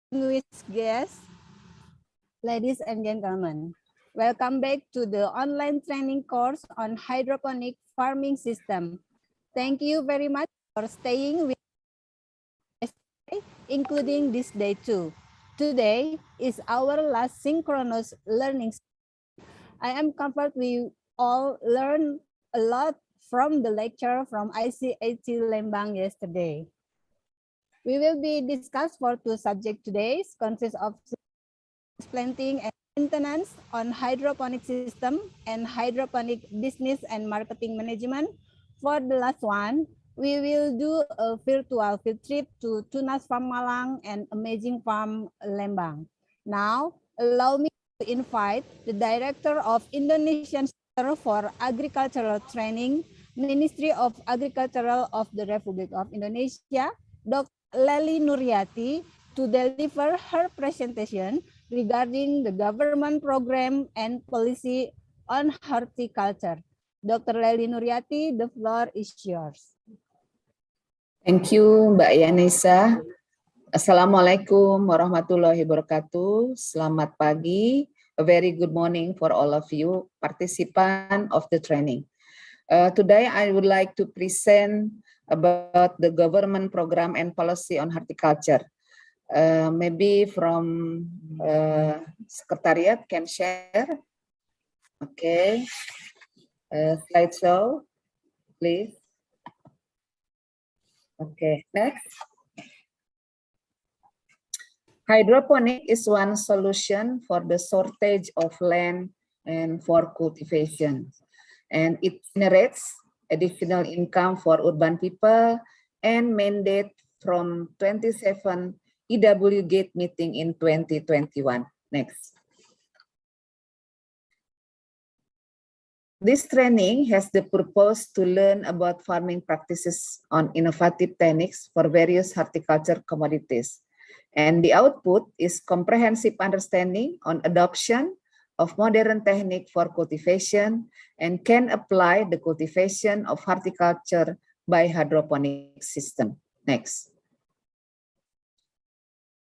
Distinguished guests, ladies and gentlemen, welcome back to the online training course on hydroponic farming system. Thank you very much for staying with us, including this day too. Today is our last synchronous learning. I am comfort we all learned a lot from the lecture from ICAT Lembang yesterday. We will be discussed for two subjects today, consists of planting and maintenance on hydroponic system and hydroponic business and marketing management. For the last one, we will do a virtual field trip to Tunas Farm Malang and Amazing Farm Lembang. Now, allow me to invite the Director of Indonesian Center for Agricultural Training, Ministry of Agricultural of the Republic of Indonesia, Dr. Lely Nuryati, to deliver her presentation regarding the government program and policy on horticulture. Dr. Lely Nuryati, the floor is yours. Thank you, Mbak Yanisa. Assalamualaikum warahmatullahi wabarakatuh. Selamat pagi. A very good morning for all of you participants of the training. Today, I would like to present about the government program and policy on horticulture. Maybe from Secretariat can share. Okay. Slideshow, please. Okay, next. Hydroponic is one solution for the shortage of land and for cultivation. And it generates additional income for urban people and mandate from 27 EW Gate meeting in 2021. Next. This training has the purpose to learn about farming practices on innovative techniques for various horticulture commodities. And the output is comprehensive understanding on adoption of modern technique for cultivation and can apply the cultivation of horticulture by hydroponic system. Next.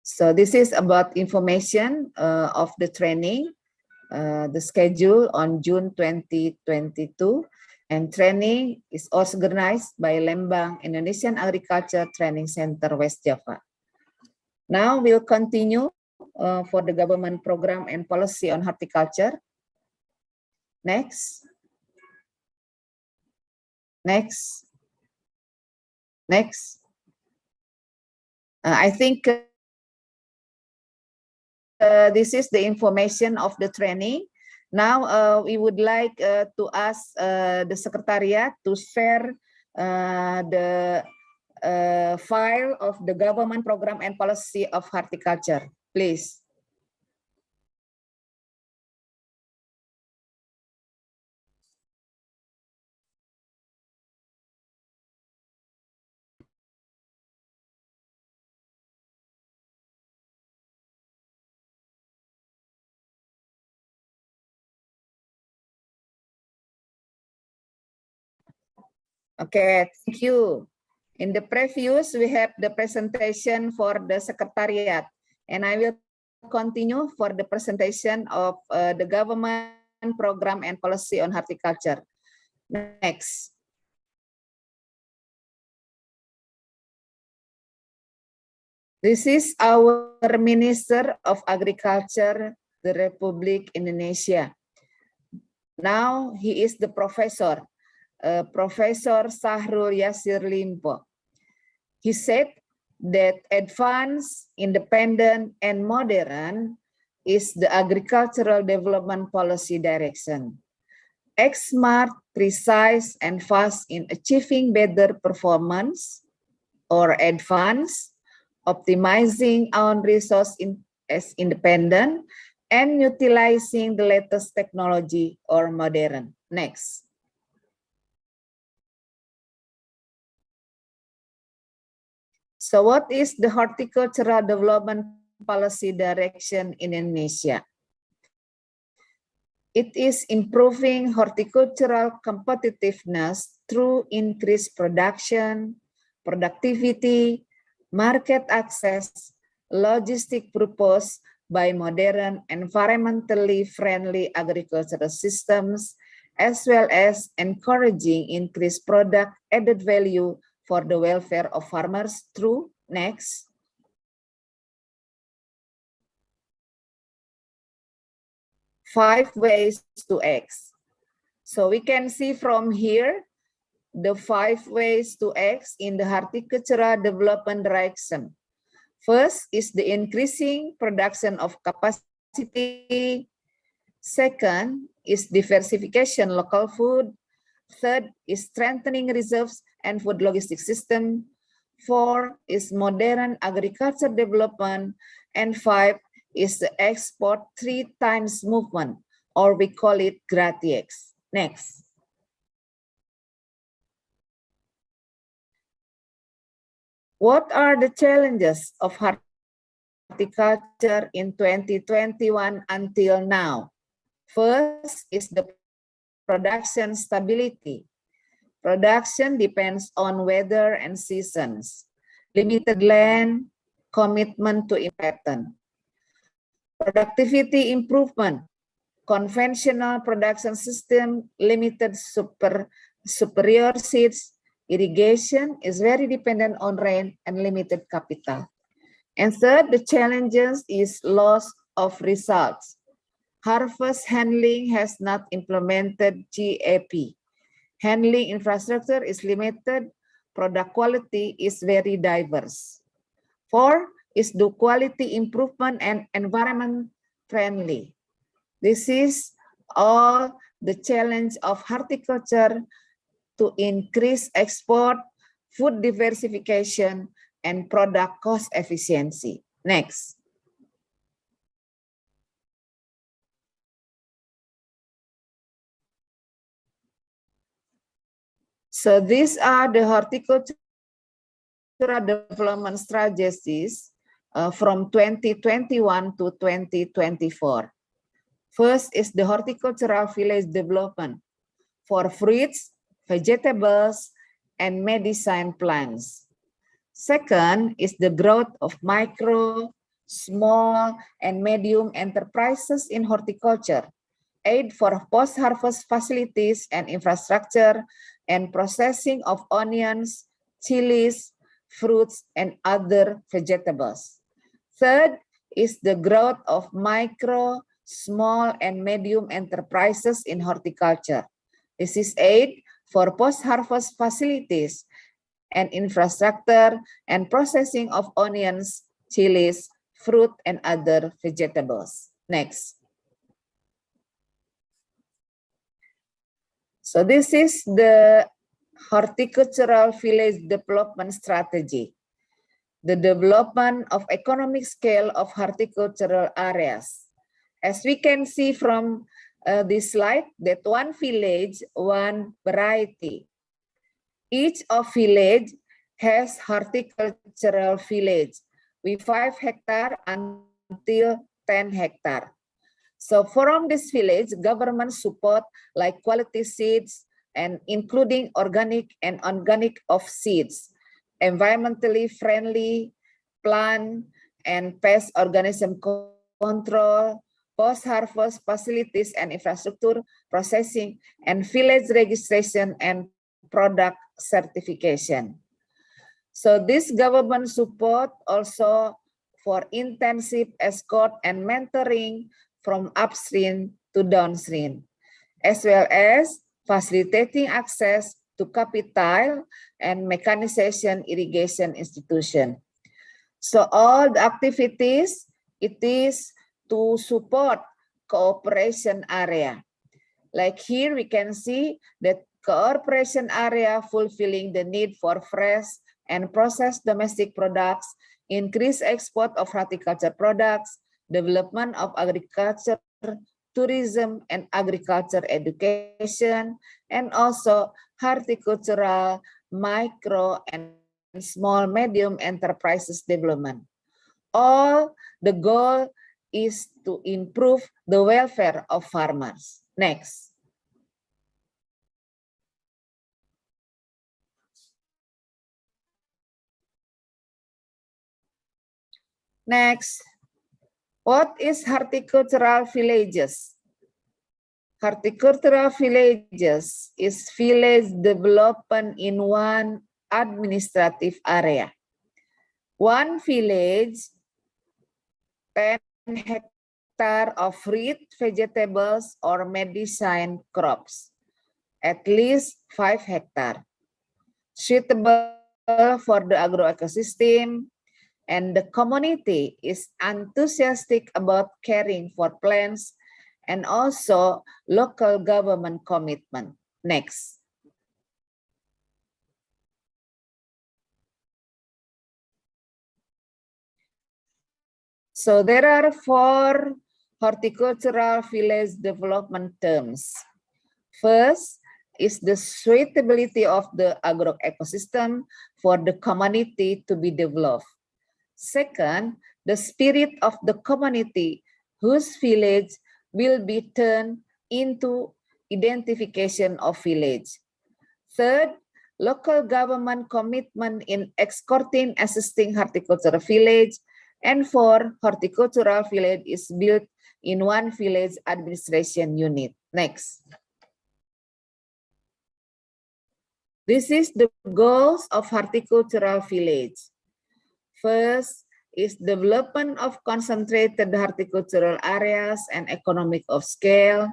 So this is about information of the training. The schedule on June 2022, and training is organized by Lembang Indonesian Agriculture Training Center, West Java. Now we'll continue for the government program and policy on horticulture. Next. Next. Next. I think this is the information of the training. Now we would like to ask the Secretariat to share the file of the government program and policy of horticulture, please. Okay, thank you. In the previous, we have the presentation for the Secretariat, and I will continue for the presentation of the government program and policy on horticulture. Next. This is our Minister of Agriculture, the Republic Indonesia. Now he is the professor. Professor Sahrul Yasir Limpo. He said that advanced, independent, and modern is the agricultural development policy direction. Act smart, precise, and fast in achieving better performance or advance, optimizing own resource as independent, and utilizing the latest technology or modern. Next. So what is the horticultural development policy direction in Indonesia? It is improving horticultural competitiveness through increased production, productivity, market access, logistic purpose by modern environmentally friendly agricultural systems, as well as encouraging increased product added value for the welfare of farmers through, next, five ways to X. So we can see from here the 5 ways to X in the horticultural development direction. First is the increasing production of capacity. Second is diversification local food. Third is strengthening reserves and food logistics system. 4 is modern agriculture development. And 5 is the export 3 times movement, or we call it GRATIX. Next. What are the challenges of horticulture in 2021 until now? First is the production stability. Production depends on weather and seasons, limited land, commitment to pattern. Productivity improvement, conventional production system, limited superior seeds, irrigation is very dependent on rain and limited capital. And third, the challenges is loss of results. Harvest handling has not implemented GAP. Handling infrastructure is limited. Product quality is very diverse. 4 is the quality improvement and environment friendly. This is all the challenge of horticulture to increase export, food diversification, and product cost efficiency. Next. So these are the horticultural development strategies from 2021 to 2024. First is the horticultural village development for fruits, vegetables, and medicine plants. Second is the growth of micro, small, and medium enterprises in horticulture, aid for post-harvest facilities and infrastructure, and processing of onions, chilies, fruits, and other vegetables. Third is the growth of micro, small, and medium enterprises in horticulture. This is aid for post-harvest facilities and infrastructure and processing of onions, chilies, fruit, and other vegetables. Next. So this is the horticultural village development strategy, the development of economic scale of horticultural areas. As we can see from this slide, that one village, one variety. Each of village has horticultural village with 5 hectare until 10 hectare. So from this village, government support like quality seeds and including organic and organic of seeds, environmentally friendly plant and pest organism control, post-harvest facilities and infrastructure processing, and village registration and product certification. So this government support also for intensive escort and mentoring from upstream to downstream, as well as facilitating access to capital and mechanization irrigation institution. So all the activities, it is to support cooperation area. Like here we can see that cooperation area fulfilling the need for fresh and processed domestic products, increase export of horticulture products, development of agriculture, tourism, and agriculture education, and also horticultural, micro, and small, medium enterprises development. All the goal is to improve the welfare of farmers. Next. Next, what is horticultural villages? Horticultural villages is village development in one administrative area. One village, 10 hectares of fruit, vegetables, or medicine crops, at least 5 hectares, suitable for the agroecosystem, and the community is enthusiastic about caring for plants and also local government commitment. Next. So there are 4 horticultural village development terms. First is the suitability of the agroecosystem for the community to be developed. Second, the spirit of the community whose village will be turned into identification of village. Third, local government commitment in escorting assisting horticultural village. And 4, horticultural village is built in one village administration unit. Next. This is the goals of horticultural village. First is development of concentrated horticultural areas and economic of scale.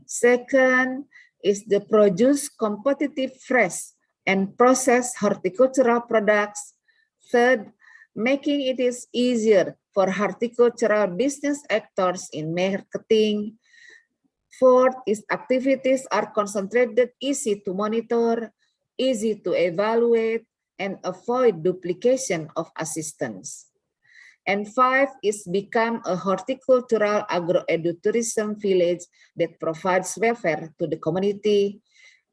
Second is the produce competitive fresh and processed horticultural products. Third, making it is easier for horticultural business actors in marketing. Fourth is activities are concentrated, easy to monitor, easy to evaluate, and avoid duplication of assistance. And 5 is become a horticultural agro-edutourism village that provides welfare to the community.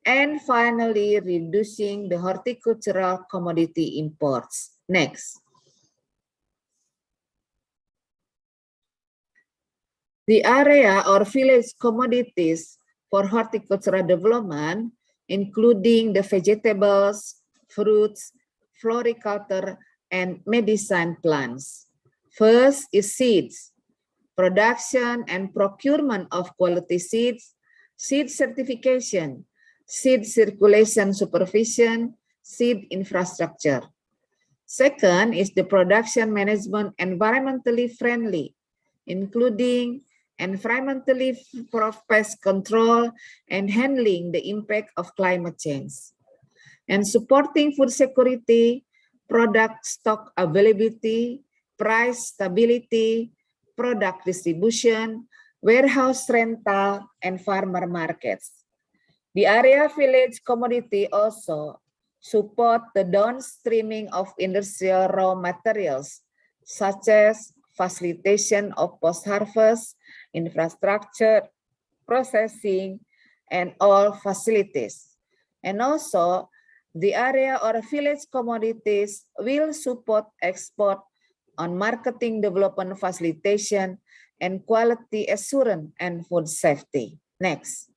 And finally, reducing the horticultural commodity imports. Next. The area or village commodities for horticultural development, including the vegetables, fruits, floriculture, and medicine plants. First is seeds, production and procurement of quality seeds, seed certification, seed circulation supervision, seed infrastructure. Second is the production management environmentally friendly, including environmentally pest control and handling the impact of climate change. And supporting food security, product stock availability, price stability, product distribution, warehouse rental, and farmer markets. The area village community also support the downstreaming of industrial raw materials, such as facilitation of post-harvest, infrastructure, processing, and all facilities. And also, the area or village communities will support export on marketing development facilitation and quality assurance and food safety. Next.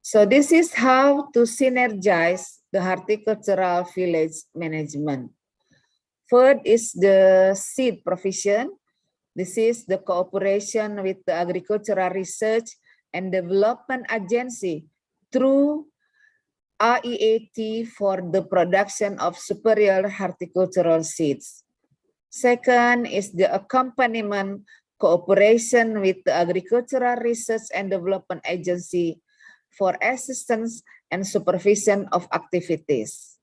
So this is how to synergize the horticultural village management. Third is the seed provision. This is the cooperation with the agricultural research and development agency through IEAT for the production of superior horticultural seeds. Second is the accompaniment cooperation with the agricultural research and development agency for assistance and supervision of activities.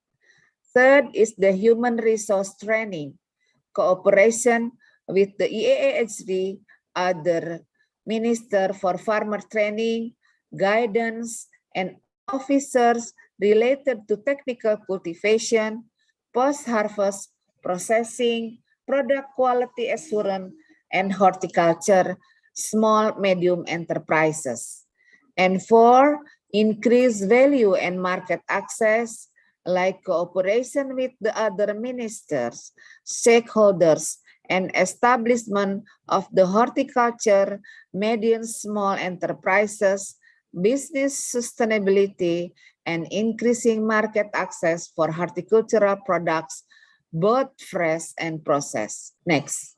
Third is the human resource training, cooperation with the EAHD, other Minister for Farmer Training, guidance, and officers related to technical cultivation, post-harvest processing, product quality assurance, and horticulture, small, medium enterprises. And 4, increase value and market access, like cooperation with the other ministers, stakeholders, and establishment of the horticulture, medium, small enterprises, business sustainability, and increasing market access for horticultural products, both fresh and processed. Next.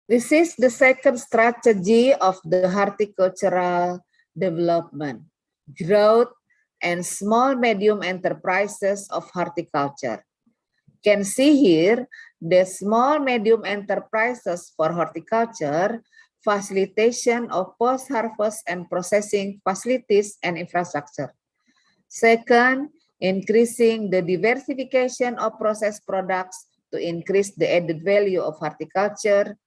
This is the second strategy of the horticultural development, growth, and small medium enterprises of horticulture. Can see here the small medium enterprises for horticulture, facilitation of post-harvest and processing facilities and infrastructure. Second, increasing the diversification of processed products to increase the added value of horticulture.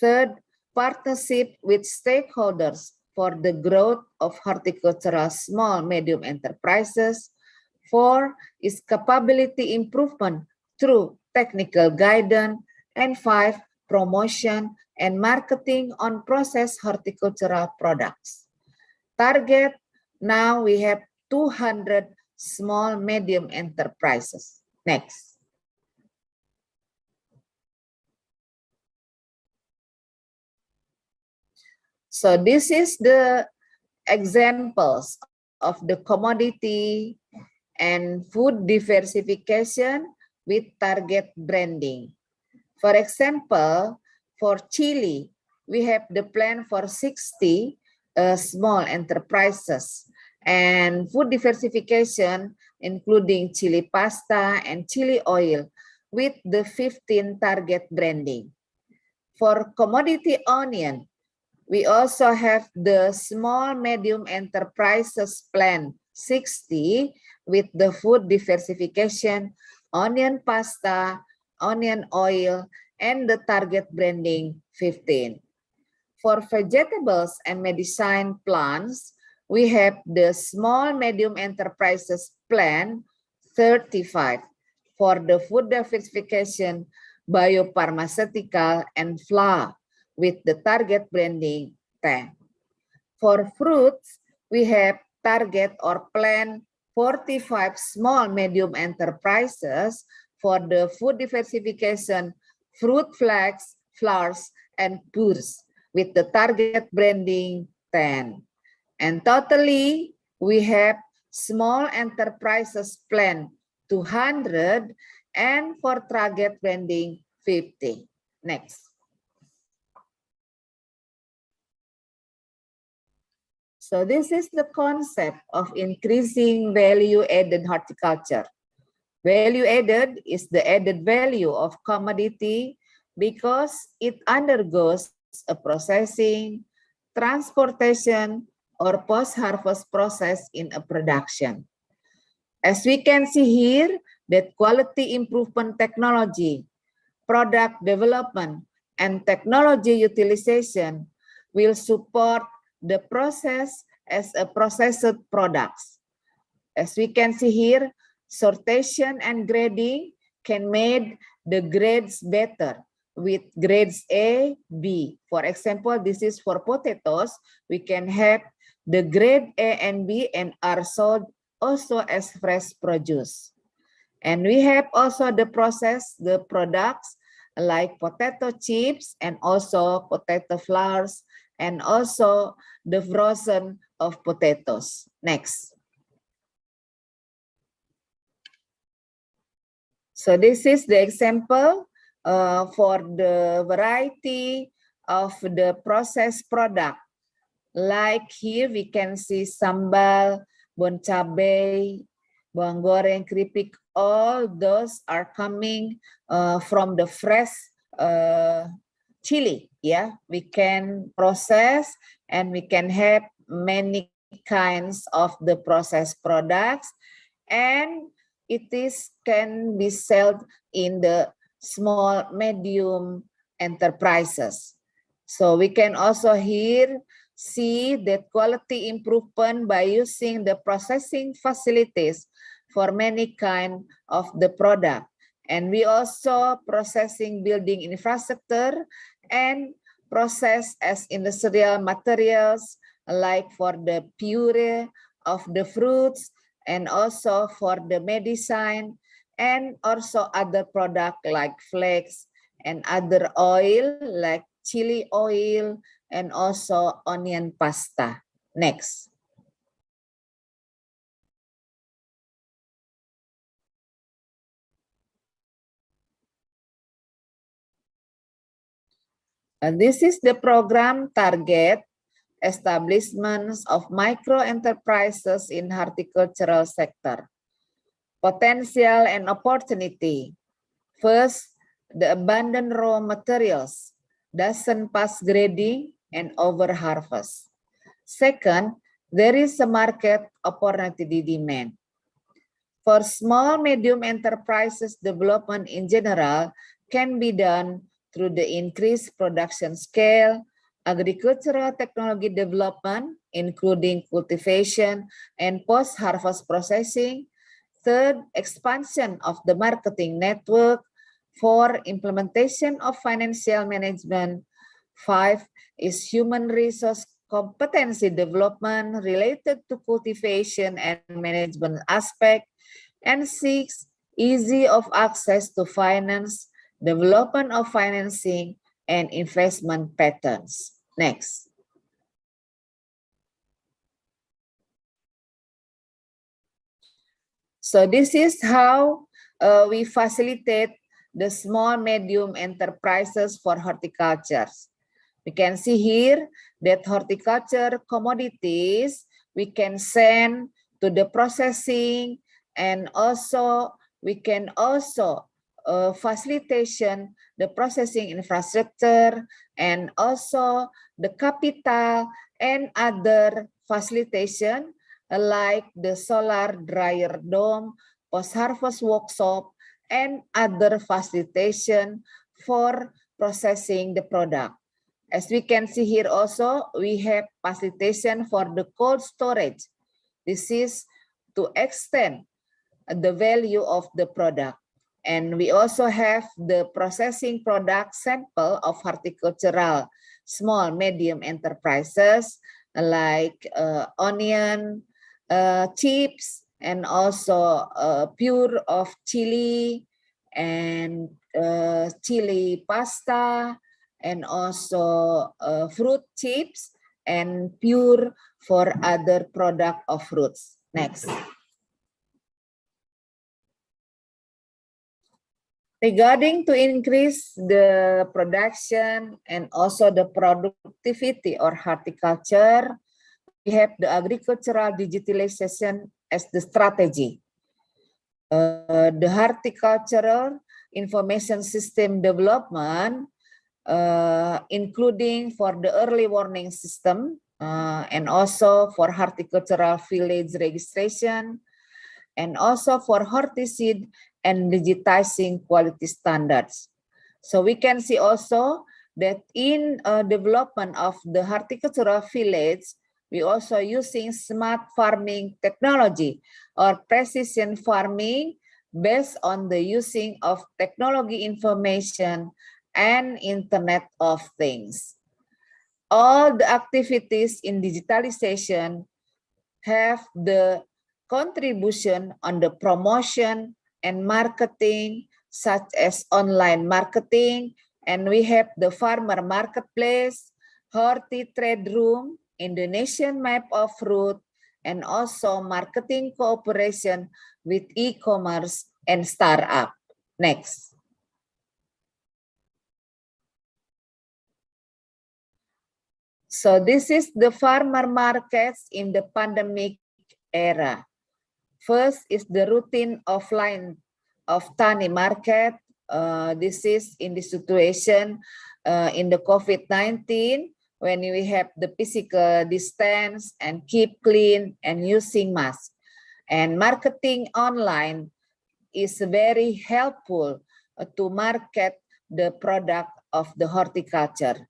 Third, partnership with stakeholders for the growth of horticultural small medium enterprises. Four is capability improvement through technical guidance. And five, promotion and marketing on processed horticultural products. Target, now we have 200 small medium enterprises. Next. So this is the examples of the commodity and food diversification with target branding. For example, for chili, we have the plan for 60 small enterprises, and food diversification including chili pasta and chili oil with the 15 target branding. For commodity onion, we also have the small medium enterprises plan 60 with the food diversification, onion pasta, onion oil, and the target branding 15. For vegetables and medicine plants, we have the small medium enterprises plan 35 for the food diversification, biopharmaceutical, and flour with the target branding 10. For fruits, we have target or plan 45 small medium enterprises for the food diversification, fruit flags, flowers, and purs with the target branding 10. And totally, we have small enterprises plan 200 and for target branding 50. Next. So this is the concept of increasing value-added horticulture. Value-added is the added value of commodity because it undergoes a processing, transportation, or post-harvest process in a production. As we can see here, that quality improvement technology, product development, and technology utilization will support the process as a processed products. As we can see here, sortation and grading can make the grades better with grades A, B. For example, this is for potatoes. We can have the grade A and B and are sold also as fresh produce. And we have also the process, the products like potato chips and also potato flours and also the frozen of potatoes. Next. So this is the example for the variety of the processed product. Like here we can see sambal, bon cabai, bawang goreng, keripik, all those are coming from the fresh chili. Yeah, we can process and we can have many kinds of the processed products, and it can be sold in the small medium enterprises. So we can also here see that quality improvement by using the processing facilities for many kind of the product. And we also processing building infrastructure and process as industrial materials like for the puree of the fruits and also for the medicine and also other product like flakes and other oil like chili oil and also onion pasta. Next. This is the program target establishments of micro enterprises in horticultural sector. Potential and opportunity. First, the abundant raw materials doesn't pass grading and over harvest. Second, there is a market opportunity demand. For small medium enterprises, development in general can be done through the increased production scale, agricultural technology development, including cultivation and post-harvest processing. Third, expansion of the marketing network. Four, implementation of financial management. Five is human resource competency development related to cultivation and management aspect. And six, easy of access to finance, development of financing, and investment patterns. Next. So this is how we facilitate the small medium enterprises for horticulture. We can see here that horticulture commodities we can send to the processing, and also we can also facilitation the processing infrastructure and also the capital and other facilitation like the solar dryer dome, post-harvest workshop, and other facilitation for processing the product. As we can see here also, we have facilitation for the cold storage. This is to extend the value of the product. And we also have the processing product sample of horticultural small, medium enterprises like onion, chips, and also pure of chili and chili pasta, and also fruit chips and pure for other product of fruits. Next. Regarding to increase the production and also the productivity or horticulture, we have the agricultural digitalization as the strategy. The horticultural information system development, including for the early warning system and also for horticultural village registration, and also for horticide and digitizing quality standards. So we can see also that in development of the horticultural village, we also using smart farming technology or precision farming based on the using of technology information and Internet of Things. All the activities in digitalization have the contribution on the promotion and marketing, such as online marketing, and we have the farmer marketplace, horti trade room, Indonesian map of fruit, and also marketing cooperation with e-commerce and startup. Next. So this is the farmer markets in the pandemic era. First is the routine offline of tani market. This is in the situation in the COVID-19 when we have the physical distance and keep clean and using mask. And marketing online is very helpful to market the product of the horticulture.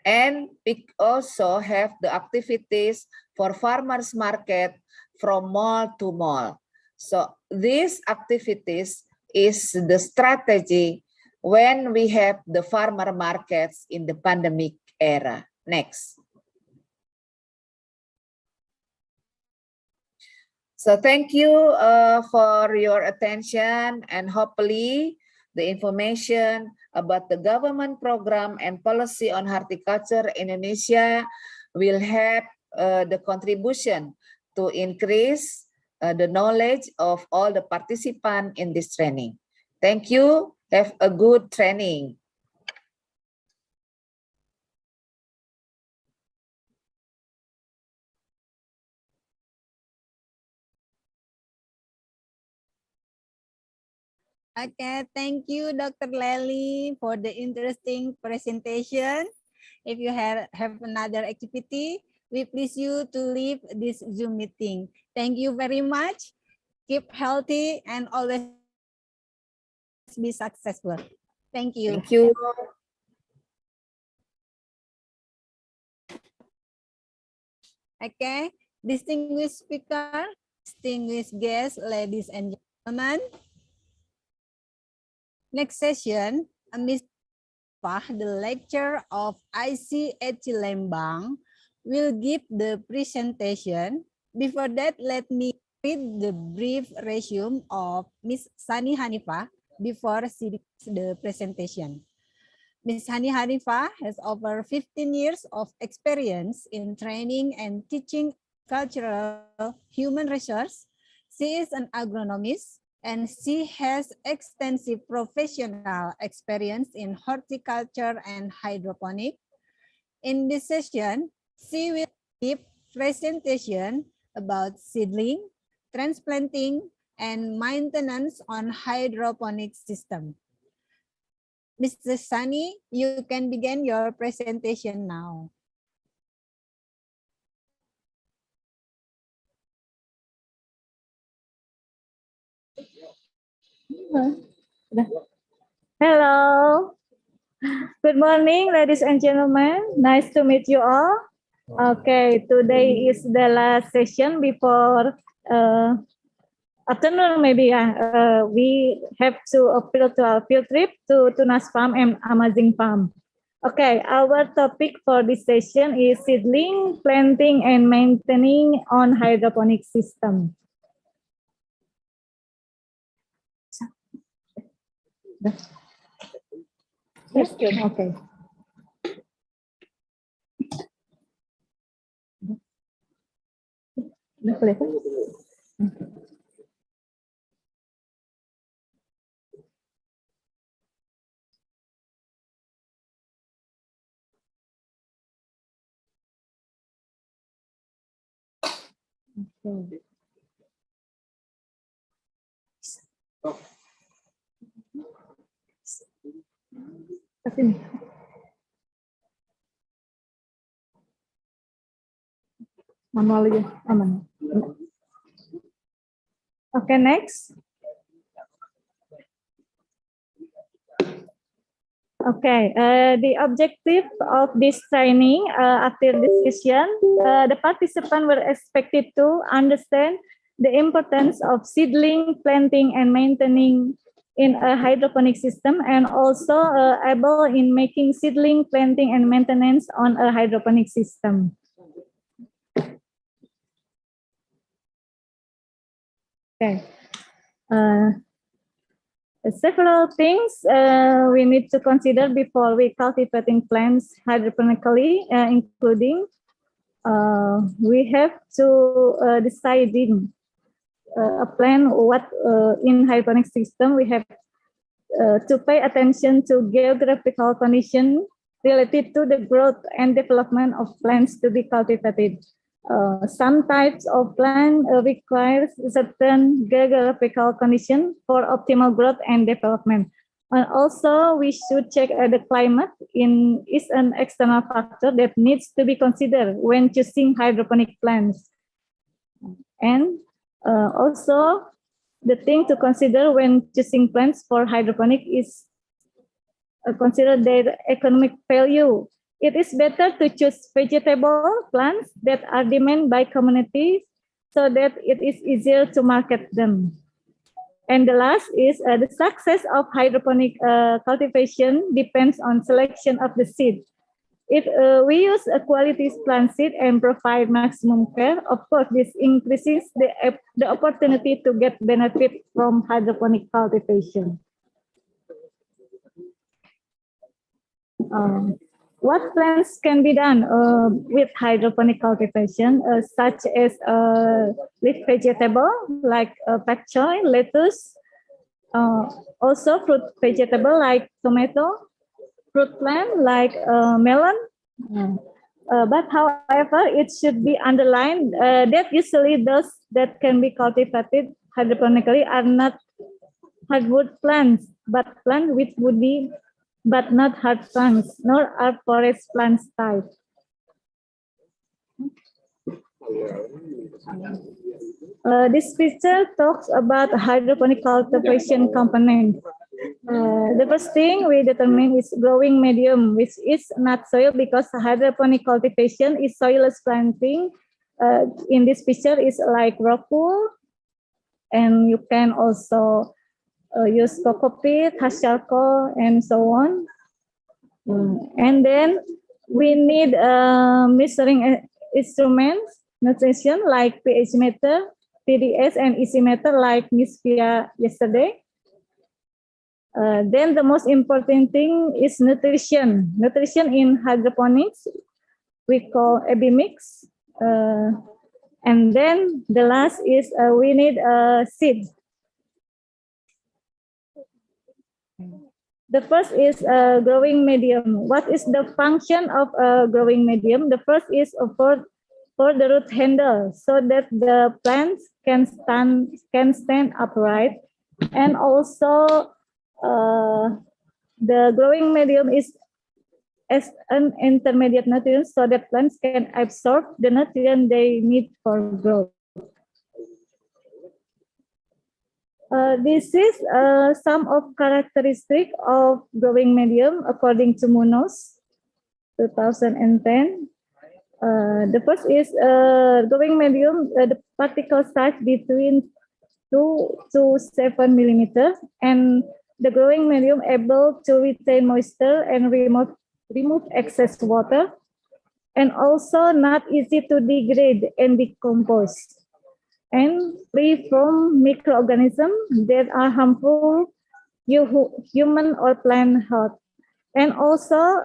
And we also have the activities for farmers market from mall to mall. So these activities is the strategy when we have the farmer markets in the pandemic era. Next. So thank you for your attention, and hopefully the information about the government program and policy on horticulture in Indonesia will help the contribution to increase the knowledge of all the participants in this training. Thank you. Have a good training. Okay, thank you, Dr. Lely, for the interesting presentation. If you have another activity, we please you to leave this Zoom meeting. Thank you very much. Keep healthy and always be successful. Thank you. Thank you. Okay, distinguished speaker, distinguished guests, ladies and gentlemen. Next session, Ms. Fah, the lecturer of ICAT Lembang, will give the presentation. Before that, let me read the brief resume of Ms. Sani Hanifah before she gives the presentation. Ms. Hani Hanifah has over 15 years of experience in training and teaching cultural human resource. She is an agronomist, and she has extensive professional experience in horticulture and hydroponic. In this session, she will give presentation about seedling, transplanting, and maintenance on hydroponic system. Mr. Sani, you can begin your presentation now. Hello. Good morning, ladies and gentlemen. Nice to meet you all. Okay, today is the last session before afternoon maybe. We have to appeal to our field trip to Tunas Farm and Amazing Farm. Okay, our topic for this session is seedling, planting, and maintaining on hydroponic system. Yes, okay. Manual aja, aman. Okay, next. Okay, the objective of this training after this session, the participants were expected to understand the importance of seedling, planting, and maintaining in a hydroponic system, and also able in making seedling, planting, and maintenance on a hydroponic system. Okay. Several things we need to consider before we cultivating plants hydroponically, including we have to deciding a plan what in hydroponic system we have to pay attention to geographical condition related to the growth and development of plants to be cultivated. Some types of plant require certain geographical condition for optimal growth and development. And also, we should check the climate is an external factor that needs to be considered when choosing hydroponic plants. And also, the thing to consider when choosing plants for hydroponic is consider their economic value. It is better to choose vegetable plants that are demanded by communities so that it is easier to market them. And the last is the success of hydroponic cultivation depends on selection of the seed. If we use a quality plant seed and provide maximum care, of course, this increases the opportunity to get benefit from hydroponic cultivation. What plants can be done with hydroponic cultivation, such as leaf vegetable like pak choy, lettuce, also fruit vegetable like tomato, fruit plant like melon. But however, it should be underlined that usually those that can be cultivated hydroponically are not hardwood plants, but plants which would be but not hard plants, nor are forest plants type. This picture talks about hydroponic cultivation component. The first thing we determine is growing medium, which is not soil because hydroponic cultivation is soilless planting. In this picture is like rock wool, and you can also use coco peat, hash charcoal, and so on. And then we need measuring instruments, notation like pH meter, PDS, and EC meter like Miss Pia yesterday. Then the most important thing is nutrition. Nutrition in hydroponics, we call AB mix. And then the last is we need seed. The first is growing medium. What is the function of a growing medium? The first is for the root handle, so that the plants can stand upright, and also the growing medium is as an intermediate nutrient, so that plants can absorb the nutrient they need for growth. This is some of characteristic of growing medium according to Munoz 2010. The first is growing medium, the particle size between 2 to 7 millimeters, and the growing medium able to retain moisture and remove excess water, and also not easy to degrade and decompose, and free from microorganisms that are harmful to human or plant health, and also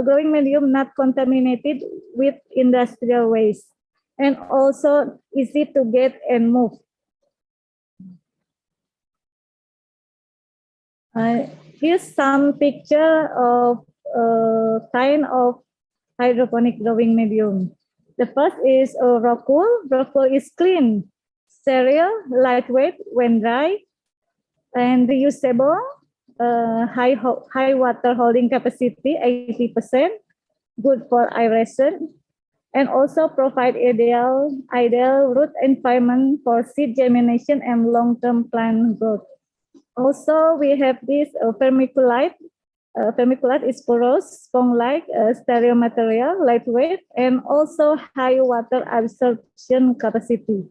growing medium not contaminated with industrial waste, and also easy to get and move. Here's some picture of kind of hydroponic growing medium. The first is rock wool. Rock wool is clean, sterile, lightweight when dry, and reusable. High water holding capacity, 80%, good for aeration, and also provide ideal root environment for seed germination and long-term plant growth. Also, we have this vermiculite. Vermiculite is porous, sponge-like, sterile material, lightweight, and also high water absorption capacity,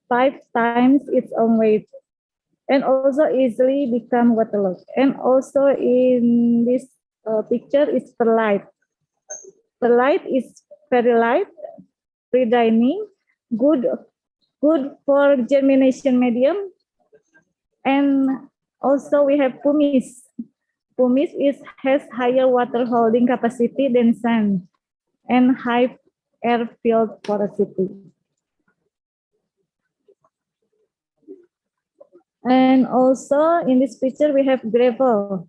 5 times its own weight, and also easily become waterlogged. And also in this picture is perlite. Perlite is very light, pre-drying, good for germination medium. And also we have pumice. Pumice has higher water holding capacity than sand and high air-filled porosity. And also in this picture we have gravel.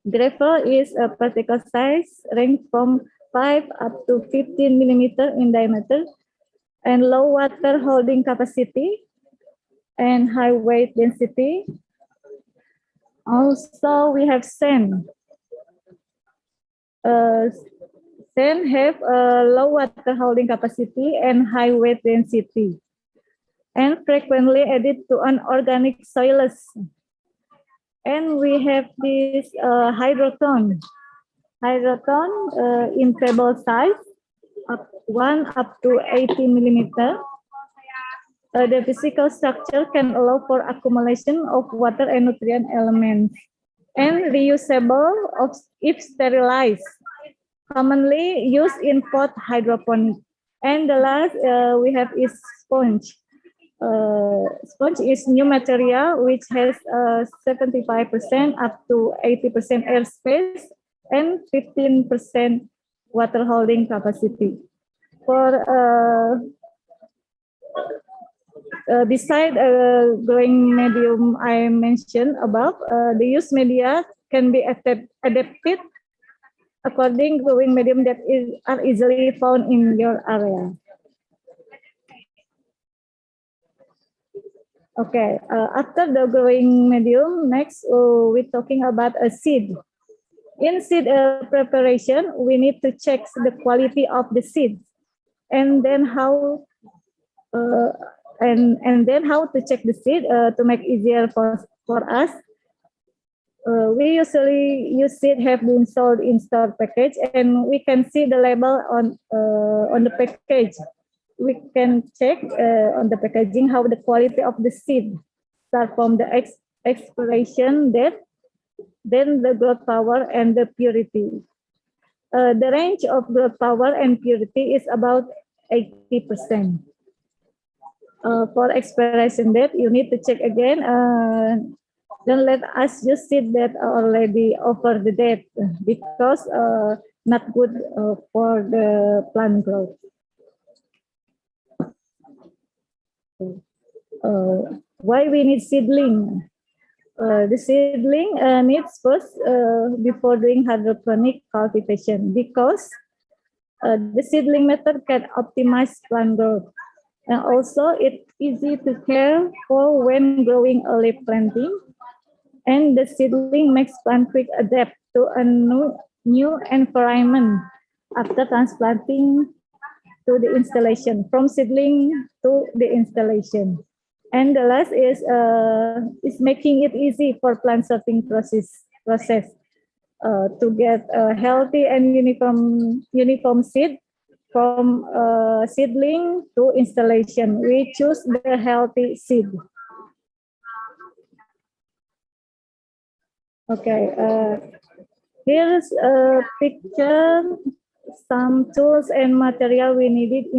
Gravel is a particle size range from 5 up to 15 millimeter in diameter, and low water holding capacity and high weight density. Also, we have sand. Sand have a low water holding capacity and high weight density, and frequently added to an organic soils. And we have this hydroton. Hydroton in table size, 1 up to 80 millimeter. The physical structure can allow for accumulation of water and nutrient elements, and reusable if sterilized, commonly used in pot hydroponic. And the last we have is sponge. Sponge is new material which has 75% up to 80% airspace, and 15% water holding capacity. For beside growing medium I mentioned above, the used media can be adapted according growing medium that are easily found in your area. Okay, after the growing medium, next we're talking about a seed. In seed preparation, we need to check the quality of the seed, and then how and then how to check the seed to make easier for us. We usually use seed have been sold in store package, and we can see the label on the package. We can check on the packaging how the quality of the seed start from the expiration date, then the growth power and the purity. The range of growth power and purity is about 80%. For expiration date, you need to check again. Don't let us use seed that already over the date because not good for the plant growth. Why we need seedling? The seedling needs first before doing hydroponic cultivation because the seedling method can optimize plant growth, and also it's easy to care for when growing early planting, and the seedling makes plant quick adapt to a new environment after transplanting to the installation, from seedling to the installation. And the last is making it easy for plant sorting process to get a healthy and uniform seed from seedling to installation. We choose the healthy seed. Okay, here's a picture. Some tools and material we needed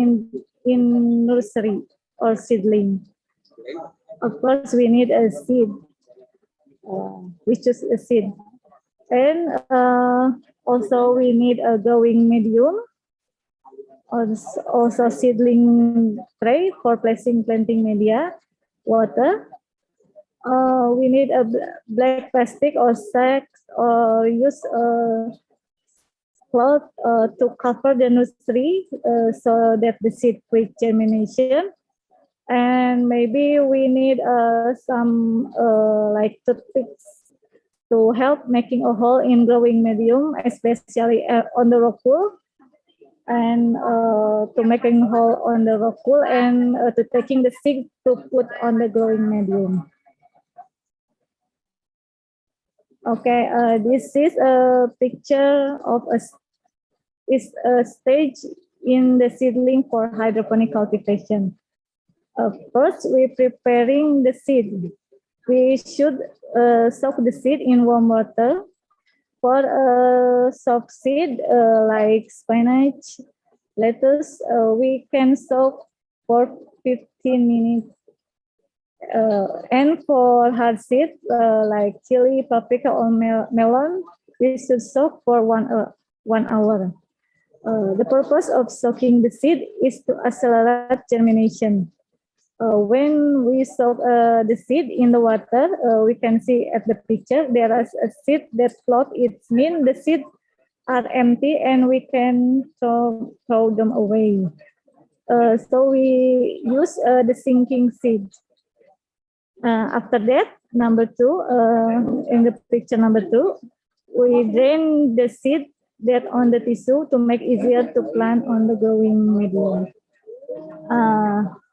in nursery or seedling. Of course, we need a seed. We choose a seed, and also we need a growing medium. Also seedling tray for placing planting media, water. We need a black plastic or sacks, or use cloth to cover the nursery so that the seed quick germination. And maybe we need some like toothpicks to help making a hole in growing medium, especially on the rock wool, and to making a hole on the rock wool, and to taking the seed to put on the growing medium. Okay, this is a picture of a stage in the seedling for hydroponic cultivation. First, we're preparing the seed. We should soak the seed in warm water. For soft seed like spinach, lettuce, we can soak for 15 minutes. And for hard seed like chili, paprika, or melon, we should soak for 1 hour. The purpose of soaking the seed is to accelerate germination. When we soak the seed in the water, we can see at the picture there is a seed that floats. It means the seeds are empty and we can throw them away. So we use the sinking seed. After that, number 2, in the picture number 2, we drain the seed that on the tissue to make easier to plant on the growing medium.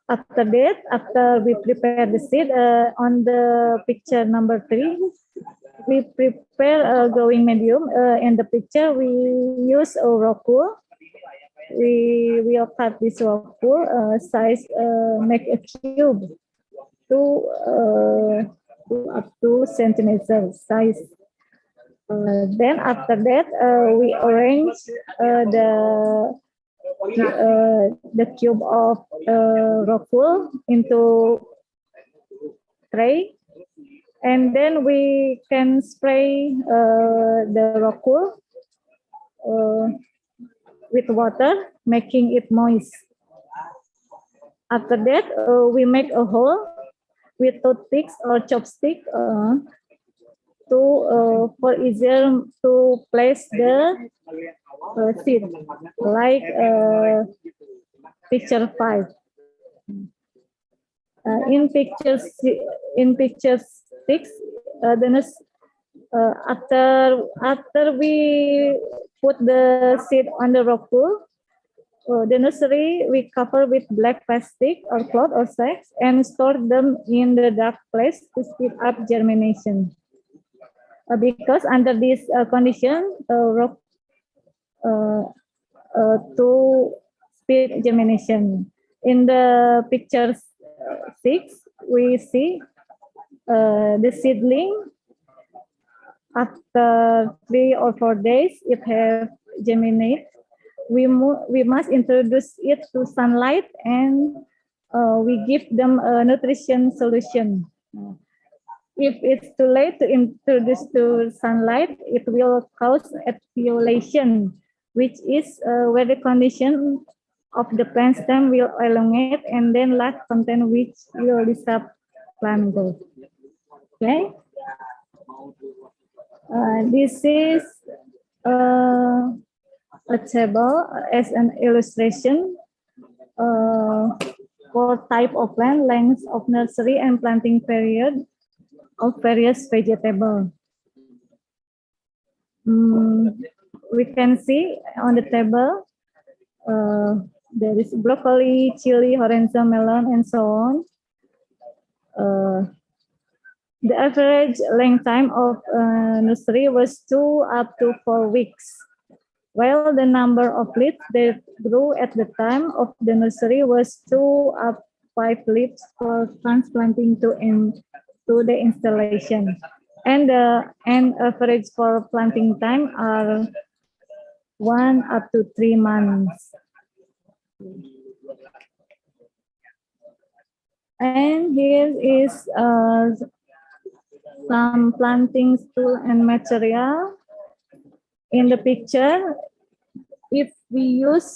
After that, after we prepare the seed, on the picture number 3, we prepare a growing medium. In the picture, we use a rock wool. We will cut this rock wool size, make a cube to up to centimeter size. Then after that, we arrange the cube of rock wool into tray, and then we can spray the rock wool with water, making it moist. After that, we make a hole with toothpicks or chopstick for easier to place the seed, like picture 5. In picture 6, after we put the seed on the rock pool, the nursery we cover with black plastic or cloth or sacks and store them in the dark place to speed up germination. Because under this condition, rock to speed germination. In the picture 6, we see the seedling. After 3 or 4 days, it have germinated. We must introduce it to sunlight and we give them a nutrition solution. If it's too late to introduce to sunlight, it will cause etiolation, which is where the condition of the plant stem will elongate and then lack content, which will disrupt plant growth. Okay. This is a table as an illustration for type of plant, length of nursery, and planting period of various vegetable. We can see on the table there is broccoli, chili, horizontal melon, and so on. The average length time of nursery was 2 up to 4 weeks, while the number of leaves that grew at the time of the nursery was 2 up 5 leaves for transplanting to the installation. And the average for planting time are 1 up to 3 months. And here is some planting tool and material. In the picture, if we use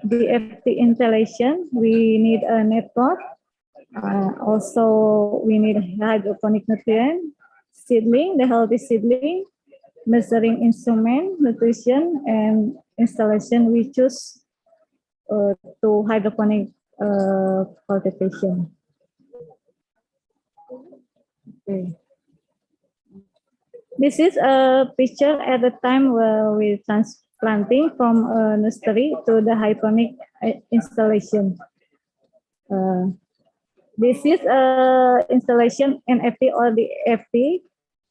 DFT installation, we need a net pot. Also, we need hydroponic nutrient, seedling, the healthy seedling, measuring instrument, nutrition, and installation. We choose to hydroponic cultivation. Okay. This is a picture at the time where we transplanting from a nursery to the hydroponic installation. This is installation NFT or the FT.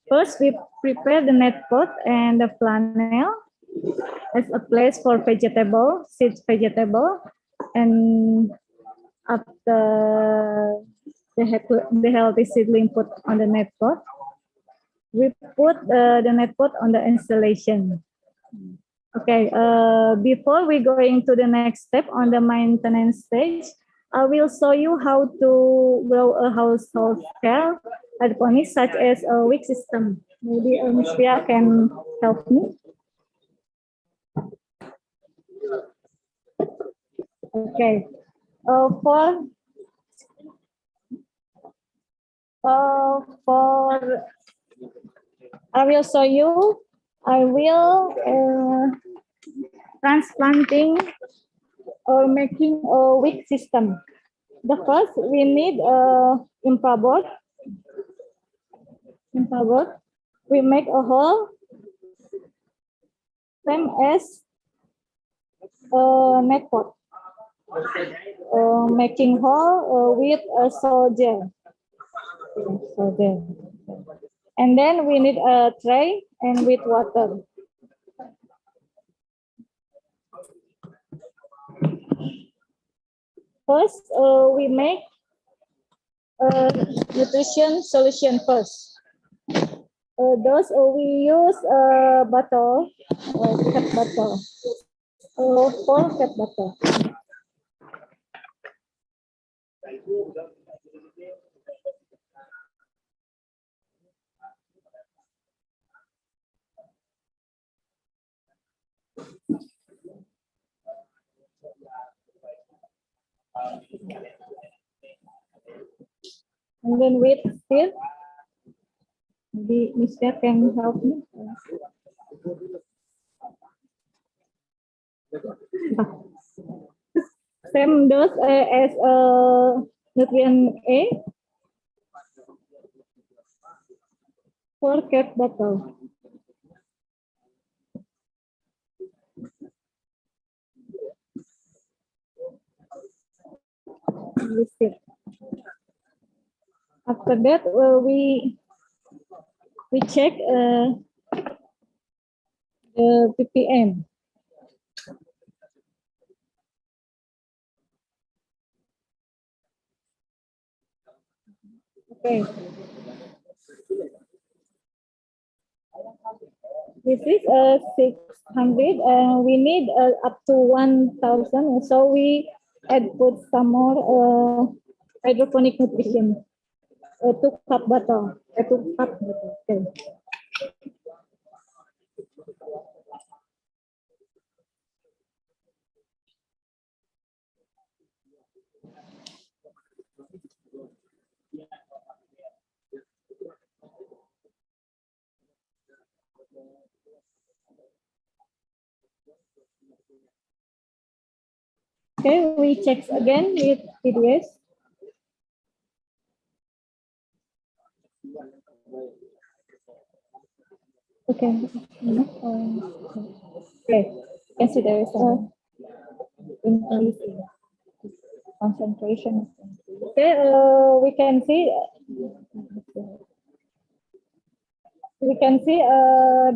First, we prepare the net pot and the flannel as a place for vegetable, seed vegetable, and after the healthy seedling put on the net pot, we put the net pot on the installation. Okay, before we going to the next step on the maintenance stage, I will show you how to grow a household scale hydroponics such as a wick system. Maybe Ms. Pia can help me. Okay, I will show you. I will transplanting or making a wick system. The first we need infraboard. We make a hole same as a net pot. Making hole with a soldier. And then we need a tray and with water. First, we make a nutrition solution first. Those we use bottle, cat bottle, 4 cat bottle. And then wait still. Maybe Mister can help me. Same dose as nutrient A for cat bottle. After that, we check the ppm. Okay. This is 600, and we need up to 1,000. So we put some more hydroponic nutrition. 2 cup bottle. 2 cup bottle. Okay. Okay, we check again with PDS. Okay. Okay. Can see there is a increase in concentration. Okay, we can see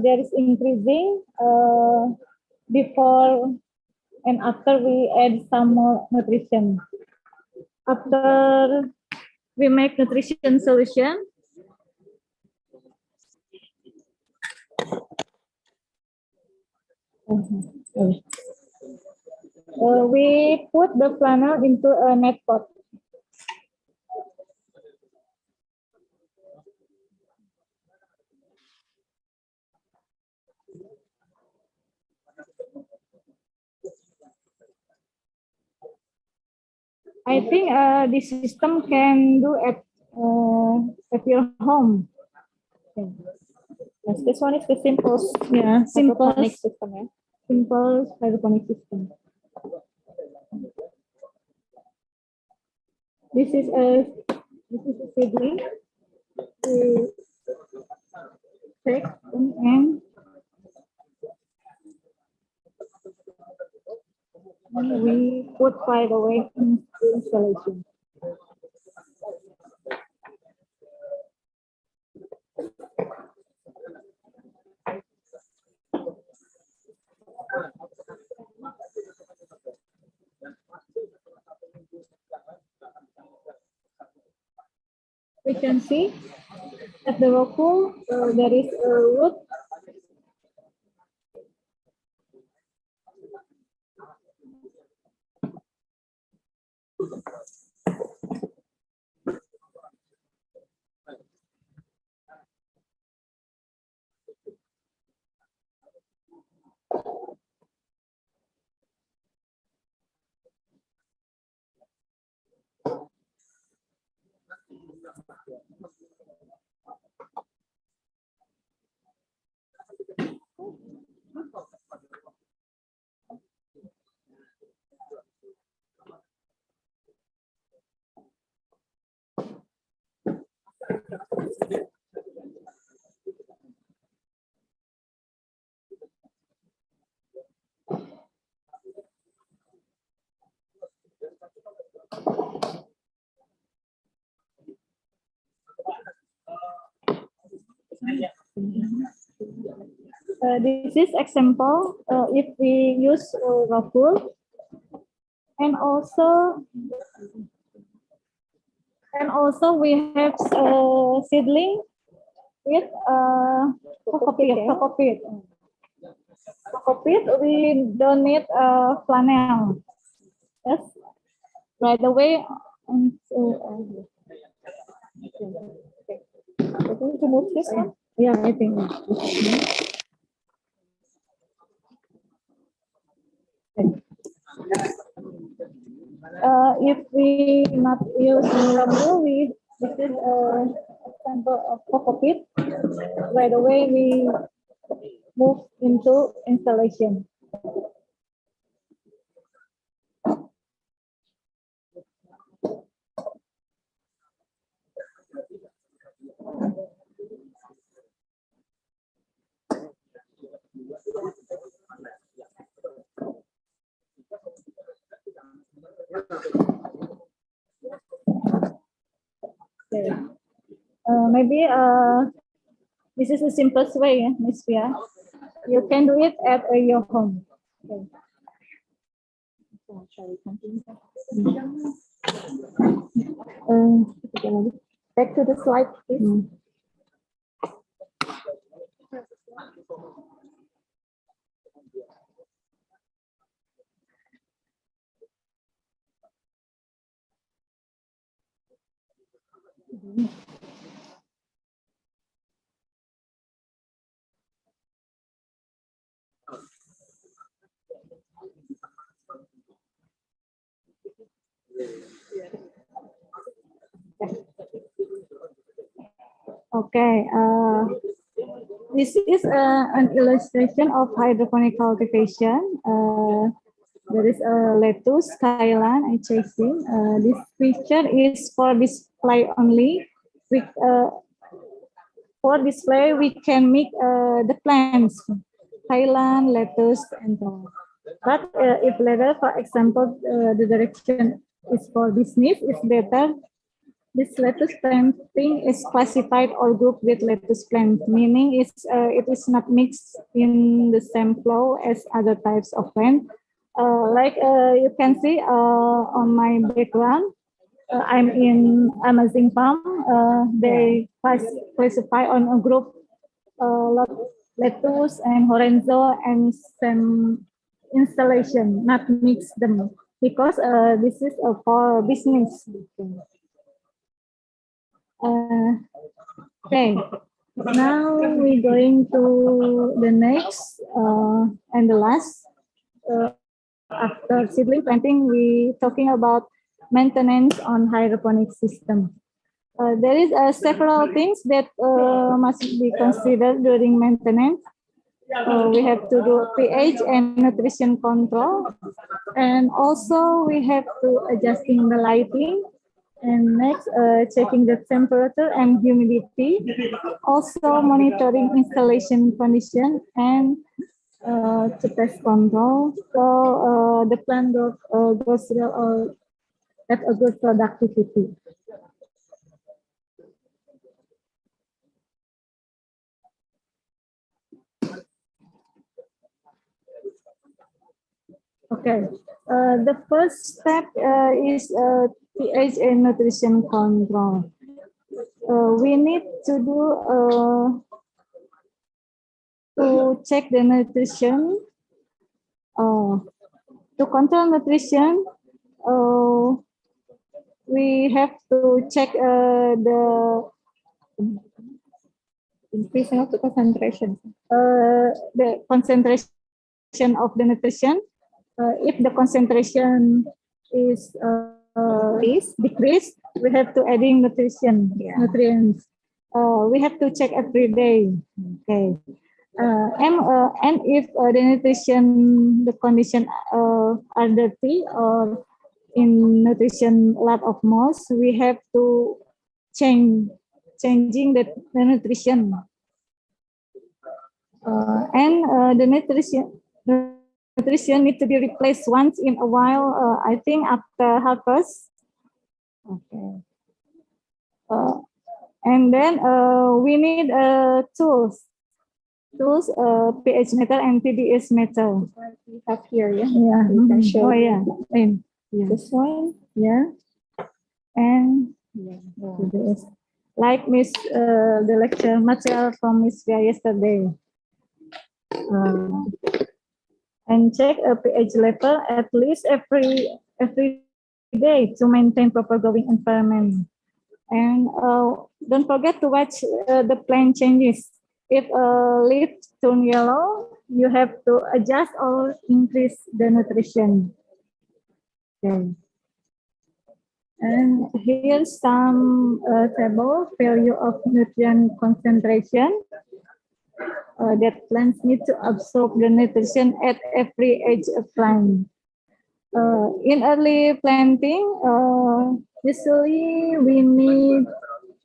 there is increasing before and after we add some more nutrition. After we make nutrition solution, we put the flannel into a net pot. I think this system can do at your home. Okay. Yes, this one is the simple, simple system. Yeah. Simple hydroponic system. This is a seedling. We take and we put right away in the installation. We can see at the whirlpool there is a root. This is example if we use whirlpool, and also we have seedling with cockpit. We don't need flannel. Yes, right away. To move this one? Yeah, I think. if we not use rubber, this is a example of cockpit. Right away, we move into installation. Okay. Maybe this is the simplest way, Miss Pia. You can do it at your home. Okay. Back to the slide, please. Okay, this is an illustration of hydroponic cultivation. There is a lettuce, kailan, and chasing. This picture is for display only. For display, we can make the plants, kailan, lettuce, and so on. But if later, for example, the direction is for business, it's better. This lettuce planting is classified or grouped with lettuce plant, meaning it is not mixed in the same flow as other types of plant. Like you can see on my background, I'm in Amazing Farm. They classify on a group lettuce and horizontal and stem installation, not mix them, because this is for business. Okay, now we're going to the next and the last. After seedling planting, we talking about maintenance on hydroponic system. There is several things that must be considered during maintenance. We have to do pH and nutrition control, and also we have to adjusting the lighting. And next, checking the temperature and humidity, also monitoring installation condition and to pest control. So the plant goes real at a good productivity. Okay, the first step is pH and nutrition control. We need to do to check the nutrition. To control nutrition, we have to check the increasing of the concentration. The concentration of the nutrition. If the concentration is decreased, we have to adding nutrients. We have to check every day. Okay. And if the nutrition, the condition are dirty or in nutrition lot of moss, we have to changing the nutrition. And the nutrition need to be replaced once in a while. I think after harvest. Okay. And then we need tools, pH meter and TDS meter. We have here, yeah. Yeah. We can show. Oh yeah. This one. Yeah. And TDS. Like Miss the lecture material from Miss Via yesterday. And check a pH level at least every day to maintain proper growing environment. And don't forget to watch the plant changes. If leaf turn yellow, you have to adjust or increase the nutrition. Okay. And here's some table value of nutrient concentration that plants need to absorb the nutrition at every age of plant. In early planting, usually we need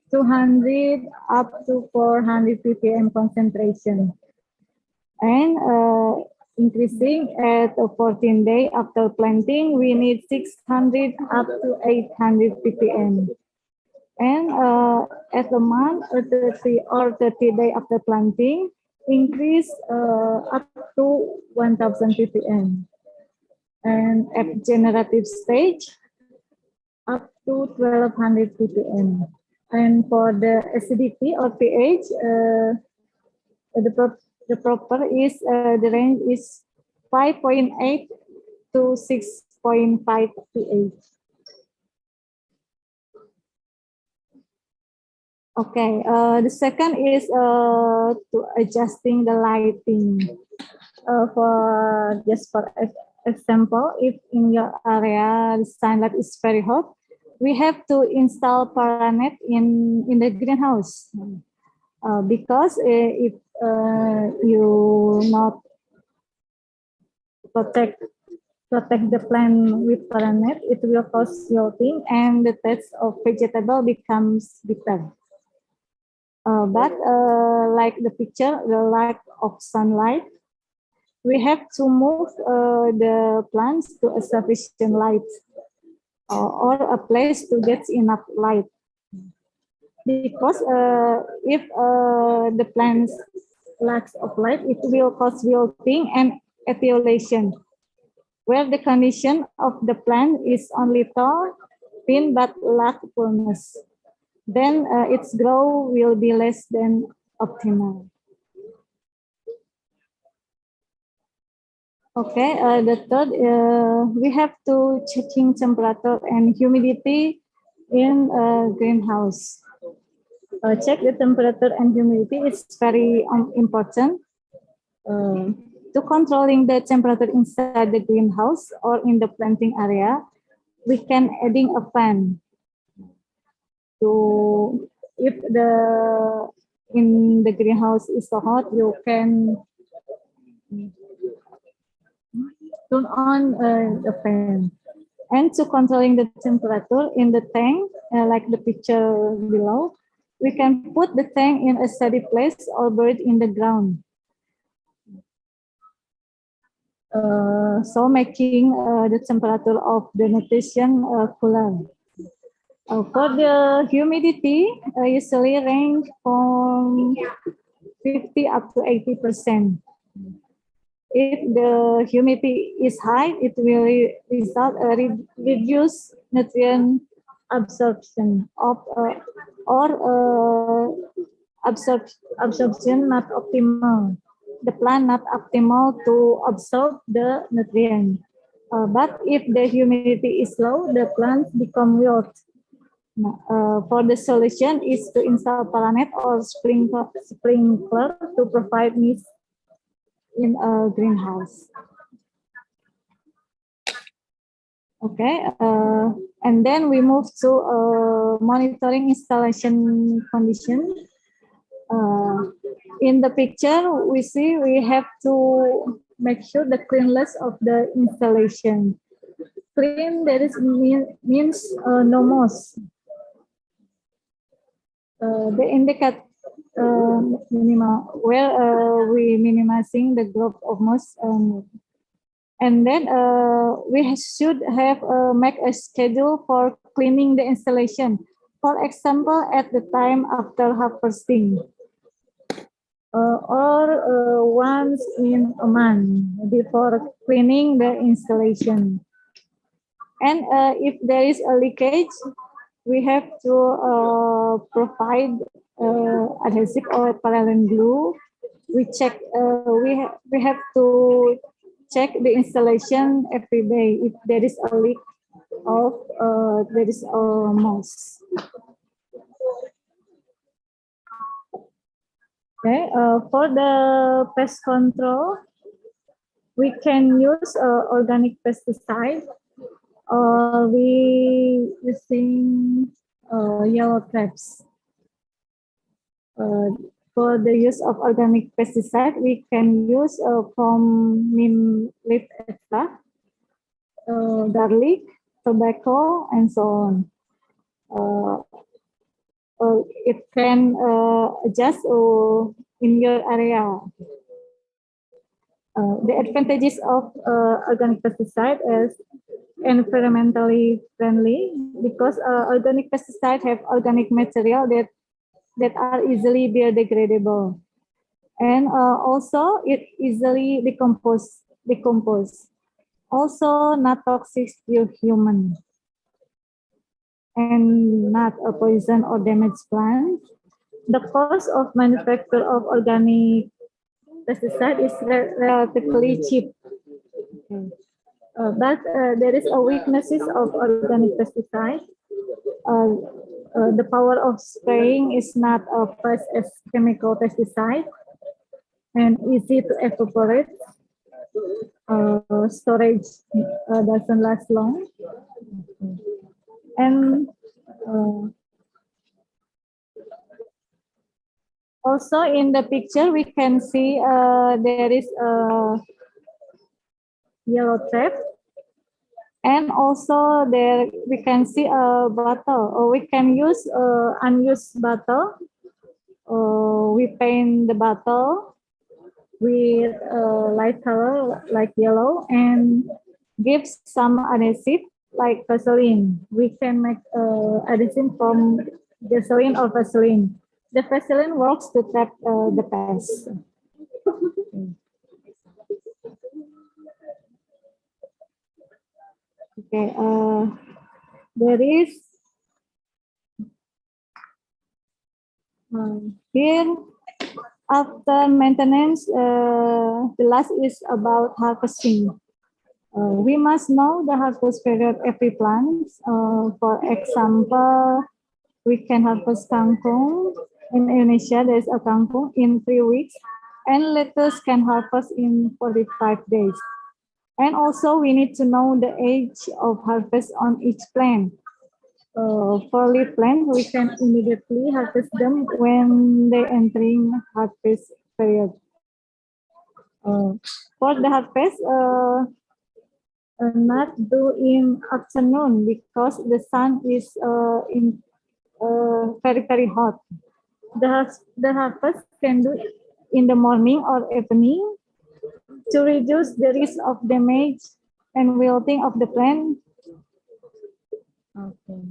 200 up to 400 ppm concentration, and increasing at 14 days after planting, we need 600 up to 800 ppm. And at a month or 30 days after planting, increase up to 1000 ppm. And at generative stage, up to 1200 ppm. And for the acidity or pH, the proper is the range is 5.8 to 6.5 pH. Okay, the second is to adjusting the lighting. For example, if in your area the sunlight is very hot, we have to install paranet in the greenhouse, because if you not protect the plant with paranet, it will cause wilting and the taste of vegetable becomes bitter. But like the picture, the lack of sunlight, we have to move the plants to a sufficient light or a place to get enough light. Because if the plants lacks of light, it will cause wilting and etiolation, where the condition of the plant is only tall, thin, but lack fullness. Then its growth will be less than optimal. Okay, the third, we have to checking temperature and humidity in greenhouse. Check the temperature and humidity is very important. To controlling the temperature inside the greenhouse or in the planting area, we can adding a fan. To if in the greenhouse is so hot, you can turn on the fan. And to controlling the temperature in the tank, like the picture below, we can put the tank in a steady place or bury it in the ground. So making the temperature of the nutrition cooler. For the humidity, usually range from 50 up to 80%. If the humidity is high, it will result reduce nutrient absorption absorption not optimal. The plant not optimal to absorb the nutrient. But if the humidity is low, the plants become wilt. For the solution is to install paranet or sprinkler to provide mist in a greenhouse. Okay, and then we move to monitoring installation condition. In the picture, we see we have to make sure the cleanliness of the installation. Clean, that is means no moss. The indicate minimal, where we minimizing the growth of moss, and then we should have make a schedule for cleaning the installation. For example, at the time after harvesting, or once in a month before cleaning the installation. And if there is a leakage, we have to provide adhesive or parallel glue. We check. We have to check the installation every day if there is a leak of there is a moss. Okay, for the pest control, we can use organic pesticide. We using yellow traps. For the use of organic pesticide, we can use from neem leaf extract, garlic, tobacco, and so on. It can adjust in your area. The advantages of organic pesticide is environmentally friendly because organic pesticide have organic material that are easily biodegradable, and also it easily decompose. Also not toxic to human and not a poison or damage plant. The cost of manufacture of organic pesticide is relatively cheap. Okay. But there is a weaknesses of organic pesticide. The power of spraying is not as fast as chemical pesticide and easy to evaporate. Storage doesn't last long. And also in the picture we can see there is a yellow trap, and also there we can see a bottle, or we can use unused bottle. We paint the bottle with light color like yellow and give some adhesive like Vaseline. We can make adhesive from gasoline or Vaseline. The Vaseline works to trap the pests. Okay, there is here after maintenance, the last is about harvesting. We must know the harvest period every plant. For example, we can harvest kangkung. In Indonesia, there is a kangkung in 3 weeks, and lettuce can harvest in 45 days. And also, we need to know the age of harvest on each plant. For leaf plant, we can immediately harvest them when they entering harvest period. For the harvest, not do in afternoon because the sun is very hot. The harvest can do in the morning or evening to reduce the risk of damage and wilting of the plant. Okay.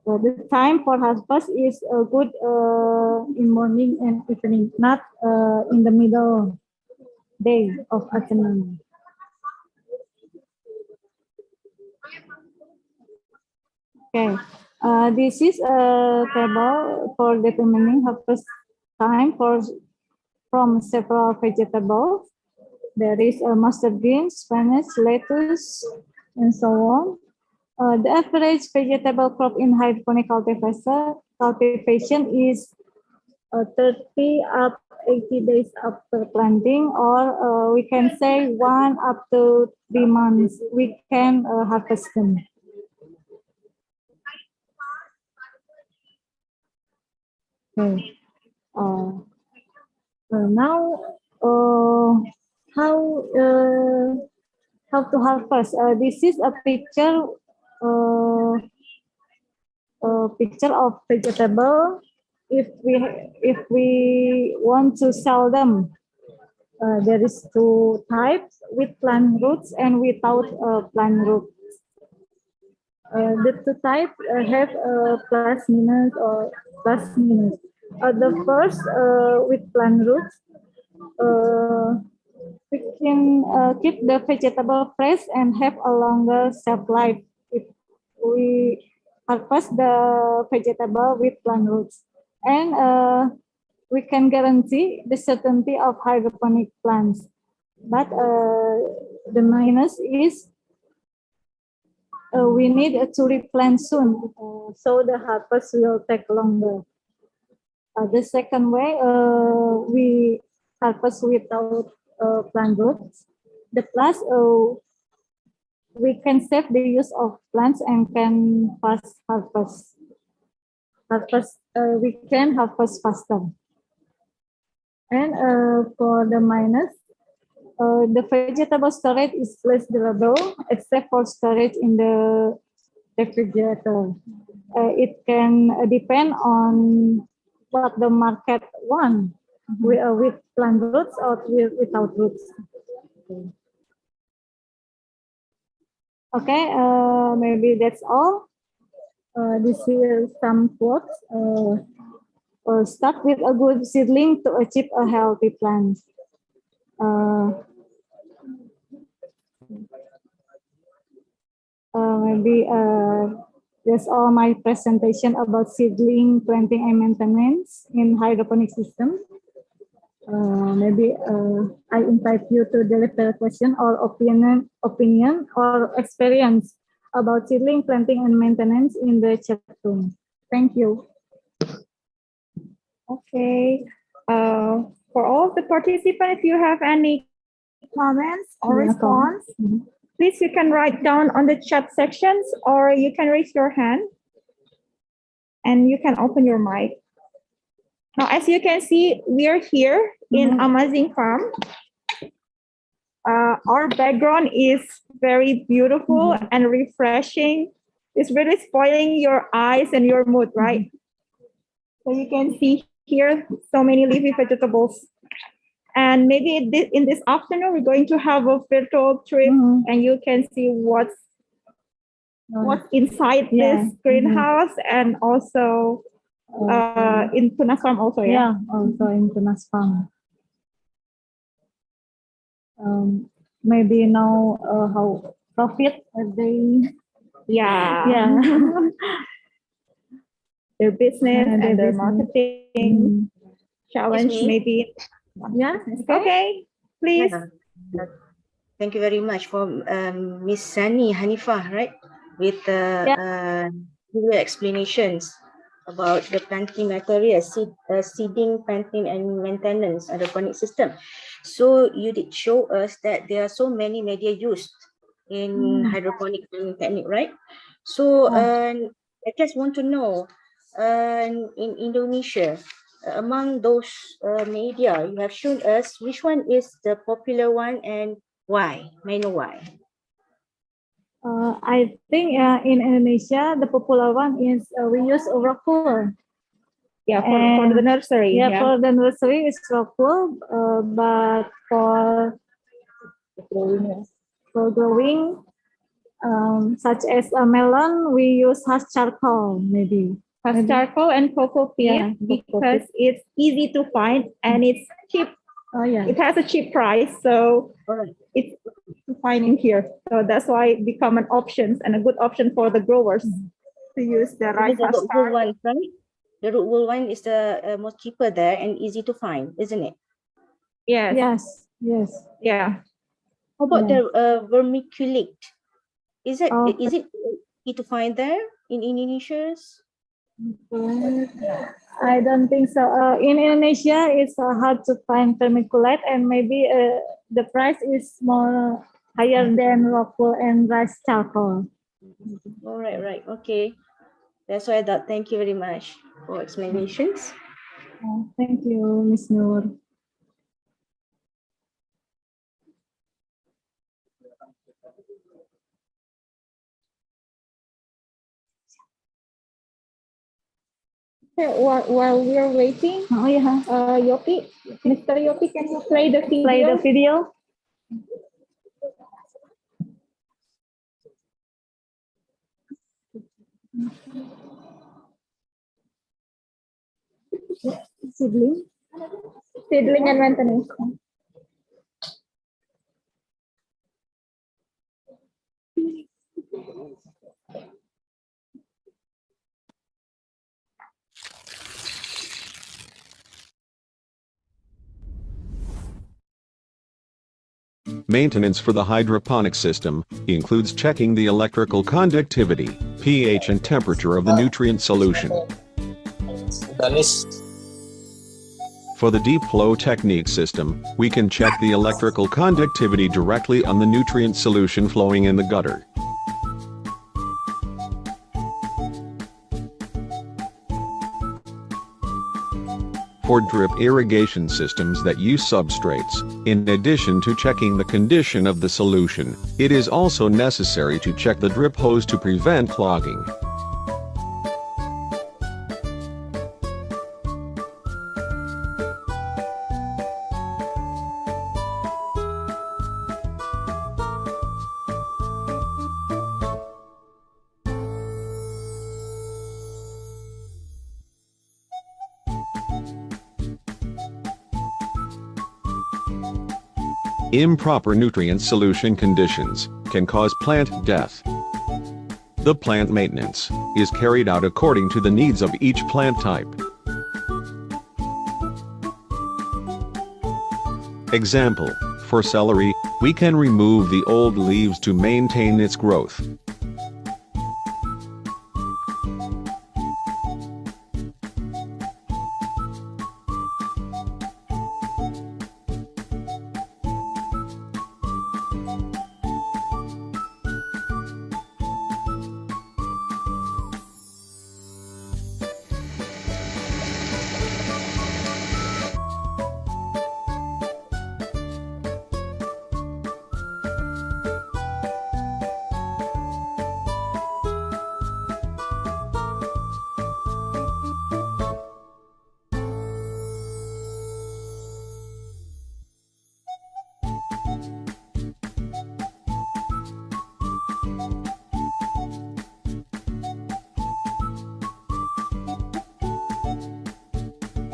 The time for harvest is good in morning and evening, not in the middle day of afternoon. Okay, this is a table for determining harvest time from several vegetables. There is mustard greens, spinach, lettuce, and so on. The average vegetable crop in hydroponic cultivation is 30 up 80 days after planting, or we can say 1 up to 3 months we can harvest them. Okay. Now, how to harvest? This is a picture of vegetable. If we want to sell them, there is 2 types, with plant roots and without plant roots. The 2 types have plus minus or plus minus. The first with plant roots, we can keep the vegetable fresh and have a longer shelf life if we harvest the vegetable with plant roots. And we can guarantee the certainty of hydroponic plants. But the minus is we need to replant soon, so the harvest will take longer. The second way, we harvest without plant roots. The plus, we can save the use of plants and can fast harvest. We can harvest faster. And for the minus, the vegetable storage is less durable except for storage in the refrigerator. It can depend on what the market wants, with plant roots or without roots. Okay, maybe that's all. This is some quotes. Start with a good seedling to achieve a healthy plant. Maybe that's all my presentation about seedling, planting, and maintenance in hydroponic system. Maybe I invite you to deliver a question or opinion or experience about seedling, planting, and maintenance in the chat room. Thank you. Okay. For all of the participants, if you have any comments or response, please you can write down on the chat sections or you can raise your hand and you can open your mic. Now, as you can see, we are here in Amazing Farm. Our background is very beautiful and refreshing. It's really spoiling your eyes and your mood, right? So you can see here so many leafy vegetables. And maybe in this afternoon, we're going to have a virtual trip and you can see what's inside this greenhouse and also in Tunas Farm also, yeah? Also in Tunas Farm. Maybe now how profit are they? Yeah. Their business and their marketing challenge maybe. Yeah. Okay, please. Thank you very much for Miss Sani Hanifah, right? With video explanations about the planting material, seeding, planting, and maintenance hydroponic system. So you did show us that there are so many media used in hydroponic farming technique, right? So I just want to know, in Indonesia, among those media you have shown us, which one is the popular one and why? May I know why? I think in Indonesia, the popular one is we use rockwool. Yeah, for the nursery. Yeah, for the nursery it's rockwool, but for growing, such as a melon, we use harsh charcoal maybe. Charcoal and cocoa peat because it's easy to find and it's cheap. It has a cheap price, so it's finding here. So that's why it become an option and a good option for the growers to use the right root one, right? The root wool one is the most cheaper there and easy to find, isn't it? Yes. Yeah. How about the vermiculite? Is it easy to find there in Indonesia? I don't think so. In Indonesia, it's hard to find vermiculite, and maybe the price is more higher than rockwool and rice charcoal. All right, okay. That's why I thought. Thank you very much for explanations. Thank you, Ms. Noor. While we are waiting, Yopi, Mr. Yopi, can you play the video? Play the video. Seedling and maintenance. Maintenance for the hydroponic system includes checking the electrical conductivity, pH and temperature of the nutrient solution. For the deep flow technique system, we can check the electrical conductivity directly on the nutrient solution flowing in the gutter. For drip irrigation systems that use substrates, in addition to checking the condition of the solution, it is also necessary to check the drip hose to prevent clogging. Improper nutrient solution conditions can cause plant death. The plant maintenance is carried out according to the needs of each plant type. Example, for celery, we can remove the old leaves to maintain its growth.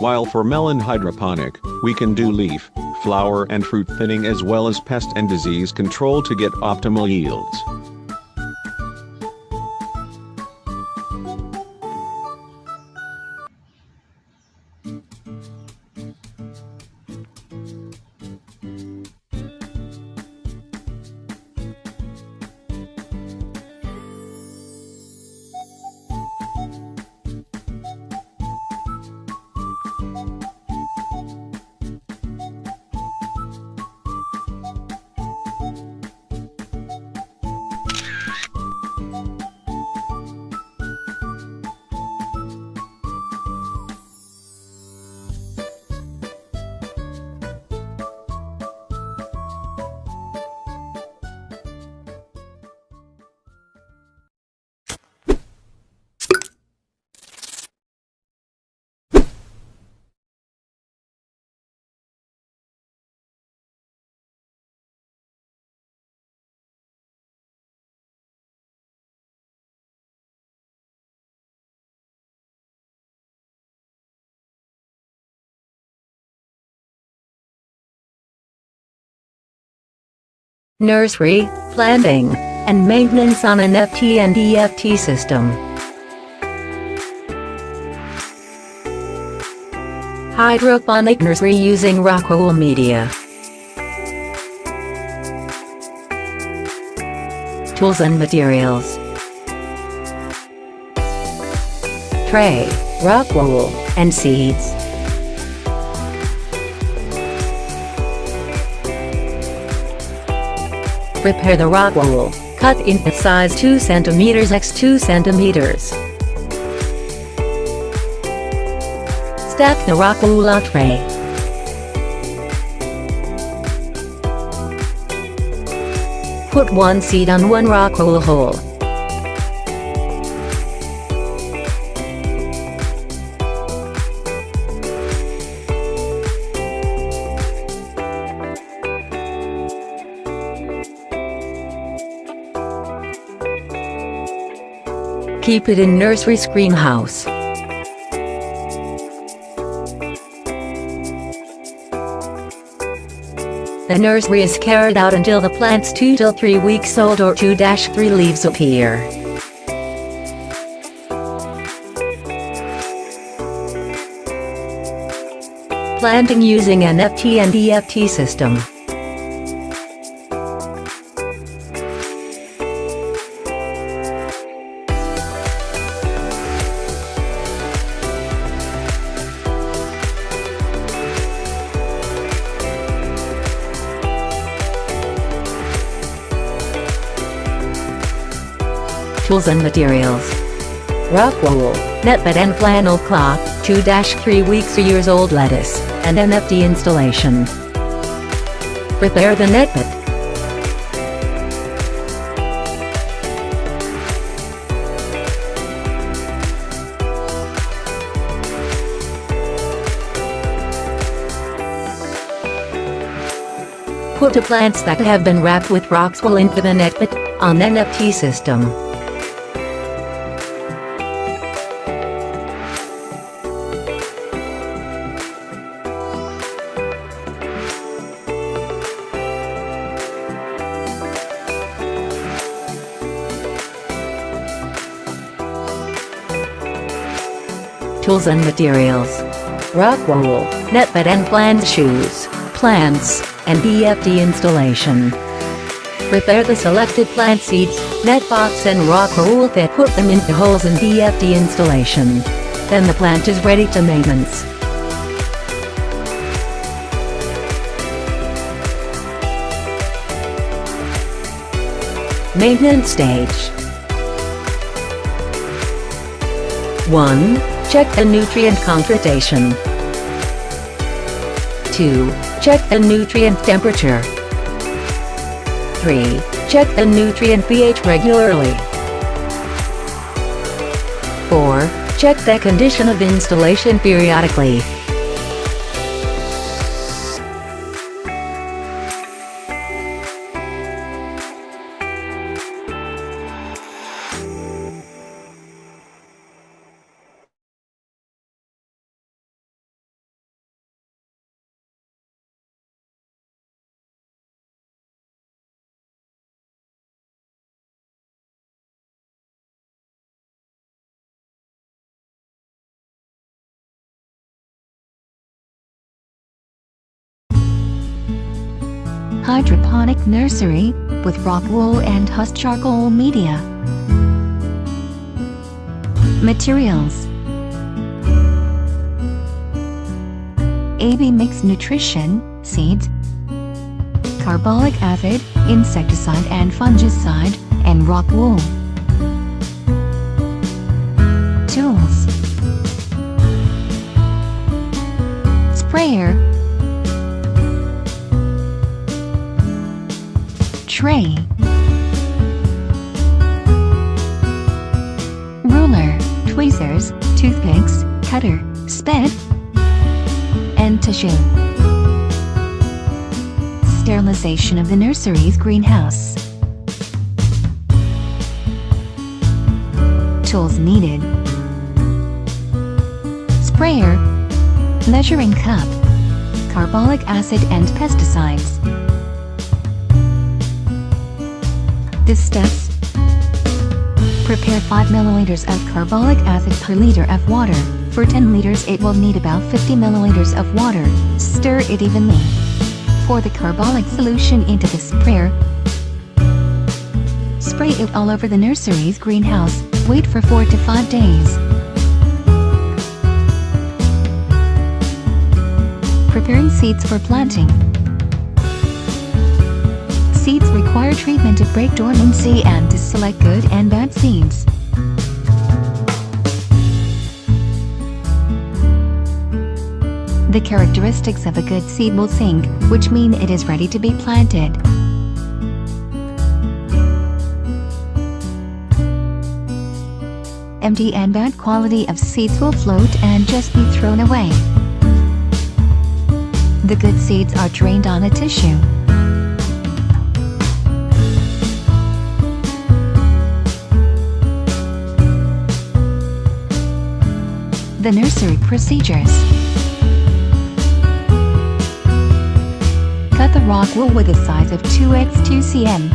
While for melon hydroponic, we can do leaf, flower and fruit thinning as well as pest and disease control to get optimal yields. Nursery, planting, and maintenance on an FT and EFT system. Hydroponic nursery using rock wool media. Tools and materials. Tray, rock wool, and seeds. Prepare the rock wool, cut in size 2 cm x 2 cm. Stack the rock wool on tray. Put one seed on one rock wool hole. Keep it in nursery greenhouse. The nursery is carried out until the plant's 2 to 3 weeks old or 2-3 leaves appear. Planting using an FT and EFT system. Tools and materials. Rock wool, netbed and flannel cloth, 2-3 weeks or years old lettuce, and NFT installation. Prepare the netbed. Put the plants that have been wrapped with rocks wool into the netbed on the NFT system. Tools and materials. Rock wool, netbed and plant shoes, plants, and BFD installation. Prepare the selected plant seeds, net box and rock wool pit. Put them into holes in BFD installation. Then the plant is ready to maintenance. Maintenance stage. 1. Check the nutrient concentration. 2. Check the nutrient temperature. 3. Check the nutrient pH regularly. 4. Check the condition of installation periodically. Hydroponic nursery with rock wool and husk charcoal media. Materials: AB mixed nutrition, seeds, carbolic acid, insecticide and fungicide, and rock wool. Tools: sprayer, tray, ruler, tweezers, toothpicks, cutter, spade, and tissue. Sterilization of the nursery's greenhouse. Tools needed: sprayer, measuring cup, carbolic acid and pesticides. The steps: prepare 5 milliliters of carbolic acid per liter of water. For 10 liters it will need about 50 milliliters of water. Stir it evenly. Pour the carbolic solution into the sprayer. Spray it all over the nursery's greenhouse. Wait for 4 to 5 days. Preparing seeds for planting. Seeds require treatment to break dormancy and to select good and bad seeds. The characteristics of a good seed will sink, which mean it is ready to be planted. Empty and bad quality of seeds will float and just be thrown away. The good seeds are drained on a tissue. The nursery procedures: cut the rock wool with a size of 2x2 cm.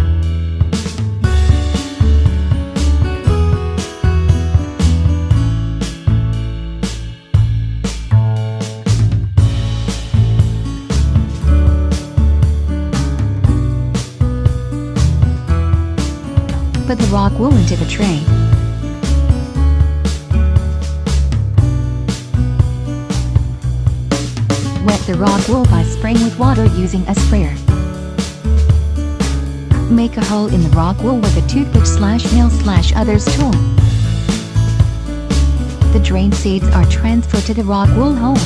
Put the rock wool into the tray. Wet the rock wool by spraying with water using a sprayer. Make a hole in the rock wool with a toothpick/nail/others tool. The drained seeds are transferred to the rock wool hole.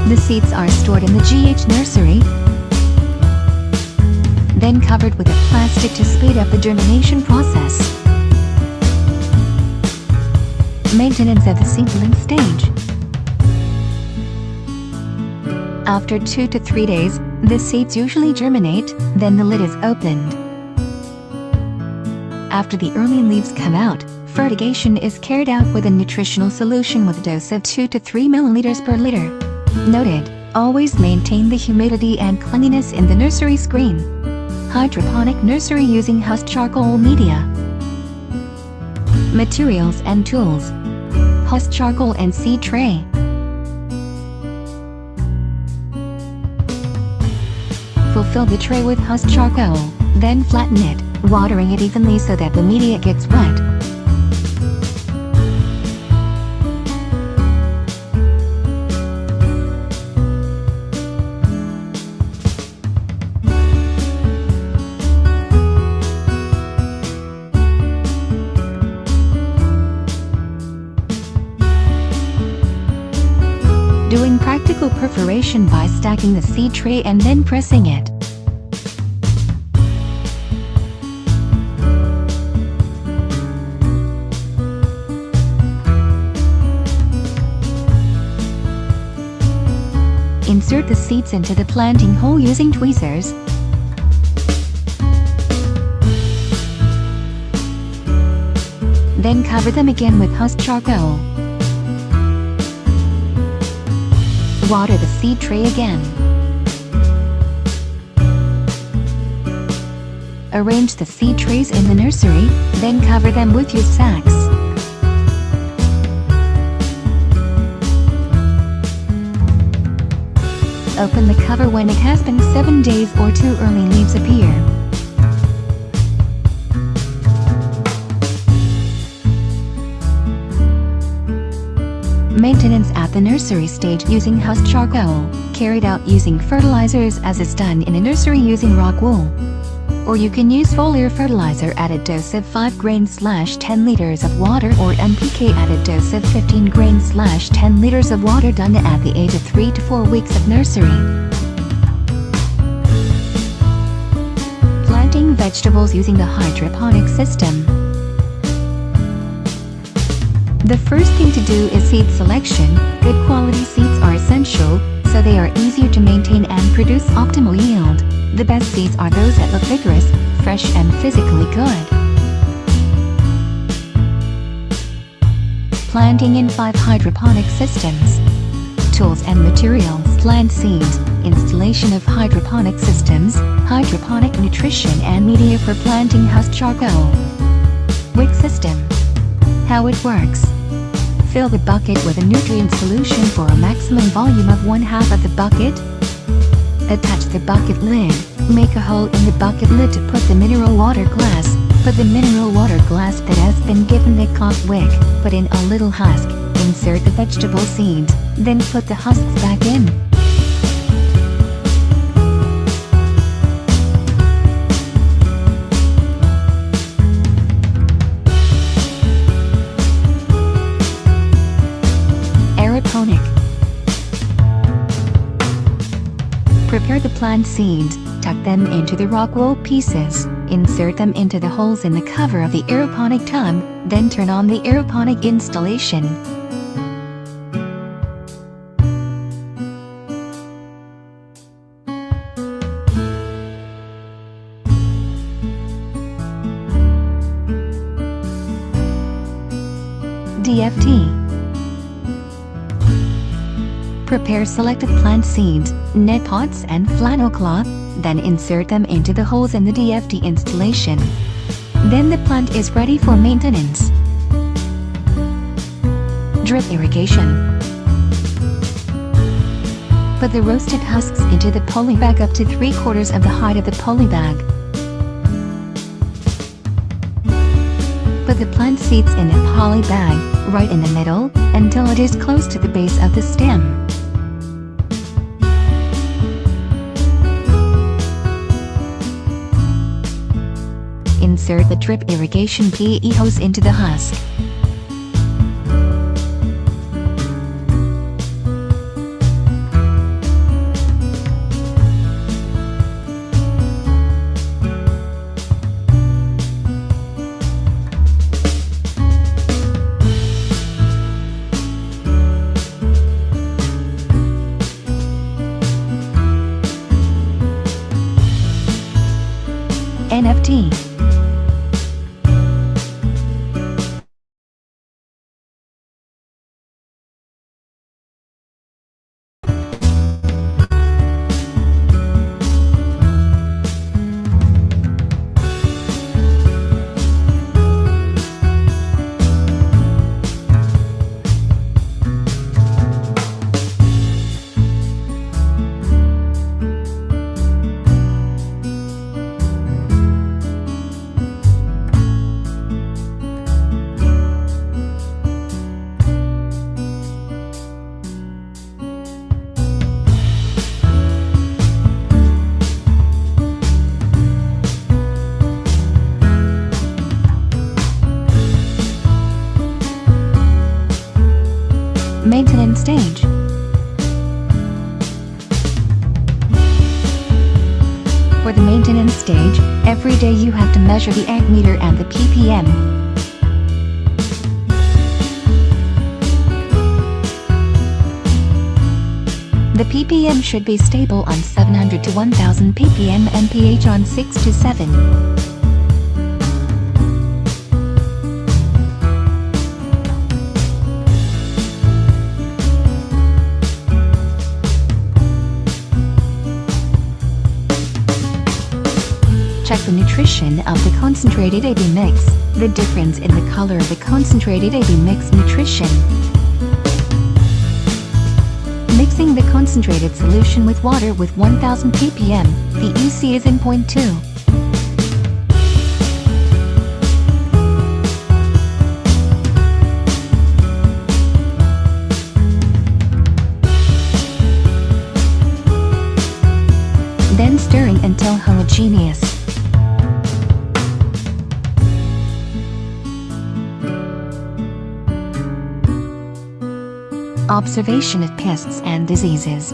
The seeds are stored in the GH nursery, then covered with a plastic to speed up the germination process. Maintenance of the seedling stage. After 2 to 3 days, the seeds usually germinate, then the lid is opened. After the early leaves come out, fertigation is carried out with a nutritional solution with a dose of 2 to 3 milliliters per liter. Noted, always maintain the humidity and cleanliness in the nursery screen. Hydroponic nursery using husk charcoal media. Materials and tools. Husk charcoal and seed tray. Fill the tray with husk charcoal, then flatten it, watering it evenly so that the media gets wet. Doing practical perforation by stacking the seed tray and then pressing it. Insert the seeds into the planting hole using tweezers. Then cover them again with husk charcoal. Water the seed tray again. Arrange the seed trays in the nursery, then cover them with used sacks. Open the cover when it has been 7 days or 2 early leaves appear. Maintenance at the nursery stage using husk charcoal, carried out using fertilizers as is done in a nursery using rock wool. Or you can use foliar fertilizer at a dose of 5 grains/10 liters of water or NPK at a dose of 15 grains/10 liters of water done at the age of 3 to 4 weeks of nursery. Planting vegetables using the hydroponic system. The first thing to do is seed selection. Good quality seeds are essential, so they are easier to maintain and produce optimal yield. The best seeds are those that look vigorous, fresh and physically good. Planting in 5 hydroponic systems. Tools and materials. Plant seeds, installation of hydroponic systems, hydroponic nutrition and media for planting husk charcoal. Wick system. How it works. Fill the bucket with a nutrient solution for a maximum volume of 1/2 of the bucket. Attach the bucket lid. Make a hole in the bucket lid to put the mineral water glass. Put the mineral water glass that has been given the cork wick. Put in a little husk. Insert the vegetable seeds. Then put the husks back in. Aeroponic. Prepare the plant seeds, tuck them into the rock wool pieces, insert them into the holes in the cover of the aeroponic tub, then turn on the aeroponic installation. DFT. Prepare selected plant seeds, net pots and flannel cloth, then insert them into the holes in the DFT installation. Then the plant is ready for maintenance. Drip irrigation. Put the roasted husks into the poly bag up to 3/4 of the height of the poly bag. Put the plant seeds in a poly bag, right in the middle, until it is close to the base of the stem. insert the drip irrigation PE hose into the husk. NFT. Maintenance stage. For the maintenance stage, every day you have to measure the amp meter and the ppm. The ppm should be stable on 700 to 1000 ppm and pH on 6 to 7. Check the nutrition of the concentrated AB mix, the difference in the color of the concentrated AB mix nutrition. Mixing the concentrated solution with water with 1000 ppm, the EC is in 0.2. Then stirring until homogeneous. Observation of pests and diseases.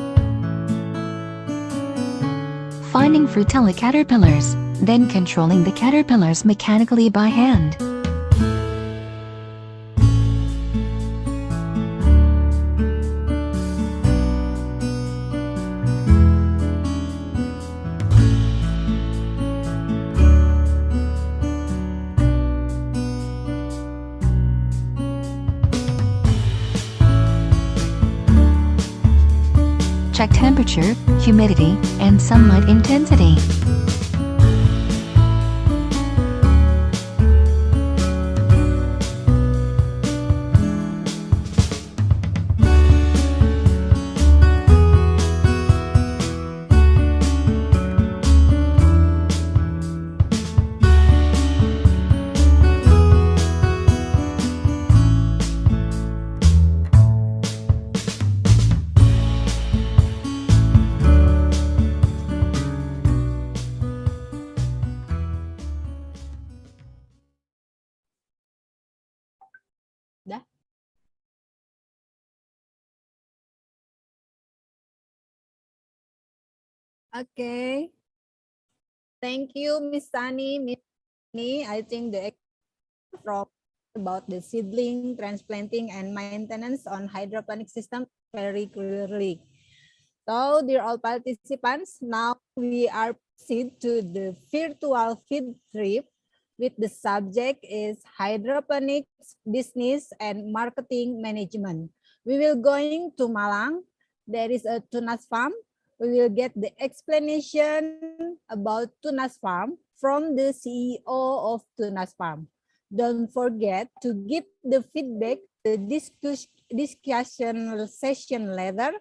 Finding Frutella caterpillars, then controlling the caterpillars mechanically by hand. Check temperature, humidity, and sunlight intensity. Dah. Okay. Thank you, Miss Sani. Miss Sani, I think the from about the seedling, transplanting, and maintenance on hydroponic system very clearly. So, dear all participants, now we are proceed to the virtual field trip with the subject is hydroponics business and marketing management. We will going to Malang. There is a tunas farm. We will get the explanation about tunas farm from the CEO of tunas farm. Don't forget to give the feedback the discussion session later.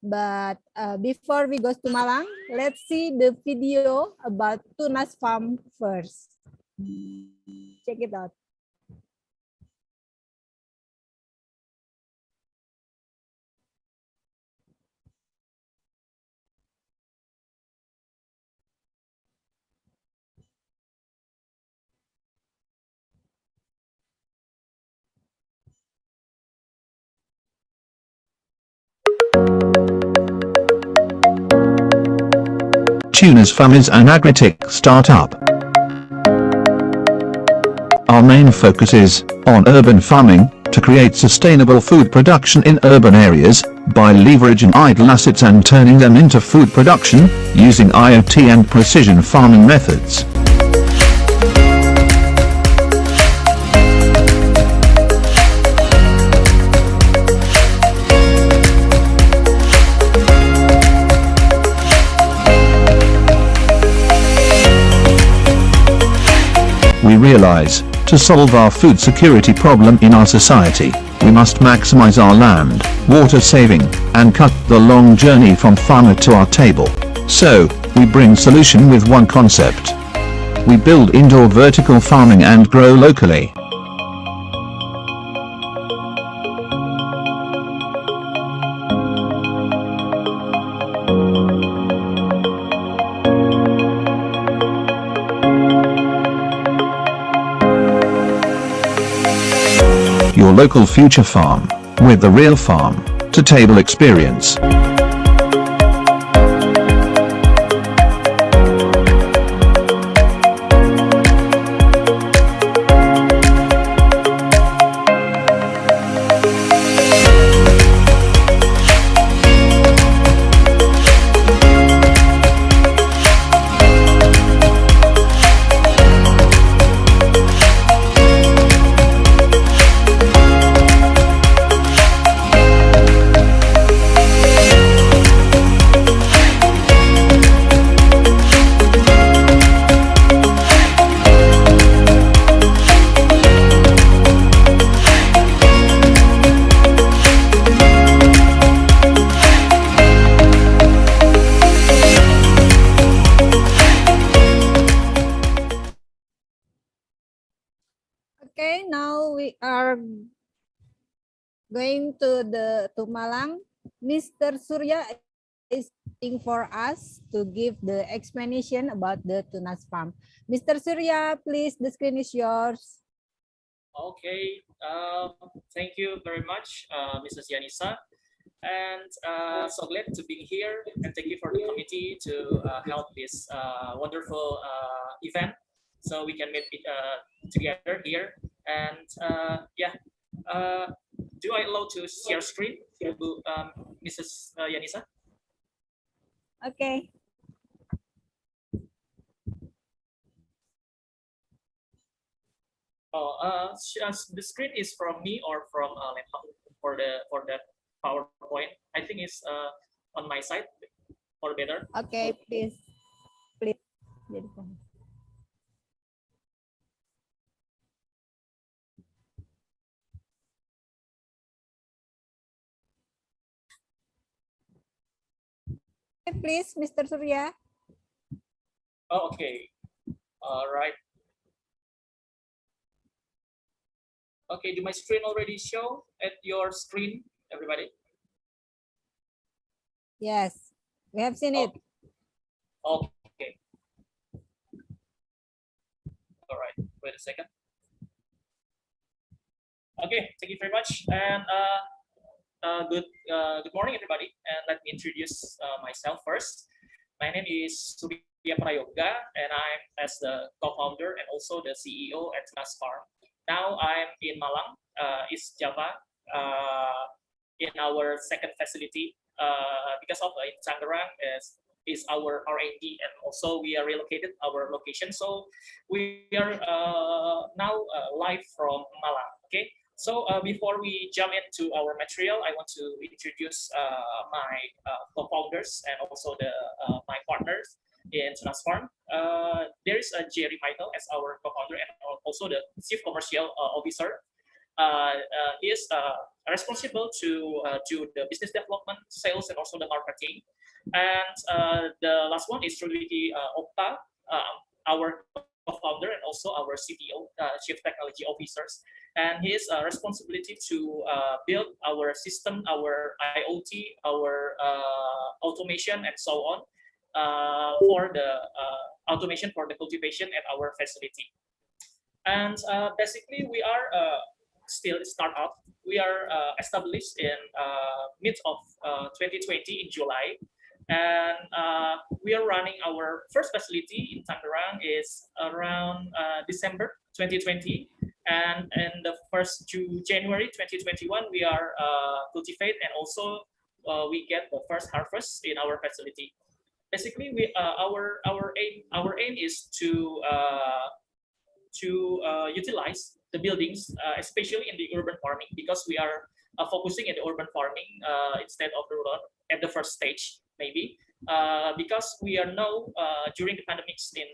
But before we go to Malang, let's see the video about tunas farm first. Check it out. Tuna's Farm is an agritech startup. Our main focus is on urban farming to create sustainable food production in urban areas by leveraging idle assets and turning them into food production using IoT and precision farming methods. We realize, to solve our food security problem in our society, we must maximize our land, water saving, and cut the long journey from farmer to our table. So, we bring solution with one concept. We build indoor vertical farming and grow locally. Your local future farm, with the real farm to table experience. Okay, now we are going to Malang. Mr. Surya is waiting for us to give the explanation about the Tunas farm. Mr. Surya, please, the screen is yours. Okay, thank you very much, Mrs. Yanisa. And so glad to be here, and thank you for the committee to help this wonderful event, so we can meet together here. And yeah, do I allow to share screen, Mrs. Yanisa? Okay. Oh, the screen is from me or from laptop for that PowerPoint. I think it's on my side or better. Okay, please. Please, Mr. Surya. Oh, okay. All right. Okay, do my screen already show at your screen, everybody? Yes, we have seen it. Okay. All right, wait a second. Okay, thank you very much. And good morning, everybody. And let me introduce myself first. My name is Surya Prayoga, and I'm as the co-founder and also the CEO at Tunas Farm. Now I'm in Malang, East Java, in our second facility, because of in Tangerang is our R&D, and also we are relocated our location. So we are now live from Malang. Okay. So before we jump into our material, I want to introduce my co-founders and also my partners in Tunas Farm. There is Jerry Michael as our co-founder and also the Chief Commercial Officer. He is responsible to do the business development, sales, and also the marketing. And the last one is Ruliki Okta, our co-founder and also our CTO, Chief Technology Officers. And his responsibility to build our system, our IoT, our automation, and so on, for the automation for the cultivation at our facility. And basically, we are still a startup. We are established in mid of 2020 in July. And we are running our first facility in Tangerang is around December 2020, and in the first January 2021 we are cultivate, and also we get the first harvest in our facility. Basically, our aim is to utilize the buildings, especially in the urban farming, because we are focusing in the urban farming instead of the rural at the first stage, maybe. Because we are now during the pandemics in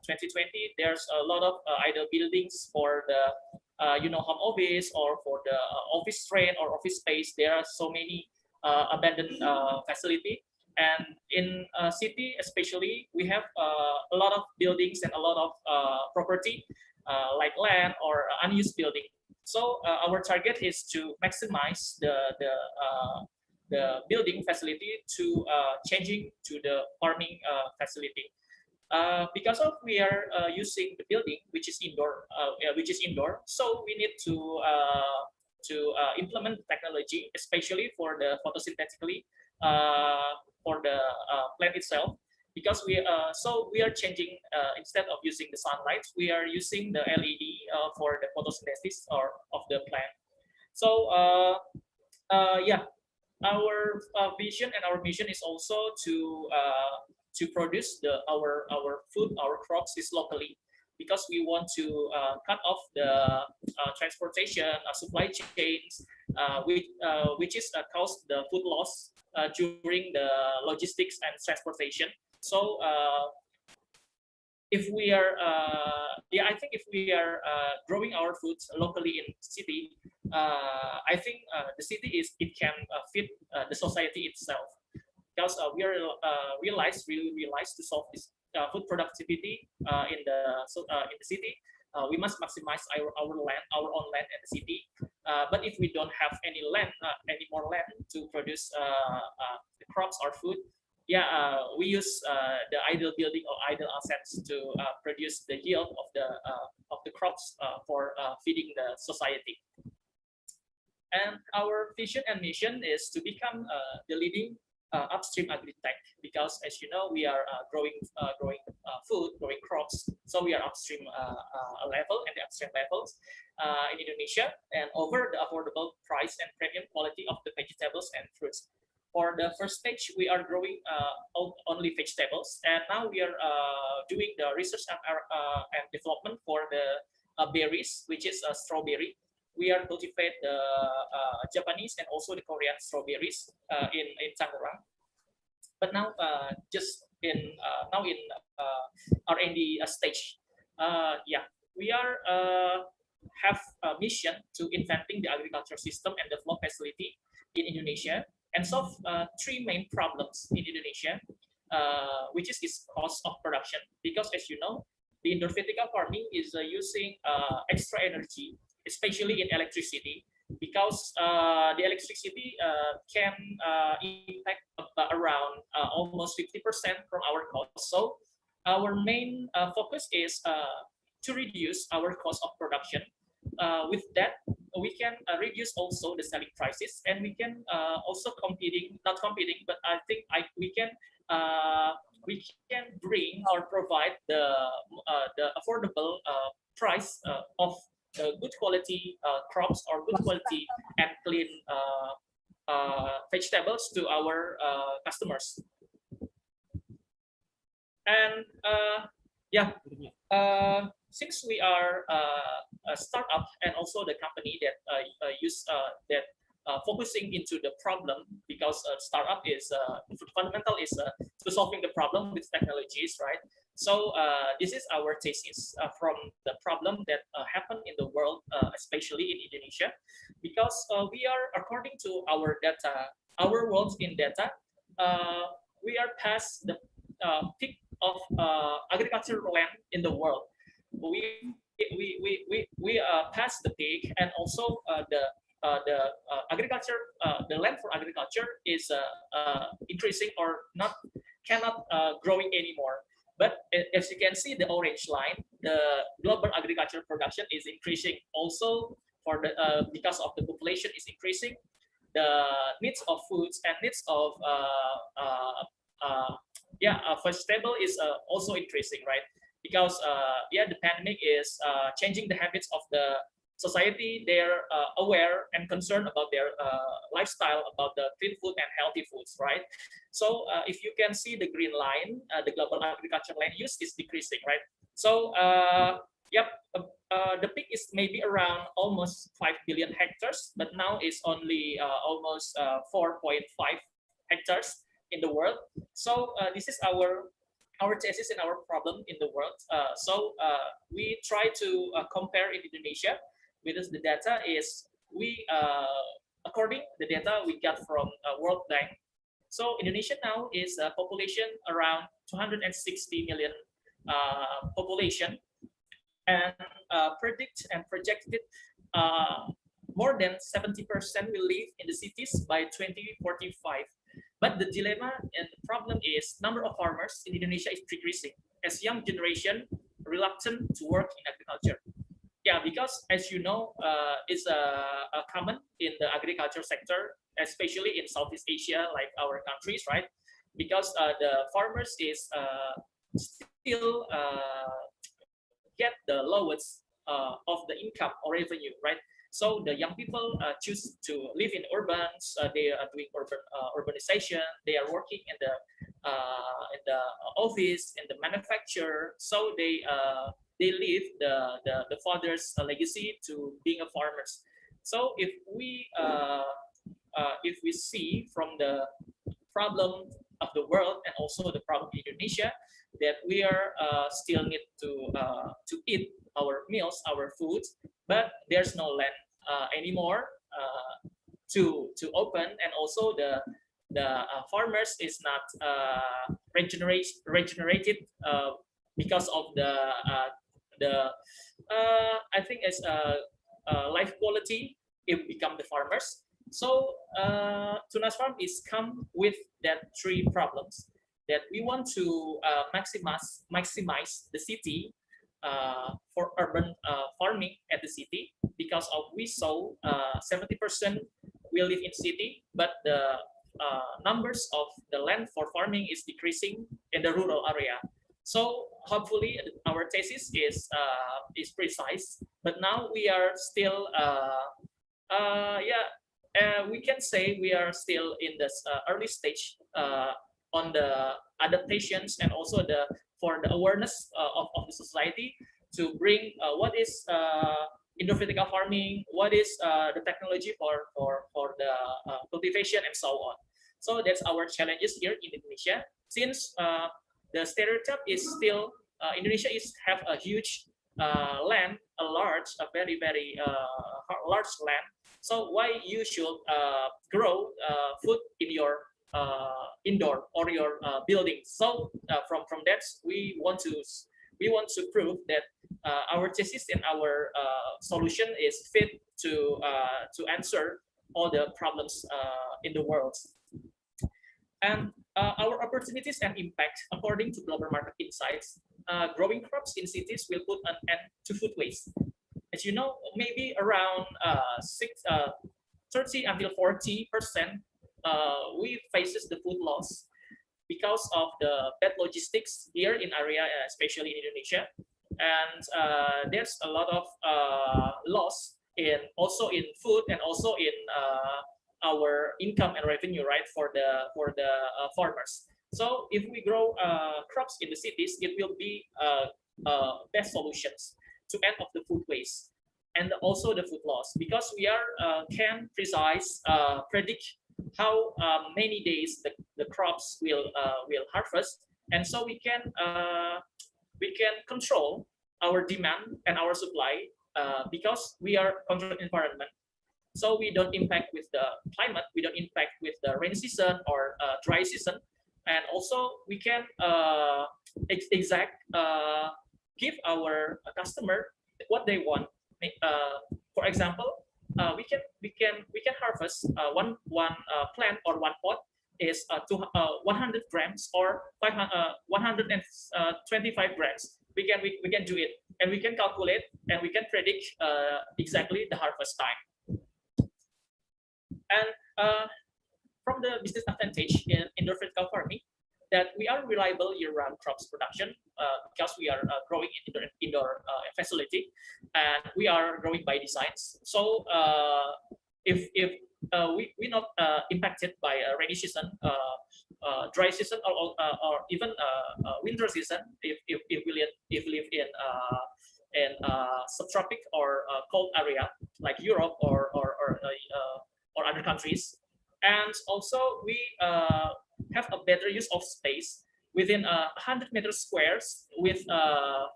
2020, there's a lot of idle buildings for the home office or for the office rent or office space. There are so many abandoned facility, and in city especially, we have a lot of buildings and a lot of property like land or unused building. So our target is to maximize the building facility to changing to the farming facility. Because of we are using the building which is indoor, so we need to implement technology, especially for the photosynthetically for the plant itself. Because we are changing, instead of using the sunlight, we are using the LED for the photosynthesis of the plant. So yeah, our vision and our mission is also to produce our food, our crops is locally, because we want to cut off the transportation supply chains, which is caused the food loss during the logistics and transportation. So if we are, I think if we are growing our foods locally in city, I think the city can fit the society itself, because we realize to solve this food productivity in the city. We must maximize our land, our own land in the city. But if we don't have any more land to produce the crops or food, yeah, we use the idle building or idle assets to produce the yield of the crops for feeding the society. And our vision and mission is to become the leading upstream agri-tech, because as you know, we are growing food, growing crops, so we are upstream level and the upstream levels in Indonesia, and over the affordable price and premium quality of the vegetables and fruits. For the first stage, we are growing only vegetables, and now we are doing the research and development for the berries, which is strawberry. We are cultivate the Japanese and also the Korean strawberries in Tangerang. But now just in R&D stage, yeah, we are have a mission to inventing the agriculture system and develop facility in Indonesia and solve three main problems in Indonesia, which is its cost of production. Because as you know, the indoor vertical farming is using extra energy, especially in electricity, because the electricity can impact around almost 50% from our cost. So our main focus is to reduce our cost of production. With that, we can reduce also the selling prices, and we can also not competing, but I think we can bring or provide the affordable price of good quality crops or good quality and clean vegetables to our customers. And yeah, since we are a startup and also the company that focusing into the problem, because startup is fundamental is to solving the problem with technologies, right? So this is our thesis from the problem that happened in the world, especially in Indonesia, because we are, according to our data, our world in data, we are past the peak of agricultural land in the world. We passed the peak, and also the agriculture, the land for agriculture is increasing or cannot growing anymore. But as you can see, the orange line, the global agriculture production is increasing also for the because of the population is increasing, the needs of foods and needs of vegetable is also increasing, right? Because the pandemic is changing the habits of the society. They're aware and concerned about their lifestyle, about the clean food and healthy foods, right? So if you can see the green line, the global agriculture land use is decreasing, right? So the peak is maybe around almost 5 billion hectares, but now it's only almost 4.5 hectares in the world. So this is our thesis and our problem in the world. We try to compare in Indonesia because the data is according the data we got from World Bank. So Indonesia now is a population around 260 million population, and projected more than 70% will live in the cities by 2045. But the dilemma and the problem is number of farmers in Indonesia is decreasing as young generation reluctant to work in agriculture. Yeah, because as you know, it's common in the agriculture sector, especially in Southeast Asia, like our countries, right? Because the farmers is still get the lowest of the income or revenue, right? So the young people choose to live in urbans. They are doing urbanization. They are working in the office, in the manufacture. So they leave the father's legacy to being a farmers. So if we see from the problem of the world and also the problem in Indonesia, that we are still need to eat our meals, our foods, but there's no land anymore to open, and also the farmers is not regenerated because of the I think it's life quality if become the farmers. So Tunas Farm is come with that three problems that we want to maximize the city for urban farming at the city, because of we saw 70% will live in city, but the numbers of the land for farming is decreasing in the rural area. So hopefully our thesis is precise, but now we are still we can say we are still in this early stage on the adaptations and also for the awareness of the society to bring what is indoor vertical farming, what is the technology for the cultivation and so on. So that's our challenges here in Indonesia. Since the stereotype is still Indonesia have a huge land, a very large land. So why you should grow food in your indoor or your building? So from that we want to prove that our thesis and our solution is fit to answer all the problems in the world. And our opportunities and impact according to Global Market Insights, growing crops in cities will put an end to food waste. As you know, maybe around 30 until 40% we faces the food loss because of the bad logistics here in area, especially in Indonesia, and there's a lot of loss also in food and also in our income and revenue, right, for the farmers. So if we grow crops in the cities, it will be best solutions to end of the food waste and also the food loss, because we can predict how many days the crops will harvest, and so we can control our demand and our supply because we are controlling environment. So we don't impact with the climate, we don't impact with the rainy season or dry season, and also we can give our customer what they want. For example, we can harvest one plant or one pot is 100 grams or 125 grams. We can do it, and we can calculate and we can predict exactly the harvest time. And from the business advantage in indoor vertical farming, that we are reliable year-round crops production because we are growing in indoor facility, and we are growing by designs. So if we not impacted by a rainy season, dry season, or even winter season, if we live in subtropic or cold area like Europe or other countries. And also we have a better use of space within 100 meters squares with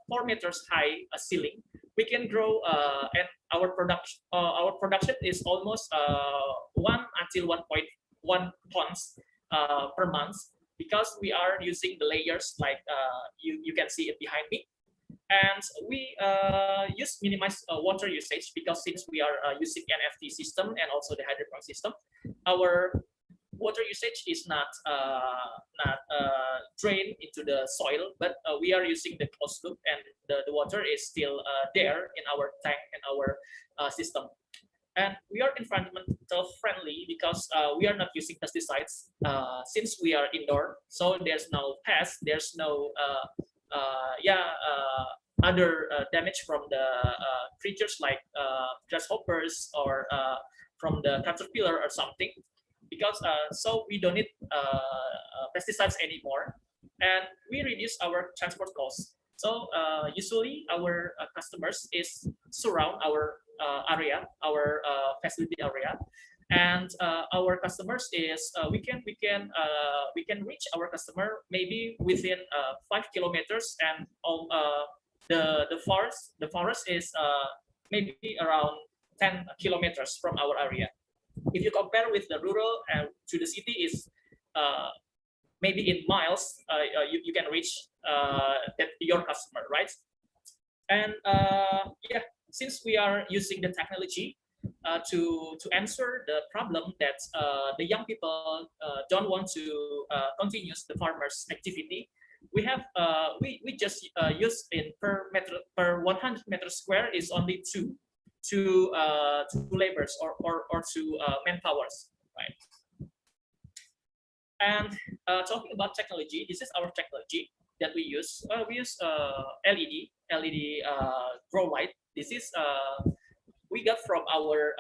4 meters high ceiling. We can grow, and our production is almost 1 until 1.1 tons per month, because we are using the layers like you can see it behind me. And we minimize water usage, because since we are using NFT system and also the hydroponic system, our water usage is not drained into the soil, but we are using the closed loop, and the water is still there in our tank and our system. And we are environmental friendly because we are not using pesticides since we are indoor. So there's no pests, there's no other damage from the creatures like grasshoppers or from the caterpillar or something, because so we don't need pesticides anymore, and we reduce our transport costs. So usually our customers is surround our area, our facility area, and our customers is we can reach our customer maybe within 5 kilometers, and the forest is maybe around 10 kilometers from our area. If you compare with the rural to the city, is maybe in miles, you can reach your customer, right? And yeah, since we are using the technology to answer the problem that the young people don't want to continue the farmers' activity, we have we just use in per 100 meters square is only two laborers or two manpowers, right? And talking about technology, this is our technology that we use. We use LED grow light. This is we got from our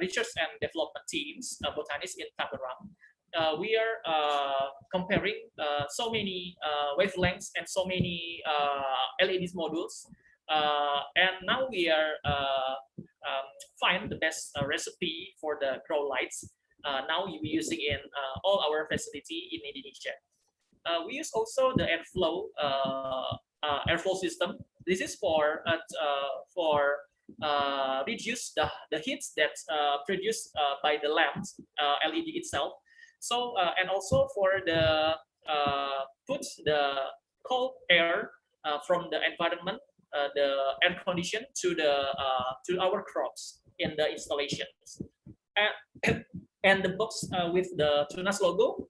research and development teams, botanists in Tangerang. We are comparing so many wavelengths and so many LED modules, and now we are find the best recipe for the grow lights. Now we're using in all our facility in Indonesia. We use also the airflow system. This is for reduce the heat that produced by the lamps LED itself. So and also for the put the cold air from the environment, the air condition to our crops in the installations. And the box with the Tunas logo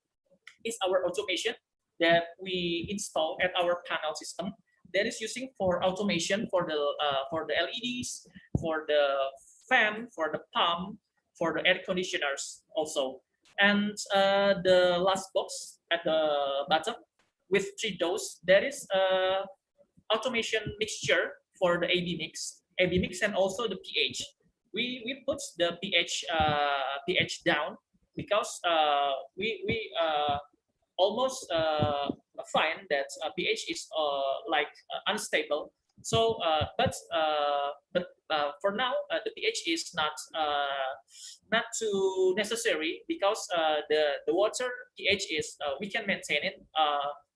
is our automation that we install at our panel system. That is using for automation for the LEDs, for the fan, for the pump, for the air conditioners also. And the last box at the bottom with 3 doors, that is automation mixture for the AB mix and also the pH. We put the pH down because we almost find that pH is like unstable. So but for now the pH is not too necessary, because the water pH is we can maintain it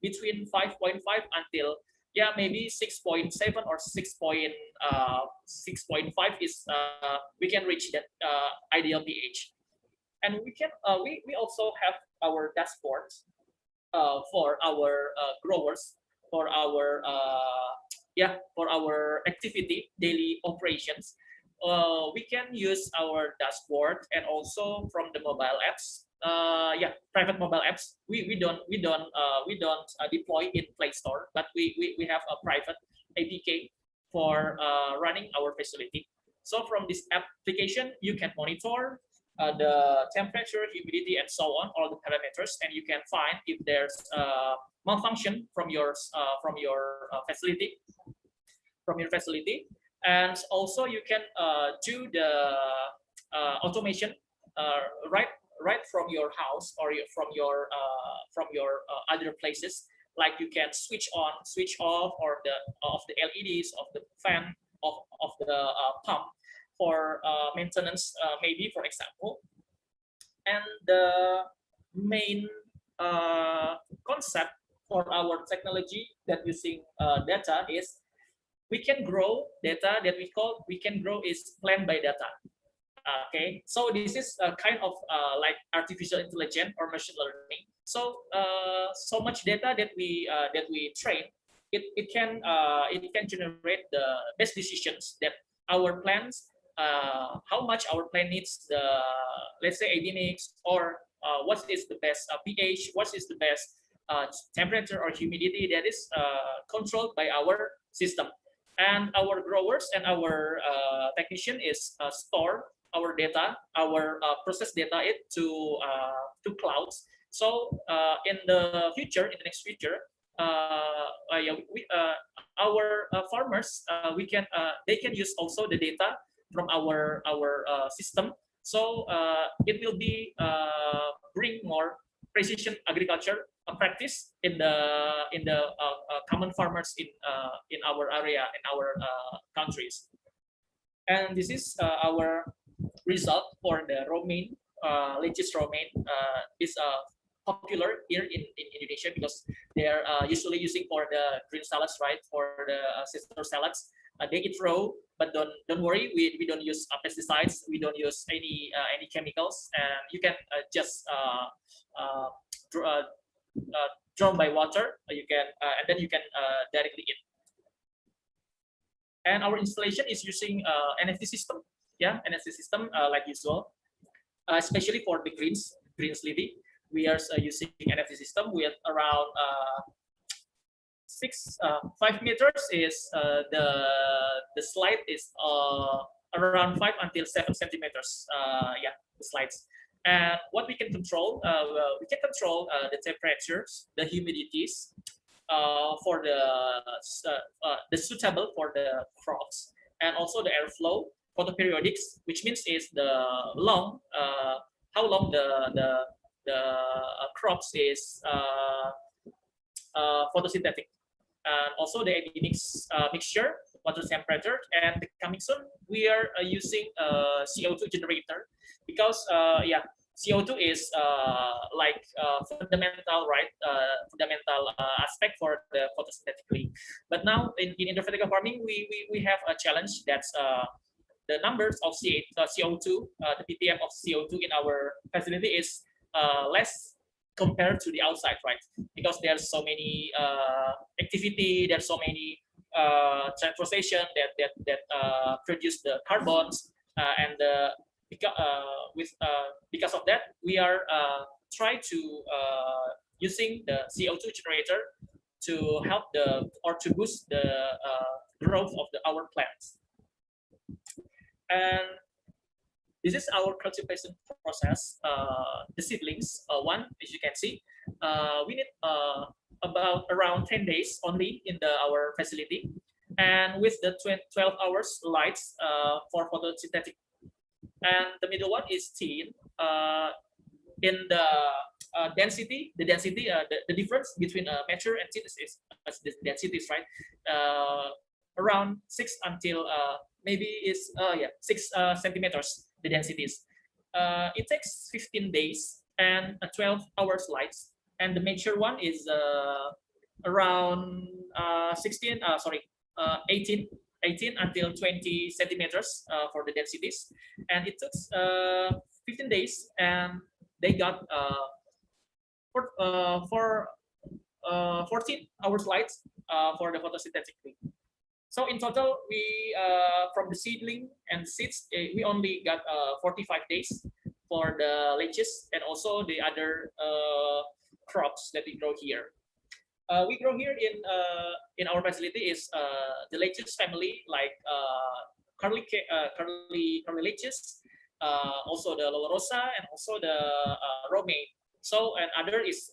between 5.5 until maybe 6.7 or 6.5 is we can reach that ideal pH. And we can we also have our dashboards for our growers, for our activity daily operations. We can use our dashboard, and also from the mobile apps. Private mobile apps. We don't deploy in Play Store, but we have a private APK for running our facility. So from this application, you can monitor the temperature, humidity, and so on, all the parameters, and you can find if there's malfunction from your facility, and also you can do the automation right from your house or from your other places. Like you can switch on, switch off, or of the LEDs, of the fan, of the pump for maintenance, maybe, for example. And the main concept for our technology that using data is we can grow data that we can grow is plan by data. Okay, so this is a kind of like artificial intelligence or machine learning. So so much data that we train, it can generate the best decisions that our plans, how much our plant needs the, let's say, AD mix, or what is the best pH, what is the best temperature or humidity that is controlled by our system. And our growers and our technician is store our data, our process data to clouds. So in the future, in the next future, our farmers they can use also the data from our system. So it will be bring more precision agriculture practice in the common farmers in our area, in our countries. And this is our result for the romaine, lettuce romaine. Is popular here in Indonesia because they are usually using for the green salads, right? For the Caesar salads, they eat raw, but don't worry, we don't use pesticides, we don't use any chemicals, and you can just drawn by water. You can and then you can directly eat. And our installation is using NFT system, yeah, NFT system like usual, especially for the greens lily. We are using NFT system with around 5 meters is the slide is around 5 until 7 centimeters. Yeah, the slides. And what we can control, the temperatures, the humidities, for the suitable for the crops, and also the airflow for the periodics, which means is the long how long the crops is photosynthetic, and also the AD mixture, water temperature. And coming soon, we are using CO2 generator because yeah, CO2 is like fundamental, right? Fundamental aspect for the photosynthetically. But now in vertical farming, we have a challenge that's the numbers of CO2, the ppm of CO2 in our facility is less compared to the outside, right? Because there's so many activity, there's so many transportation that produce the carbons, and because of that, we are try to using the CO2 generator to help to boost the growth of our plants. And this is our cultivation process. The seedlings, one, as you can see, we need about around 10 days only in our facility, and with the 12 hours lights for photosynthetic. And the middle one is thin. In the density, the difference between mature and thin is the densities, right? Around 6 until maybe is 6 centimeters. The densities. It takes 15 days and 12 hours lights, and the mature one is around 18 until 20 centimeters for the densities, and it took 15 days, and they got 14 hours lights for the photosynthetic. So in total, we from the seedling and seeds, we only got 45 days for the lettuce and also the other crops that we grow here. We grow here in our facility is the lettuce family, like curly lettuce, also the Lorosa, and also the romaine. So and other is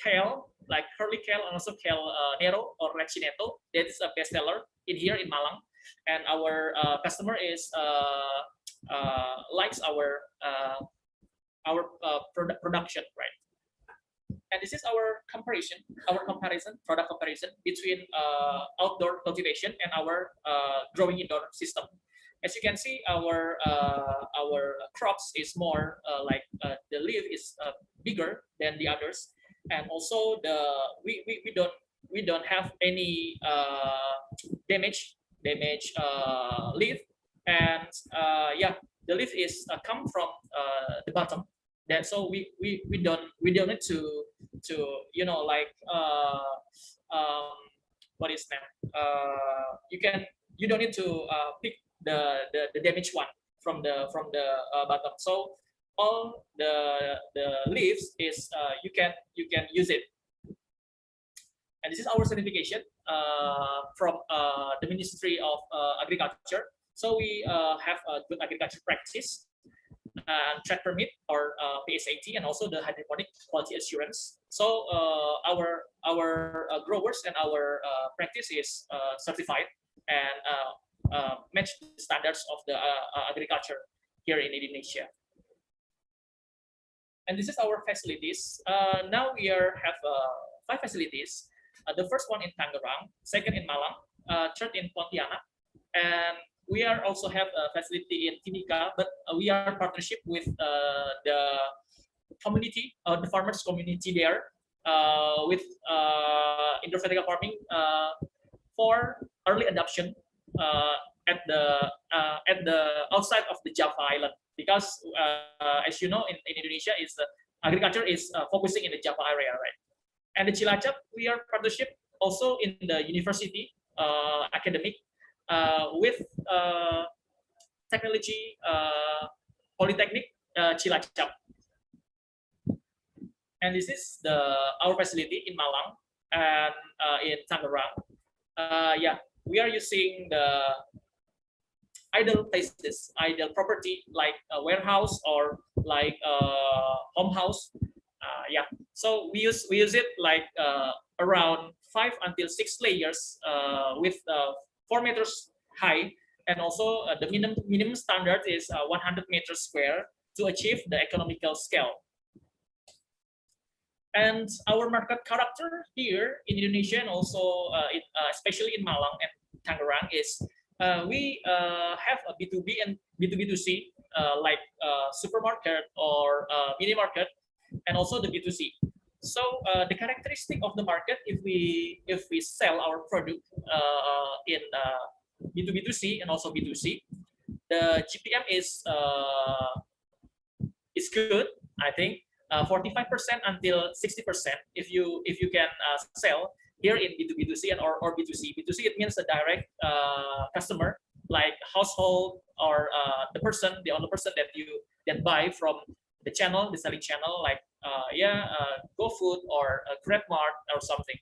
kale, like curly kale, and also kale nero or recineto. That is a bestseller in here in Malang, and our customer is likes our production, right? And this is our comparison product comparison between outdoor cultivation and our growing indoor system. As you can see, our crops is more like the leaf is bigger than the others, and also we don't have any damage leaf, and yeah, the leaf is come from the bottom. That so we don't need to like what is that? You don't need to pick the damaged one from the bottom. So all the leaves is you can use it. And this is our certification from the Ministry of Agriculture. So we have a good agriculture practice, trade permit or PSAT, and also the hydroponic quality assurance. So our growers and our practice is certified and match the standards of the agriculture here in Indonesia. And this is our facilities. Now we have 5 facilities. The first one in Tangerang, second in Malang, third in Pontianak, and we are also have a facility in Timika, but we are partnership with the community, the farmers community there, with indoor vertical farming for early adoption at the outside of the Java Island, because as you know, in Indonesia is agriculture is focusing in the Java area, right? And the Cilacap, we are partnership also in the university academic with technology polytechnic Cilacap. And this is our facility in Malang and in Tangerang. Yeah, we are using the idle places, idle property like a warehouse or like a home house. Yeah, so we use it like around 5 until 6 layers with 4 meters high, and also the minimum standard is 100 meters square to achieve the economical scale. And our market character here in Indonesia, and also especially in Malang and Tangerang, is we have a B2B and B2B2C like supermarket or mini market, and also the B2C. So the characteristic of the market, if we sell our product in B2B2C and also B2C, the GPM is good, I think, 45% until 60% if you can sell here in B2B2C and or B2C. B2C, it means a direct customer, like household or the only person that buy from the channel, the selling channel, like GoFood or GrabMart or something.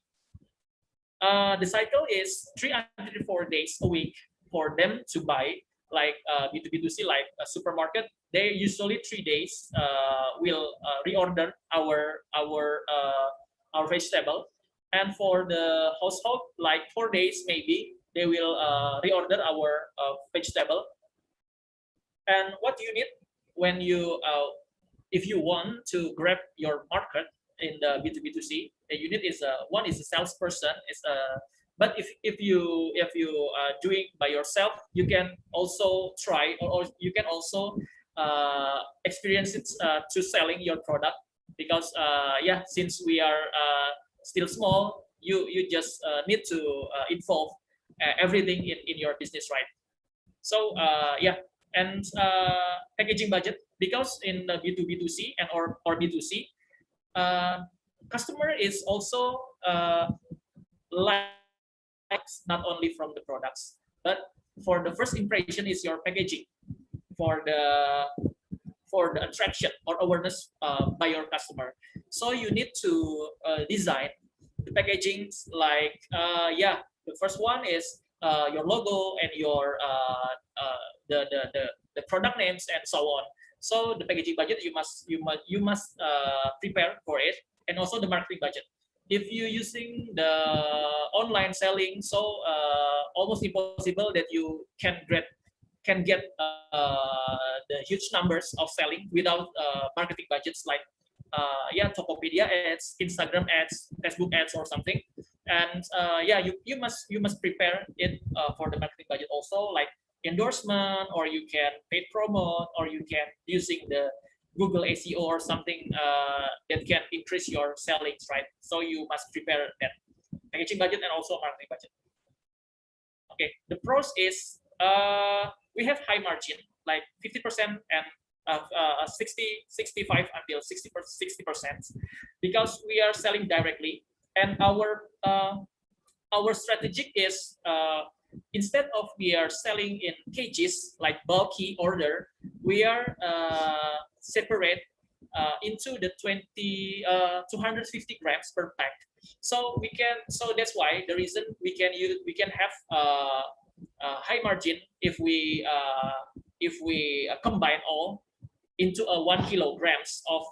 The cycle is 3 until 4 days a week for them to buy, like B2B2C, like a supermarket. They usually 3 days will reorder our vegetable, and for the household, like 4 days maybe they will reorder our vegetable. And what do you need when you if you want to grab your market in the B2B2C, the unit is one is a salesperson. But if you doing by yourself, you can also try, or you can also experience it to selling your product, because yeah, since we are still small, you just need to involve everything in your business, right? So yeah, and packaging budget, because in the B2B2C and or B2C, customer is also likes not only from the products, but for the first impression is your packaging, for the attraction or awareness by your customer. So you need to design the packaging like yeah, the first one is your logo and your the the product names and so on. So the packaging budget you must prepare for it, and also the marketing budget. If you're using the online selling, so almost impossible that you can get the huge numbers of selling without marketing budgets like Tokopedia ads, Instagram ads, Facebook ads, or something. And you must prepare it for the marketing budget also, like endorsement, or you can paid promote, or you can using the Google SEO or something that can increase your sellings, right? So you must prepare that packaging budget and also marketing budget. Okay, the pros is we have high margin, like 50% and 65 until 60%, because we are selling directly, and our strategic is instead of we are selling in kgs like bulky order, we are separate into the 250 grams per pack. So that's why the reason we can have high margin if we combine all into 1 kilograms of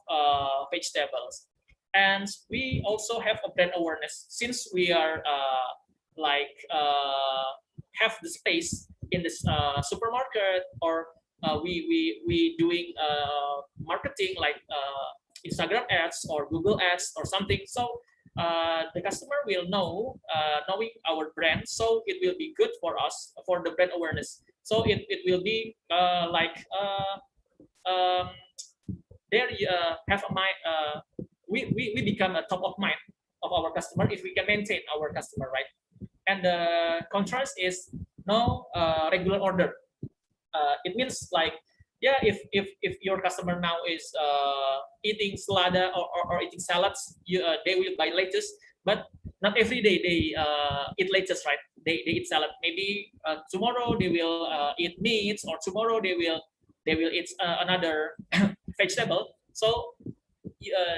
vegetables. And we also have a brand awareness, since we are have the space in this supermarket, or we doing marketing like Instagram ads or Google ads or something. So the customer will know knowing our brand, so it will be good for us for the brand awareness. So it will be there have a mind. We become a top of mind of our customer if we can maintain our customer, right? And the contrast is no regular order. It means like, if your customer now is eating salada or eating salads, they will buy lettuce, but not every day they eat lettuce, right? They eat salad. Maybe tomorrow they will eat meats, or tomorrow they will eat another vegetable. So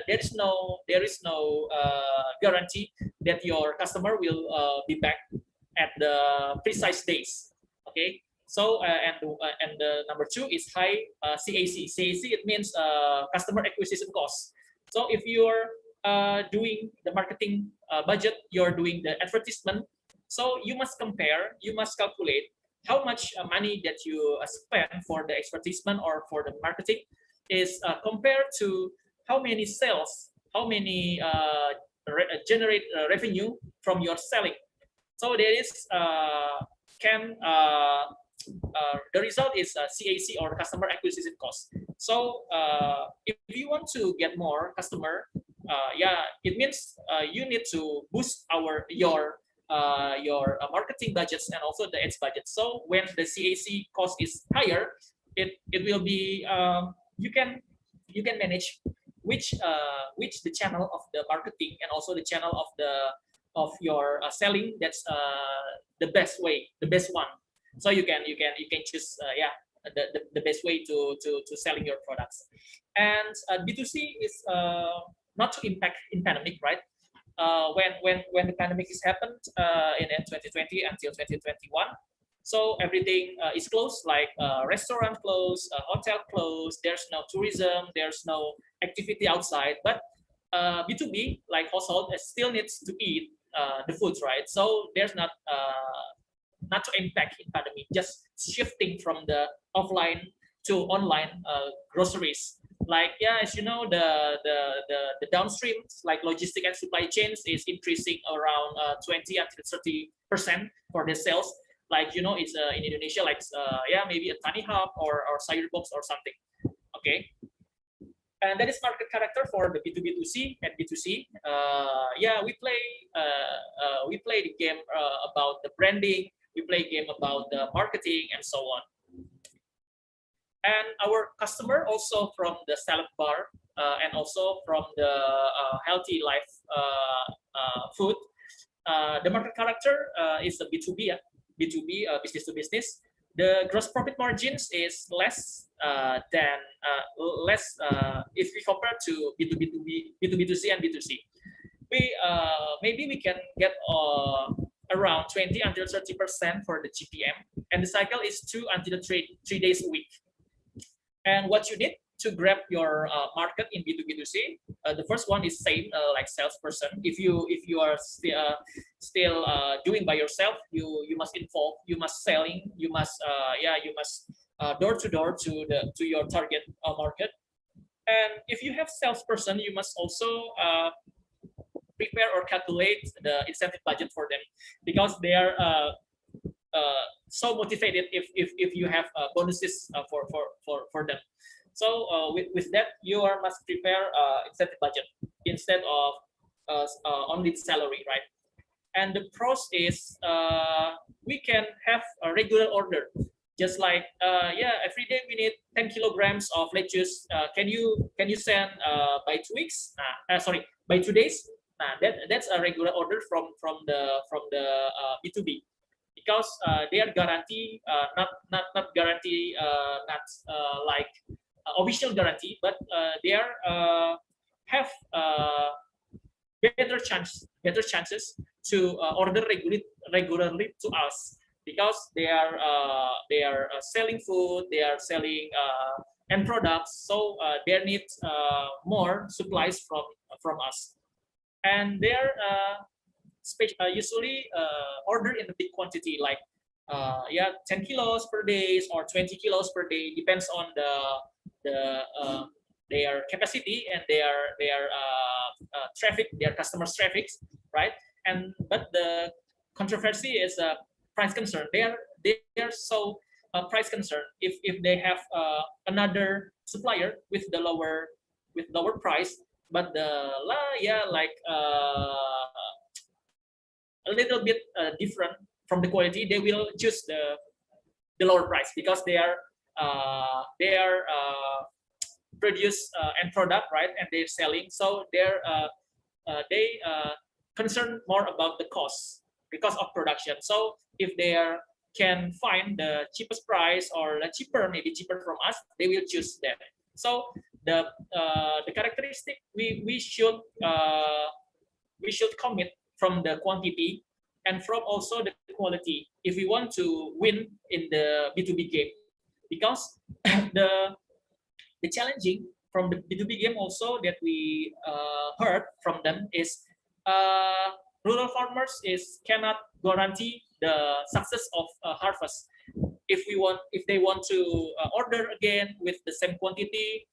there is no guarantee that your customer will be back at the precise days. Okay. So and the number 2 is high CAC. CAC, it means customer acquisition cost. So if you're doing the marketing budget, you're doing the advertisement, so you must compare, you must calculate how much money that you spend for the advertisement or for the marketing is compared to how many sales, how many generate revenue from your selling. So there is the result is CAC, or customer acquisition cost. So if you want to get more customer, it means you need to boost your marketing budgets and also the ads budget. So when the CAC cost is higher, it will be you can manage which the channel of the marketing and also the channel of your selling, that's the best way, the best one. So you can choose the best way to selling your products. And B2C is not to impact in pandemic, right? When the pandemic is happened in 2020 until 2021, so everything is closed, like restaurant closed, hotel closed. There's no tourism, there's no activity outside. But B2B, like household, still needs to eat the foods, right? So there's not to impact in pandemic, just shifting from the offline to online groceries. Like, as you know, the downstreams, like logistic and supply chains, is increasing around 20 until 30% for the sales. Like, you know, it's in Indonesia, like maybe a tiny hub or cider box or something. Okay. And that is market character for the B2B2C and B2C. We play the game about the branding. We play a game about the marketing and so on. And our customer also from the salad bar and also from the healthy life food. The market character is a B2B, B2B, business to business. The gross profit margins is less if we compare to B2B2C and B2C. Maybe we can get around 20 until 30% for the GPM, and the cycle is 2 until 3 days a week. And what you need to grab your market in B2B2C, the first one is same like salesperson. If you are still doing by yourself, you must involve, you must selling, you must door to door to your target market. And if you have salesperson, you must also prepare or calculate the incentive budget for them, because they are so motivated if you have bonuses for them. So with that, you must prepare incentive budget instead of only salary, right? And the pros is we can have a regular order, just like every day we need 10 kilograms of lettuce. Can you send by 2 weeks? Sorry, by 2 days. That's a regular order from the B2B, because they are guarantee not guarantee like official guarantee, but they are have better chances to order regularly to us, because they are selling food, they are selling end products, so they need more supplies from us. And they're usually order in a big quantity, like 10 kilos per day or 20 kilos per day, depends on their capacity and their traffic, their customers' traffic, right? But the controversy is price concern. They are so price concern. If they have another supplier with lower price, but a little bit different from the quality, they will choose the lower price, because they are produce end product, right, and they're selling, so they concern more about the cost because of production. So if they can find the cheapest price or maybe cheaper from us, they will choose that. So the characteristic we should commit from the quantity and from also the quality if we want to win in the B2B game, because the challenging from the B2B game also that we heard from them is rural farmers cannot guarantee the success of harvest. If they want to order again with the same quantity,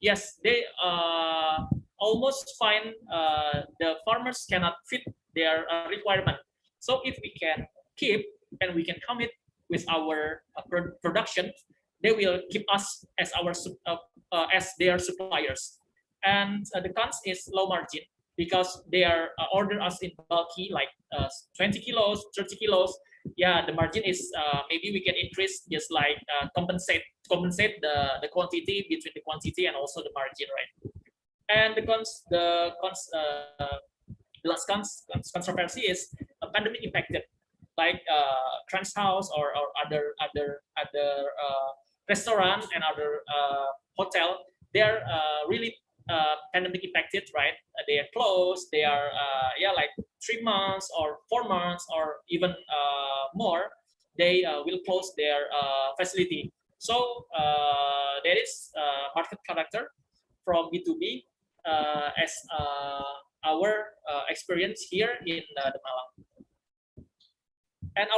yes, they almost find the farmers cannot fit their requirement. So if we can keep and we can commit with our production, they will keep us as as their suppliers. And the cons is low margin, because they are order us in bulky, like 20 kilos, 30 kilos. Yeah, the margin is maybe we can increase, just like compensate the quantity between the quantity and also the margin, right? And the last controversy is pandemic impacted, like Trans House or other restaurant and other hotel. They're really pandemic impacted, right? They are closed. They are like 3 months or 4 months or even more. They will close their facility. So there is market character from B2B as our experience here in the Malang. And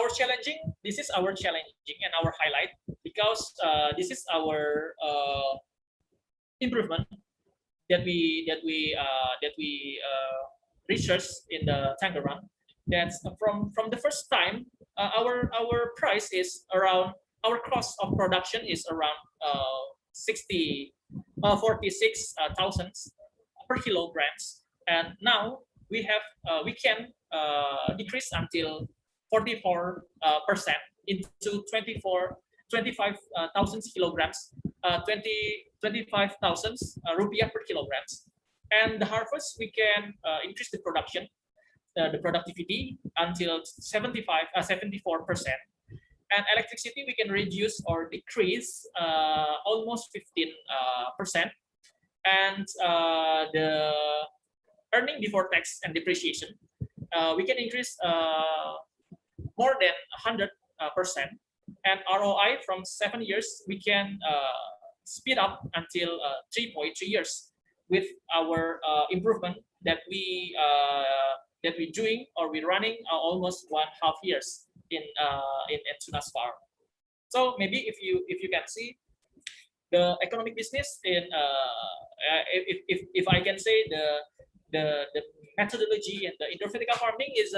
this is our challenging and our highlight, because this is our improvement that we researched in the Tangerang. That's from the first time our price is around, our cost of production is around 46,000 per kilograms, and now we can decrease until 44% into 25,000 kilograms, 25,000 rupiah per kilograms. And the harvest, we can increase the production, the productivity until 74%. And electricity, we can reduce or decrease almost 15%. And the earning before tax and depreciation, we can increase more than 100%. and ROI from 7 years, we can speed up until 3.3 years with our improvement that we're doing or we're running almost 1.5 years in Tunas Farm. So maybe if you can see the economic business in if I can say the methodology and the indoor vertical farming is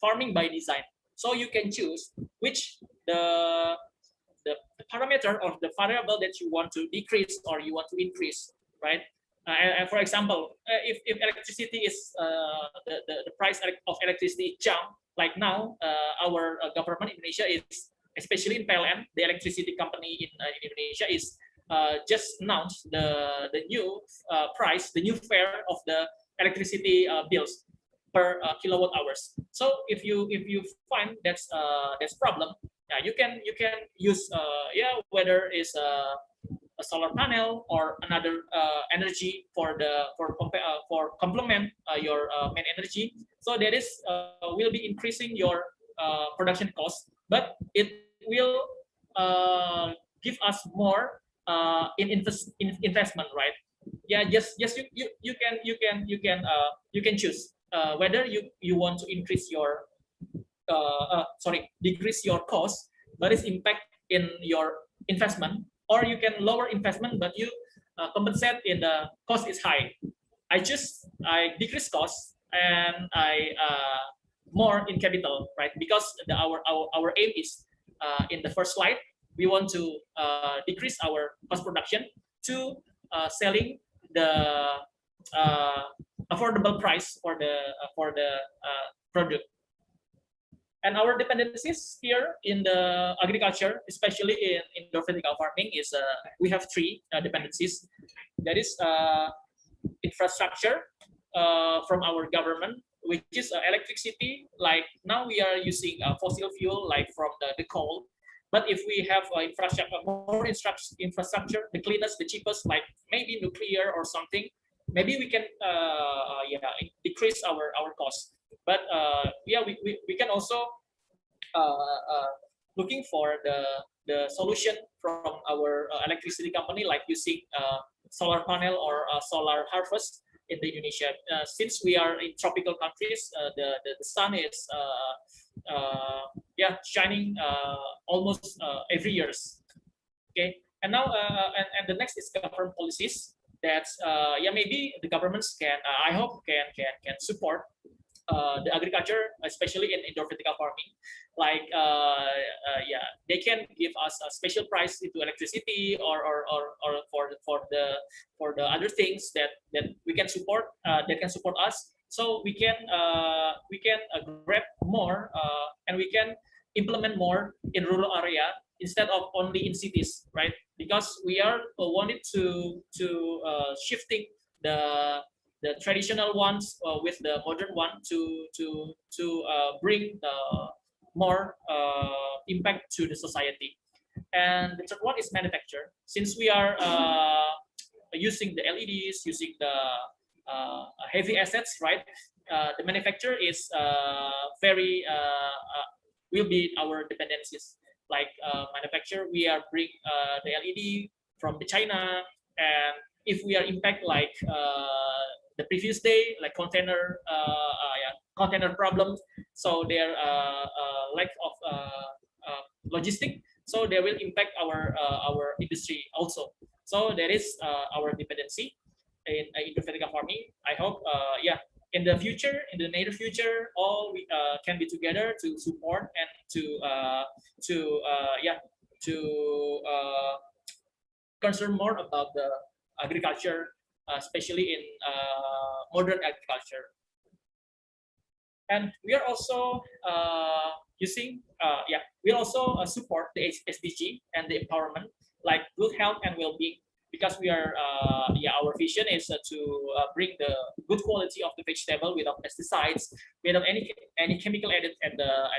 farming by design. So you can choose which the parameter or the variable that you want to decrease or you want to increase, right? And for example, if electricity is the price of electricity jump, like now, our government in Indonesia is, especially in PLN, the electricity company in Indonesia is just announced the new price, the new fare of the electricity bills per kilowatt hours. So if you find that's problem, yeah, you can use whether it's a solar panel or another energy for complement your main energy. So that is will be increasing your production cost, but it will give us more in investment, right? Yeah, just you can choose whether you want to increase your decrease your cost, but it's impact in your investment, or you can lower investment but you compensate in the cost is high. I decrease cost and I more in capital, right? Because our aim is in the first slide, we want to decrease our cost production to selling the affordable price for the product. And our dependencies here in the agriculture, especially in indoor vertical farming, is we have three dependencies. That is infrastructure from our government, which is electricity. Like now we are using fossil fuel, like from the coal. But if we have more infrastructure, the cleanest, the cheapest, like maybe nuclear or something, maybe we can decrease our cost. But we can also looking for the solution from our electricity company, like using solar panel or solar harvest in the Indonesia. Since we are in tropical countries, the sun is shining almost every years. Okay, and now and the next is government policies. That's maybe the governments can I hope can support the agriculture, especially in indoor vertical farming. Like they can give us a special price into electricity or for the other things that we can support that can support us. So we can grab more and we can implement more in rural area instead of only in cities, right? Because we are wanted to shifting the traditional ones with the modern one to bring more impact to the society. And the third one is manufacture. Since we are using the LEDs, using the heavy assets, right? The manufacturer is very will be our dependencies. Like manufacturer, we are bring the LED from the China, and if we are impact like the previous day, like container problems, so their lack of logistic, so they will impact our industry also. So there is our dependency in indoor vertical farming. I hope in the future, in the near future, all we can be together to support and to concern more about the agriculture, especially in modern agriculture. And we are also using, we also support the SDG and the empowerment, like good health and well-being, because we are, our vision is to bring the good quality of the vegetable without pesticides, without any chemical added at the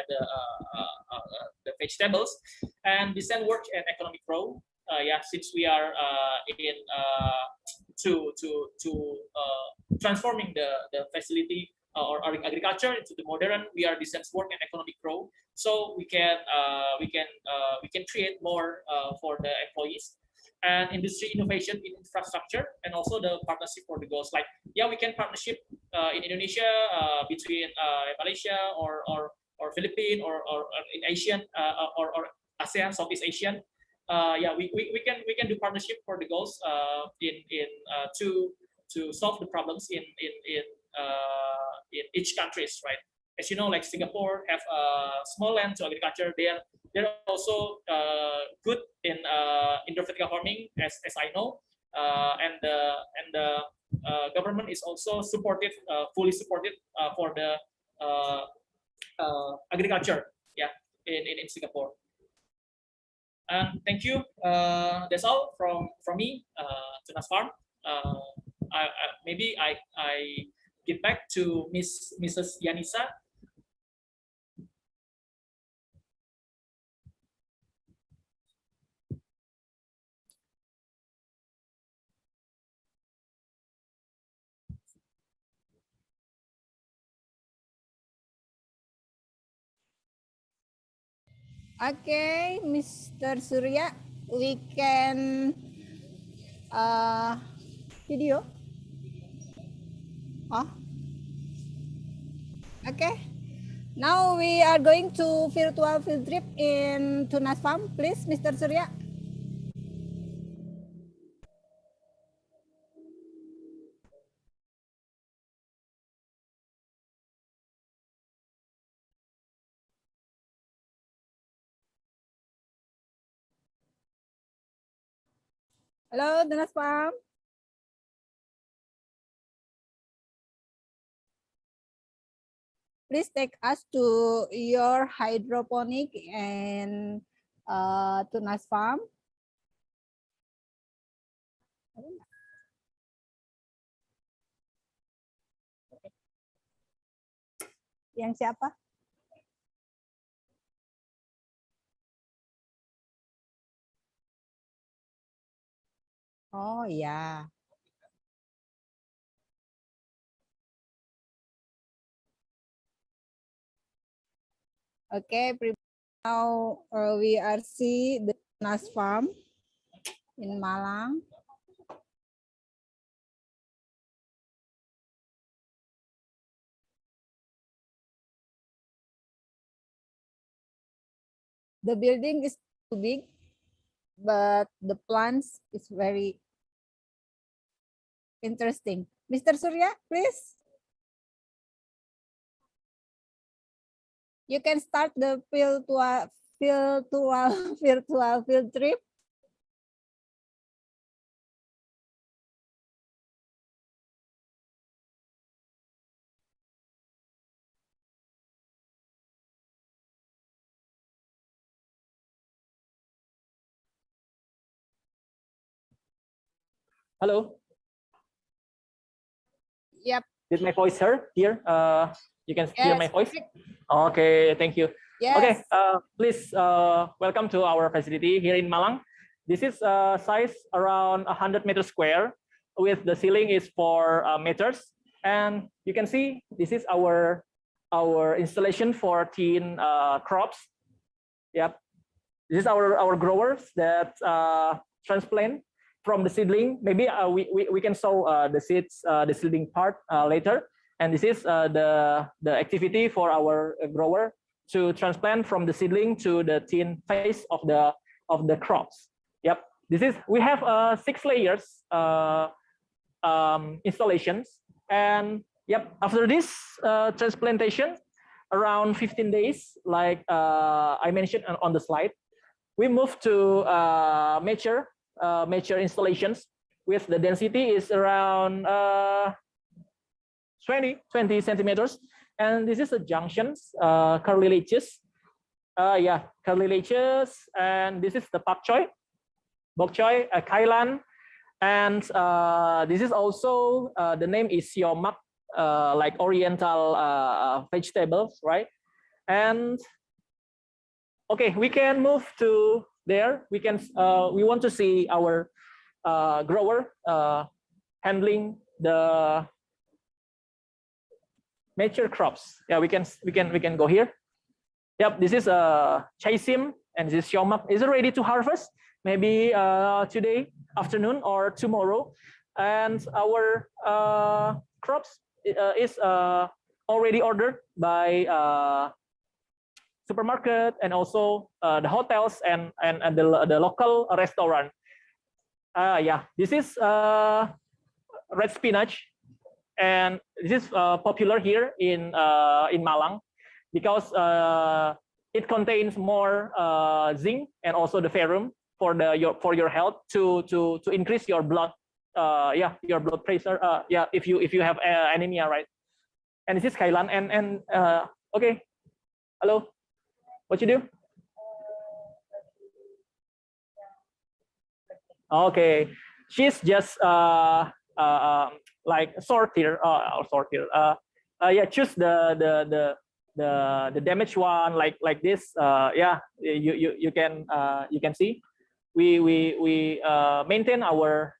vegetables, and design work and economic growth. Since we are in transforming the facility or agriculture into the modern, we are design work and economic growth. so we can create more for the employees. And industry innovation in infrastructure, and also the partnership for the goals. Like, yeah, we can partnership in Indonesia between Malaysia or Philippines or in Asian or ASEAN, Southeast Asian. Yeah, we can do partnership for the goals to solve the problems in each countries, right? As you know, like Singapore have small land to agriculture. They're also good in vertical farming, as I know, and the government is also supportive, fully supportive for the agriculture, yeah, in Singapore. Thank you. That's all from me, Tunas Farm. Maybe I give back to Mrs. Yanisa. Okay, Mr. Surya, we can video. Oh, okay. Now we are going to virtual field trip in Tunas Farm, please, Mr. Surya. Hello, Tunas Farm. Please take us to your hydroponic and Tunas Farm. Yang siapa? Oh ya. Okay, now we are see the Tunas Farm in Malang. The building is too big, but the plants is very interesting. Mr. Surya, please. You can start the virtual field trip. Hello. Yep. Did my voice heard here? You can hear my voice? Okay, thank you. Yes. Okay, please welcome to our facility here in Malang. This is size around 100 meters square with the ceiling is 4 meters. And you can see this is our installation for teen crops. Yep. This is our growers that transplant from the seedling. Maybe we can show the seeds, the seedling part later. And this is the activity for our grower to transplant from the seedling to the teen phase of the crops. Yep. This is, we have 6 layers installations. And yep, after this transplantation, around 15 days, like I mentioned on the slide, we move to mature installations with the density is around 20 centimeters. And this is the junctions, cartilages. Yeah, cartilages. And this is the bok choy, kailan. And this is also, the name is siomak, like oriental vegetables, right? And okay, we can move to there. We can, we want to see our grower handling the mature crops. Yeah, we can go here. Yep, this is Chaisim and this is Xiaomak. Is it ready to harvest? Maybe today afternoon or tomorrow. And our crops is already ordered by supermarket and also the hotels and the local restaurant. Yeah, this is red spinach, and this is popular here in Malang, because it contains more zinc and also the ferrum for your health to increase your blood your blood pressure if you have anemia, right? And this is Kailan and okay, hello, what you do? Okay, she's just like sortir. Yeah, choose the damaged one, like this. Yeah, you can see we maintain our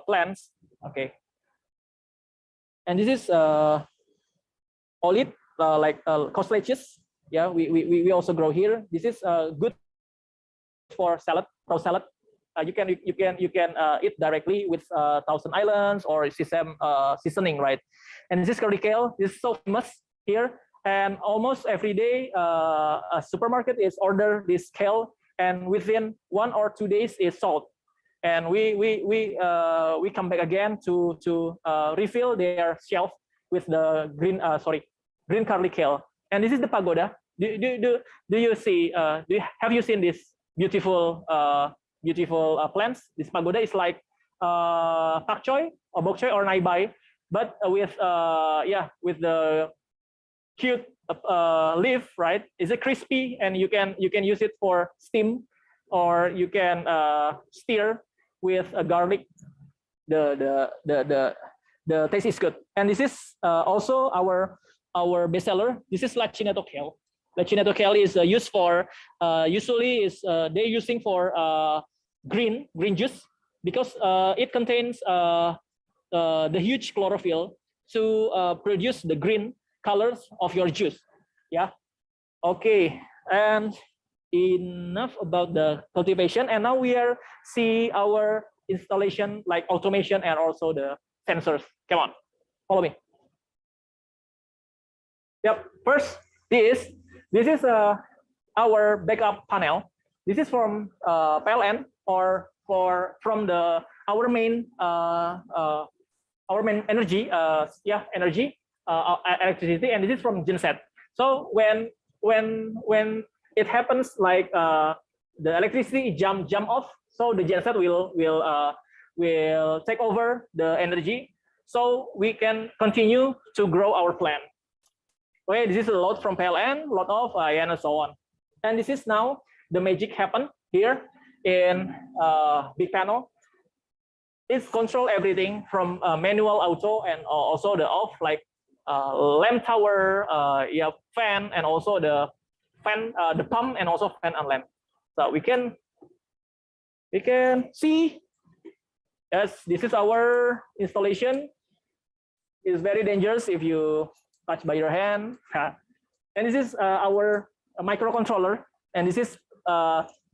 plants. Okay, and this is olive, like costlaches. Yeah, we also grow here. This is good for salad, raw salad. You can eat directly with Thousand Islands or sesame seasoning, right? And this is curry kale. This is so famous here, and almost every day a supermarket is order this kale, and within 1 or 2 days is sold. And we come back again to refill their shelf with the green curly kale. And this is the pagoda. Do you see? Have you seen this beautiful plants? This pagoda is like pak choy or bok choy or nai bai, but with the cute leaf, right? Is it crispy, and you can use it for steam, or you can stir with a garlic. The taste is good. And this is also our bestseller. This is lacinato kale. Lacinato kale is used for usually is they're using for green juice, because it contains the huge chlorophyll to produce the green colors of your juice. Yeah. Okay. And enough about the cultivation. And now we are see our installation, like automation and also the sensors. Come on, follow me. Yep. First, this is our backup panel. This is from PLN or from our main energy, electricity, and this is from genset. So when it happens, like the electricity jump off, so the genset will take over the energy, so we can continue to grow our plant. Okay, this is a load from PLN, lot of and so on. And this is now the magic happen here in big panel. It's control everything from manual, auto, and also the off, like lamp tower, fan, and also the fan, the pump, and also fan and lamp. So we can see. Yes, this is our installation. It's very dangerous if you touch by your hand. And this is our microcontroller, and this is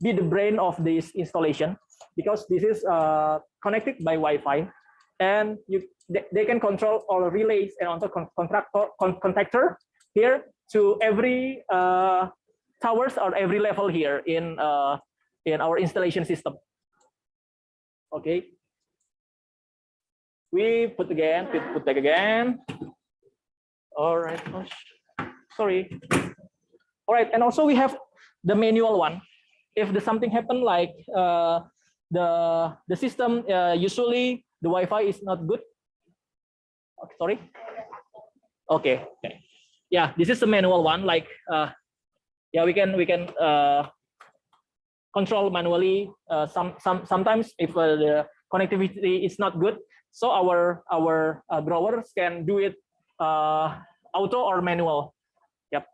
be the brain of this installation, because this is connected by Wi-Fi, and they can control all relays and also contactor here to every towers or every level here in our installation system. Okay, we put back again. All right, oh, sorry. All right, and also we have the manual one. If the something happen, like the system, usually the Wi-Fi is not good. Okay, sorry. Okay. Yeah, this is the manual one. Like yeah, we can control manually. Sometimes if the connectivity is not good, so our growers can do it auto or manual. Yep.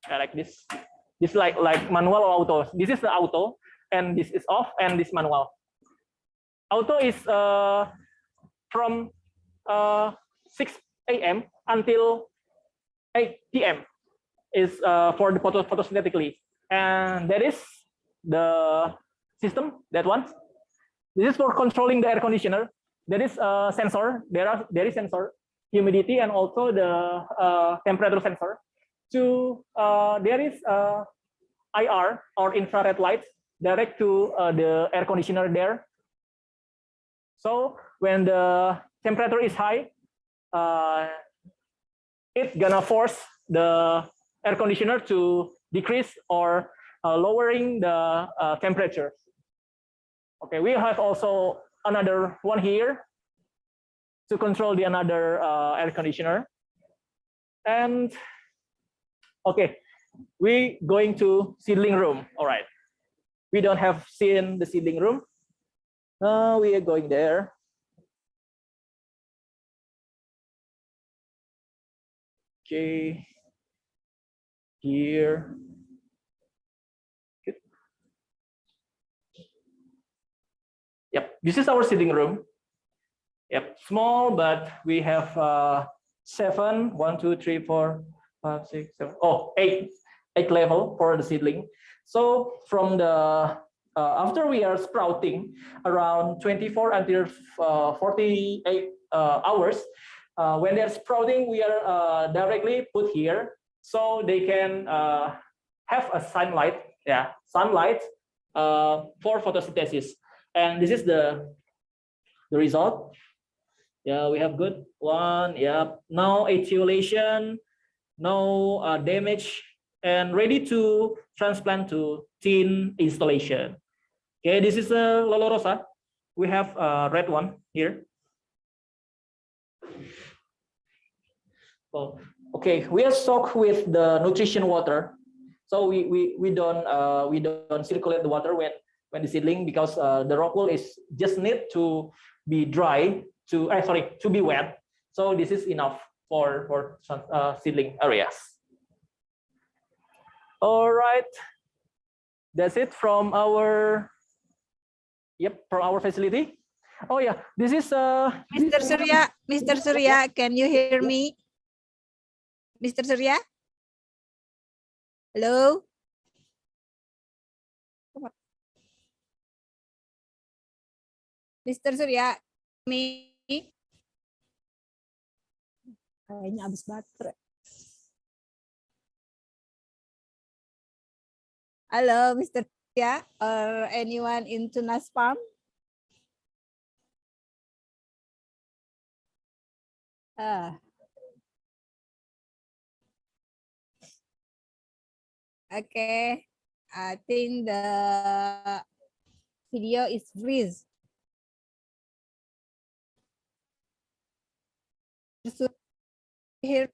Like this. This like manual or auto. This is the auto, and this is off, and this manual. Auto is from 6 a.m. until 8 p.m. is for the photosynthetically, and that is the system, that one. This is for controlling the air conditioner. There is a sensor. There is sensor, humidity, and also the temperature sensor. There is IR or infrared light direct to the air conditioner there. So when the temperature is high, it's gonna force the air conditioner to decrease or lowering the temperature. Okay, we have also another one here to control the another air conditioner. And okay, we going to seedling room. All right, we don't have seen the seedling room. We are going there. Okay, here. Good. Yep, this is our seedling room. Yep, small, but we have 7, 1, 2, 3, 4, 5, 6, 7, oh, 8 level for the seedling. So from the after we are sprouting around 24 until 48 hours, when they're sprouting, we are directly put here so they can have a sunlight, sunlight for photosynthesis. And this is the result. Yeah, we have good one. Yeah, no etiolation, no damage, and ready to transplant to tin installation. Okay, this is a Lolorosa. We have a red one here. Oh, okay, we are soaked with the nutrition water, so we don't circulate the water when the seedling, because the rock wool is just need to be dry to be wet. So this is enough for seedling areas. All right, that's it from our from our facility. Oh yeah, this is Mr. Surya, can you hear me? Mr. Surya? Hello? Mr. Surya, me? Kayaknya habis baterai. Halo, Mr. Surya, or anyone in Tunas Farm? Okay, I think the video is freeze. Here.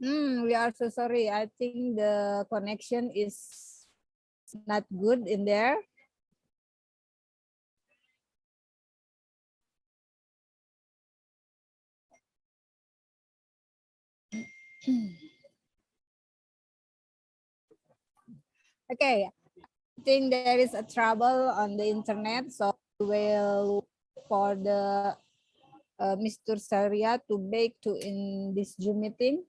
We are so sorry. I think the connection is not good in there. Okay, I think there is a trouble on the internet, so we will look for the Mr. Surya to back to in this Zoom meeting.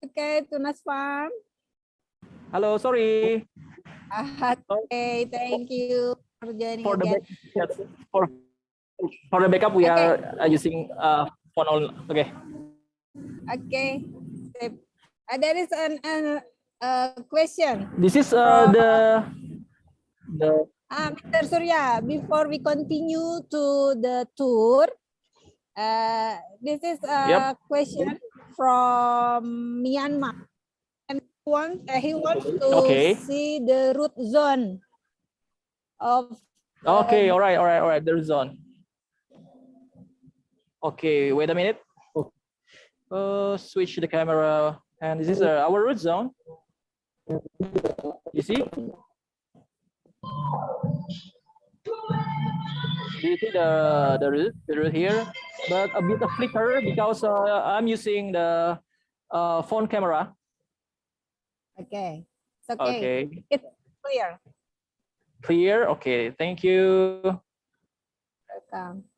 Okay, Tunas Farm. hello, sorry. Okay, thank you for joining For again. For the backup, we are using phone only. Okay. Okay. There is a question. This is from, Mr. Surya, before we continue to the tour, this is a question from Myanmar, and he wants to see the root zone of. Okay, all right. The root zone. Okay, wait a minute. Switch the camera, and this is our root zone. You see? Do you see the root here? But a bit of flicker because I'm using the phone camera. Okay. It's okay. Okay. It's clear. Clear. Okay. Thank you. Welcome.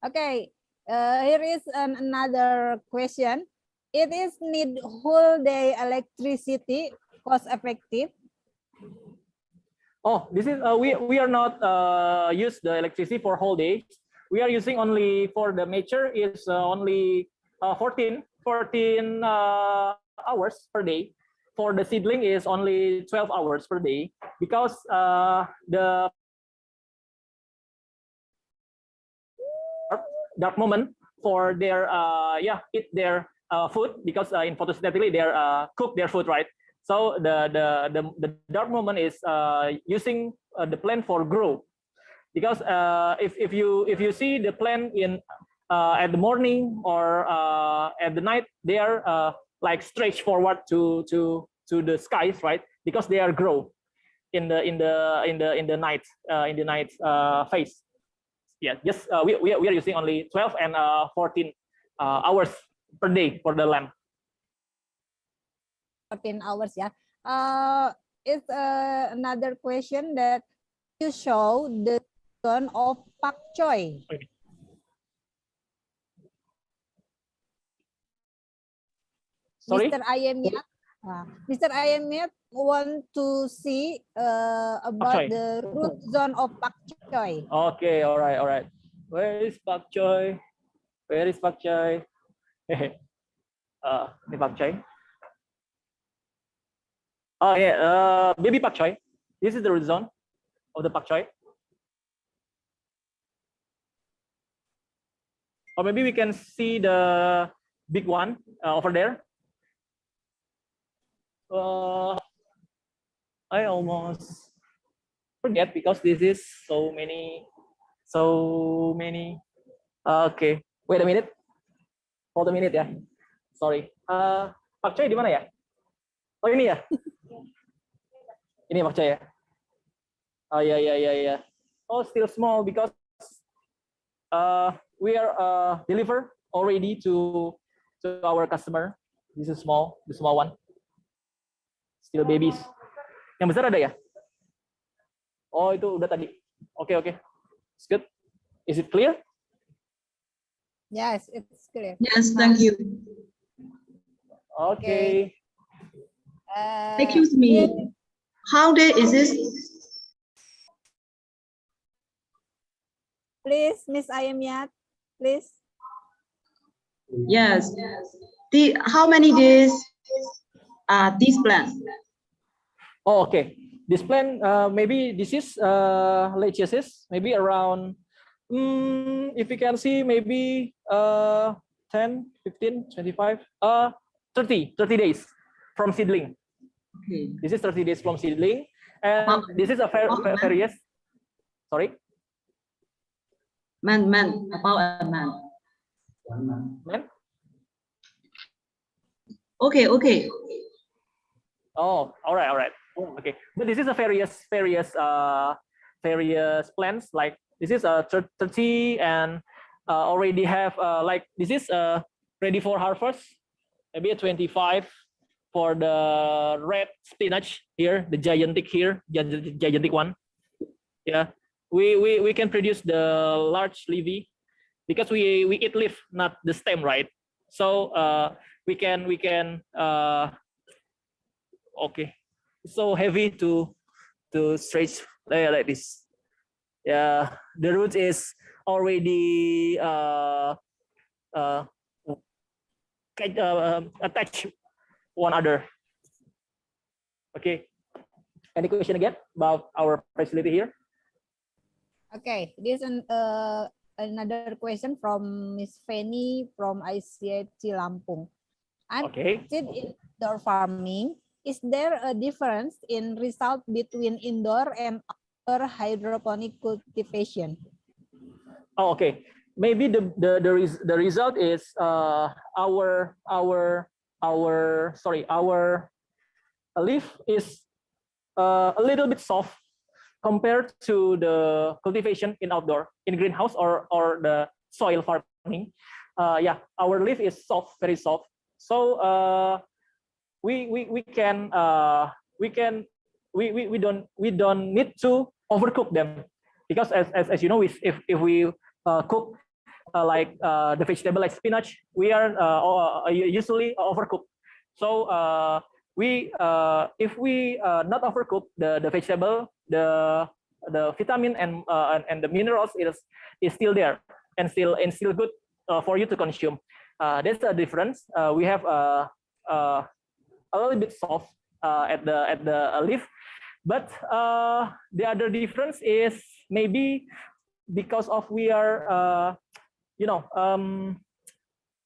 Okay. Here is another question. It is need whole day electricity cost effective? Oh, this is we are not use the electricity for whole day. We are using only for the mature is only 14 hours per day. For the seedling is only 12 hours per day because the dark moment for their eat their food because in photosynthetically they cook their food, right? So the dark moment is using the plant for grow because if you see the plant in at the morning or at the night, they are like stretch forward to the skies, right? Because they are grow in the night phase. Yeah, just we are using only 12 and 14 hours per day for the lamp. 14 hours, yeah. It's another question that you show the son of pak choy. Okay. Sorry? Mr. Ayemiat. Mr. Ayemiat want to see about the root zone of pak choy. Okay, all right, all right. Where is pak choy? Where is pak choy? Ini pak choy. Oh yeah, baby pak choy. This is the root zone of the pak choy. Or maybe we can see the big one over there. I almost forget because this is so many. Okay, wait a minute. Hold a minute ya. Sorry. Pak choy di mana ya? Oh ini ya. Ini pak choy ya. Oh yeah. Oh still small because we are deliver already to our customer. This is small, the small one. Still babies. Yang besar ada ya? Oh itu udah tadi. Okay. It's good. Is it clear? Yes, it's clear. Yes, thank you. Okay. Excuse me. How day is this? Please, Miss Ayemiat, please. Yes. How many days are these plants? Oh, okay. This plant, maybe this is lechiasis, maybe around, if you can see, maybe 10, 15, 25, 30 days from seedling. Okay. This is 30 days from seedling. And this is a various, sorry? Man, about a man. Man? Okay. Oh, all right. Okay, but this is a various plants. Like this is a 30 and already have like this is ready for harvest. Maybe a 25 for the red spinach here, the gigantic one. Yeah, we can produce the large leafy because we eat leaf, not the stem, right? So we can okay. So heavy to stretch like this. Yeah, the root is already attached one other. Okay. Any question again about our facility here? Okay, this is another question from Miss Fanny from ICAT Lembang. I'm interested in indoor farming. Is there a difference in result between indoor and outdoor hydroponic cultivation? Oh, okay. Maybe the result is our leaf is a little bit soft compared to the cultivation in outdoor, in greenhouse or the soil farming. Yeah, our leaf is soft, very soft. So we don't need to overcook them, because as you know, if we cook like the vegetable like spinach, we are usually overcook. So if we not overcook the vegetable, the vitamin and the minerals is still there and still good for you to consume. That's the difference. We have a little bit soft at the leaf, but the other difference is maybe because of we are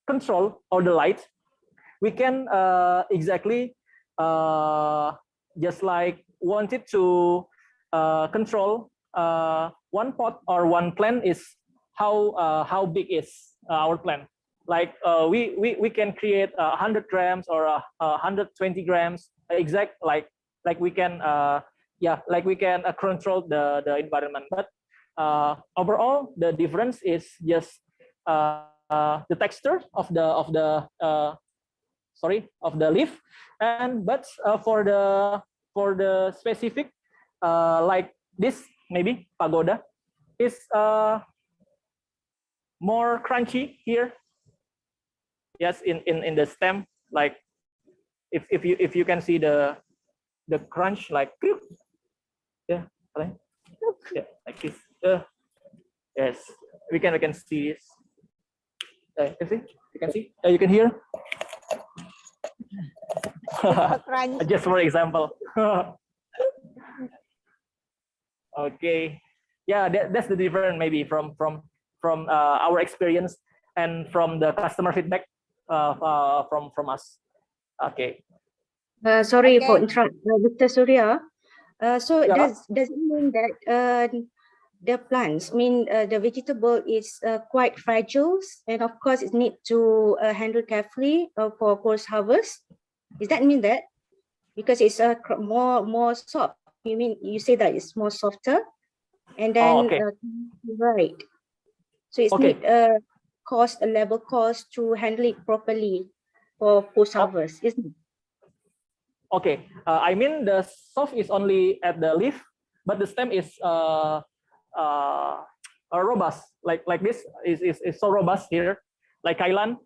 control or the light. We can exactly just like wanted to control one pot or one plant is how big is our plant. Like we can create 100 grams or 120 grams exact, like we can like we can control the environment. But overall the difference is just the texture of the leaf, and but for the specific like this maybe pagoda is more crunchy here. Yes, in the stem, like if you can see the crunch, like yeah, like this. Yes, we can see this. You can see, you can hear. Just for example. Okay, yeah, that's the difference maybe from our experience and from the customer feedback from us. Okay. Sorry for interrupt, Mr. Surya. So Yeah. does it mean that the plants, the vegetable is quite fragile, and of course it need to handle carefully for post harvest? Does that mean that because it's more soft? You say that it's more softer, and then okay. Right. So it's Okay. need a level cost to handle it properly for post harvest, isn't it? Okay, I mean the soft is only at the leaf, but the stem is robust. Like this is so robust here. Like Kailan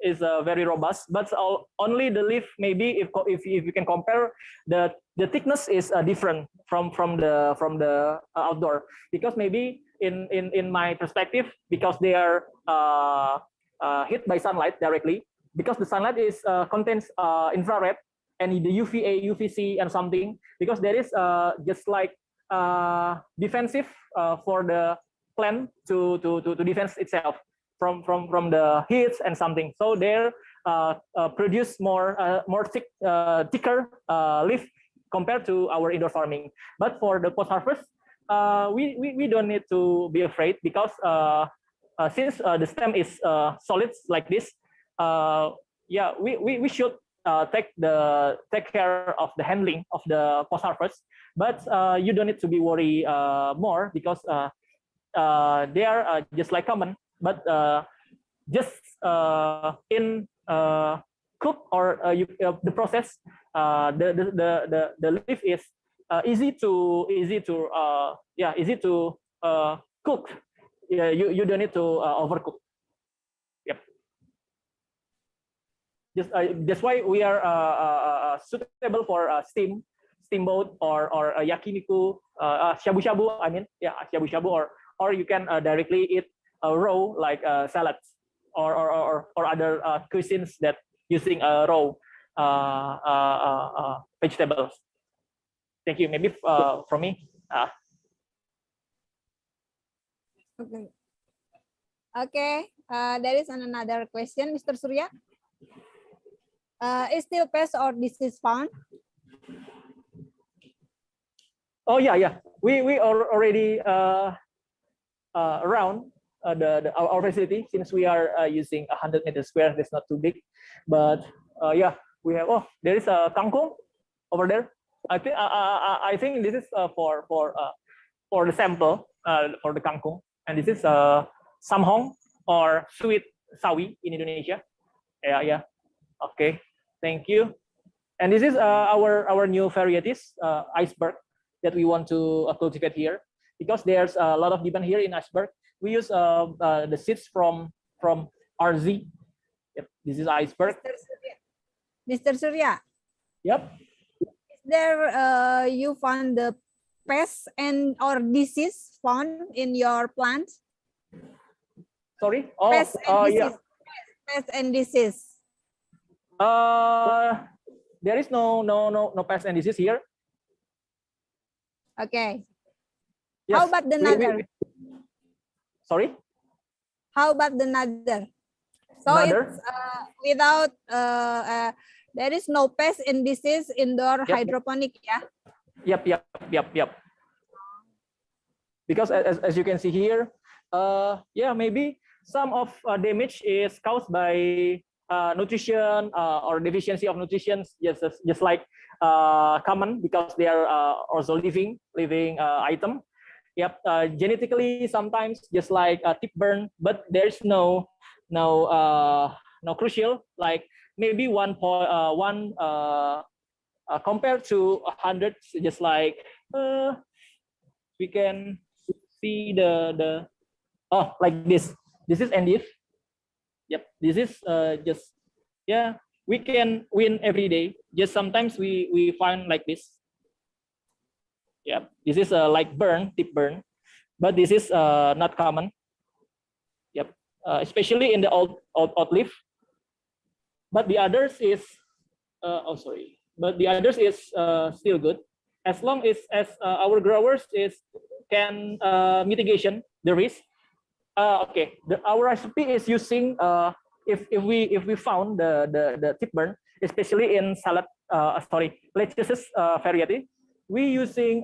is very robust, but only the leaf maybe if you can compare the thickness is different from the outdoor, because maybe in my perspective, because they are hit by sunlight directly, because the sunlight is contains infrared and the UVA, UVC and something, because there is just like defensive for the plant to defend itself from the heat and something. So they produce more thicker leaf compared to our indoor farming. But for the post harvest, we don't need to be afraid, because since the stem is solid like this, yeah, we should take care of the handling of the post harvest, but you don't need to be worried more, because they are just like common, but just in cook or the process, the leaf is easy to cook. Yeah, you don't need to overcook. Yep. That's why we are suitable for steamboat or yakiniku, shabu-shabu. I mean, yeah, shabu-shabu, or you can directly eat raw, like salads or other cuisines that using raw vegetables. Thank you. Maybe from me. Okay. Okay. There is another question, Mr. Surya. Is still pest or disease found? Oh yeah. We are already around our facility, since we are using 100 meters square. That's not too big, but yeah, we have. Oh, there is a kangkong over there. I think this is for the sample for the kangkung, and this is samhong or sweet sawi in Indonesia. Yeah. Okay, thank you. And this is our new varieties, iceberg, that we want to cultivate here, because there's a lot of demand here in iceberg. We use the seeds from RZ. Yep, this is iceberg. Mr. Surya. Yep. Is there you found the pest and or disease found in your plants? Sorry. Oh, pest and disease. yeah. Pest and disease. There is no pest and disease here. Okay. Yes, How about the nether? Sorry? How about the nether? So Nether? it's without there is no pest and disease indoor hydroponic, yeah? Yep. Because as you can see here, yeah, maybe some of damage is caused by nutrition or deficiency of nutrition, just like common, because they are also living item. Yep, genetically sometimes just like tip burn, but there's no crucial, like maybe one compared to 100, just like we can see the like this is endive. Yep, this is just, yeah, we can win every day, just sometimes we find like this. Yep, this is like tip burn, but this is not common. Yep, especially in the old leaf. But the others is but the others is still good, as long as our growers can mitigation the risk. Okay, our recipe is using if we found the tip burn, especially in salad lettuces variety, we using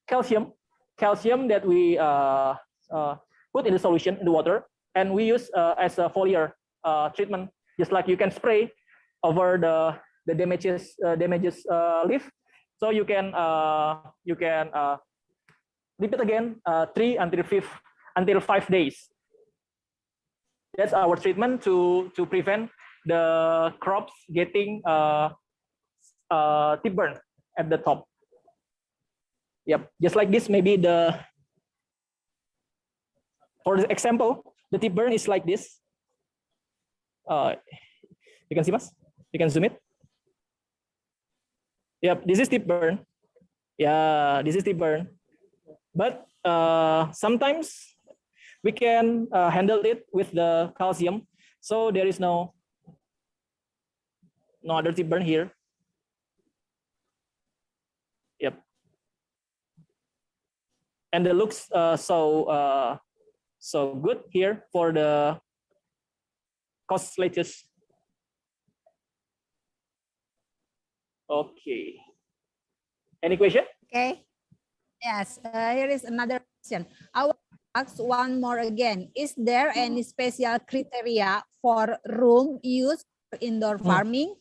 calcium that we put in the solution in the water, and we use as a foliar treatment, just like you can spray over the damages leaf, so you can repeat again 3 until 5 days. That's our treatment to prevent the crops getting tip burn at the top. Yep, just like this. Maybe for the example, the tip burn is like this. You can see, mas? You can zoom it. Yep, this is tip burn. Yeah, this is tip burn. But sometimes we can handle it with the calcium, so there is no other tip burn here. Yep, and it looks so good here for the cost lettuce. Okay, any question? Okay. Yes, here is another question. I will ask one more again. Is there any special criteria for room use for indoor farming?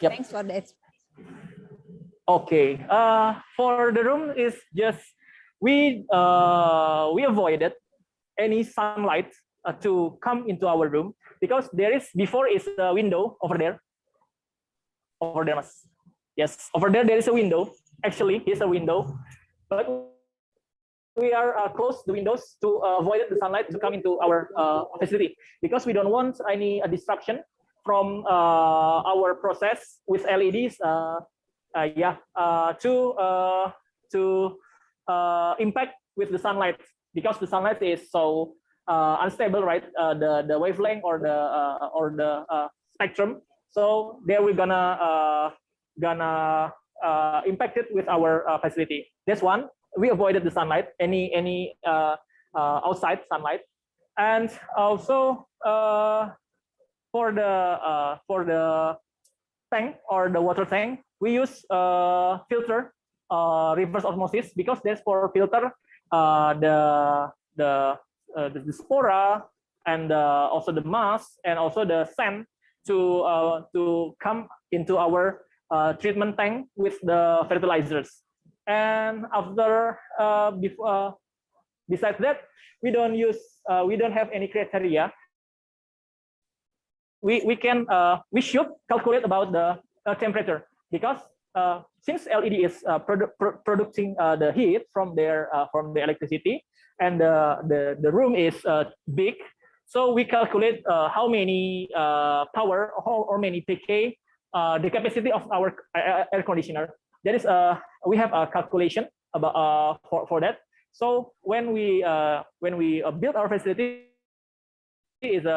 Yep. Thanks for the explanation. Okay, for the room is just we avoided any sunlight to come into our room, because there is a window over there. Mas. Yes, over there is a window. Actually, here's a window. But we are close the windows to avoid the sunlight to come into our facility, because we don't want any disruption from our process with LEDs. To impact with the sunlight, because the sunlight is so unstable, right? The wavelength or the spectrum. So there we're gonna impact it with our facility. This one, we avoided the sunlight, any outside sunlight, and also for the tank or the water tank, we use filter reverse osmosis, because that's for filter the spora and also the mass and also the sand to come into our treatment tank with the fertilizers. And after besides that, we don't have any criteria. We should calculate about the temperature, because since LED is producing the heat from the electricity, and the room is big, so we calculate how many power or many PK the capacity of our air conditioner. That is we have a calculation about for that. So when we build our facility, is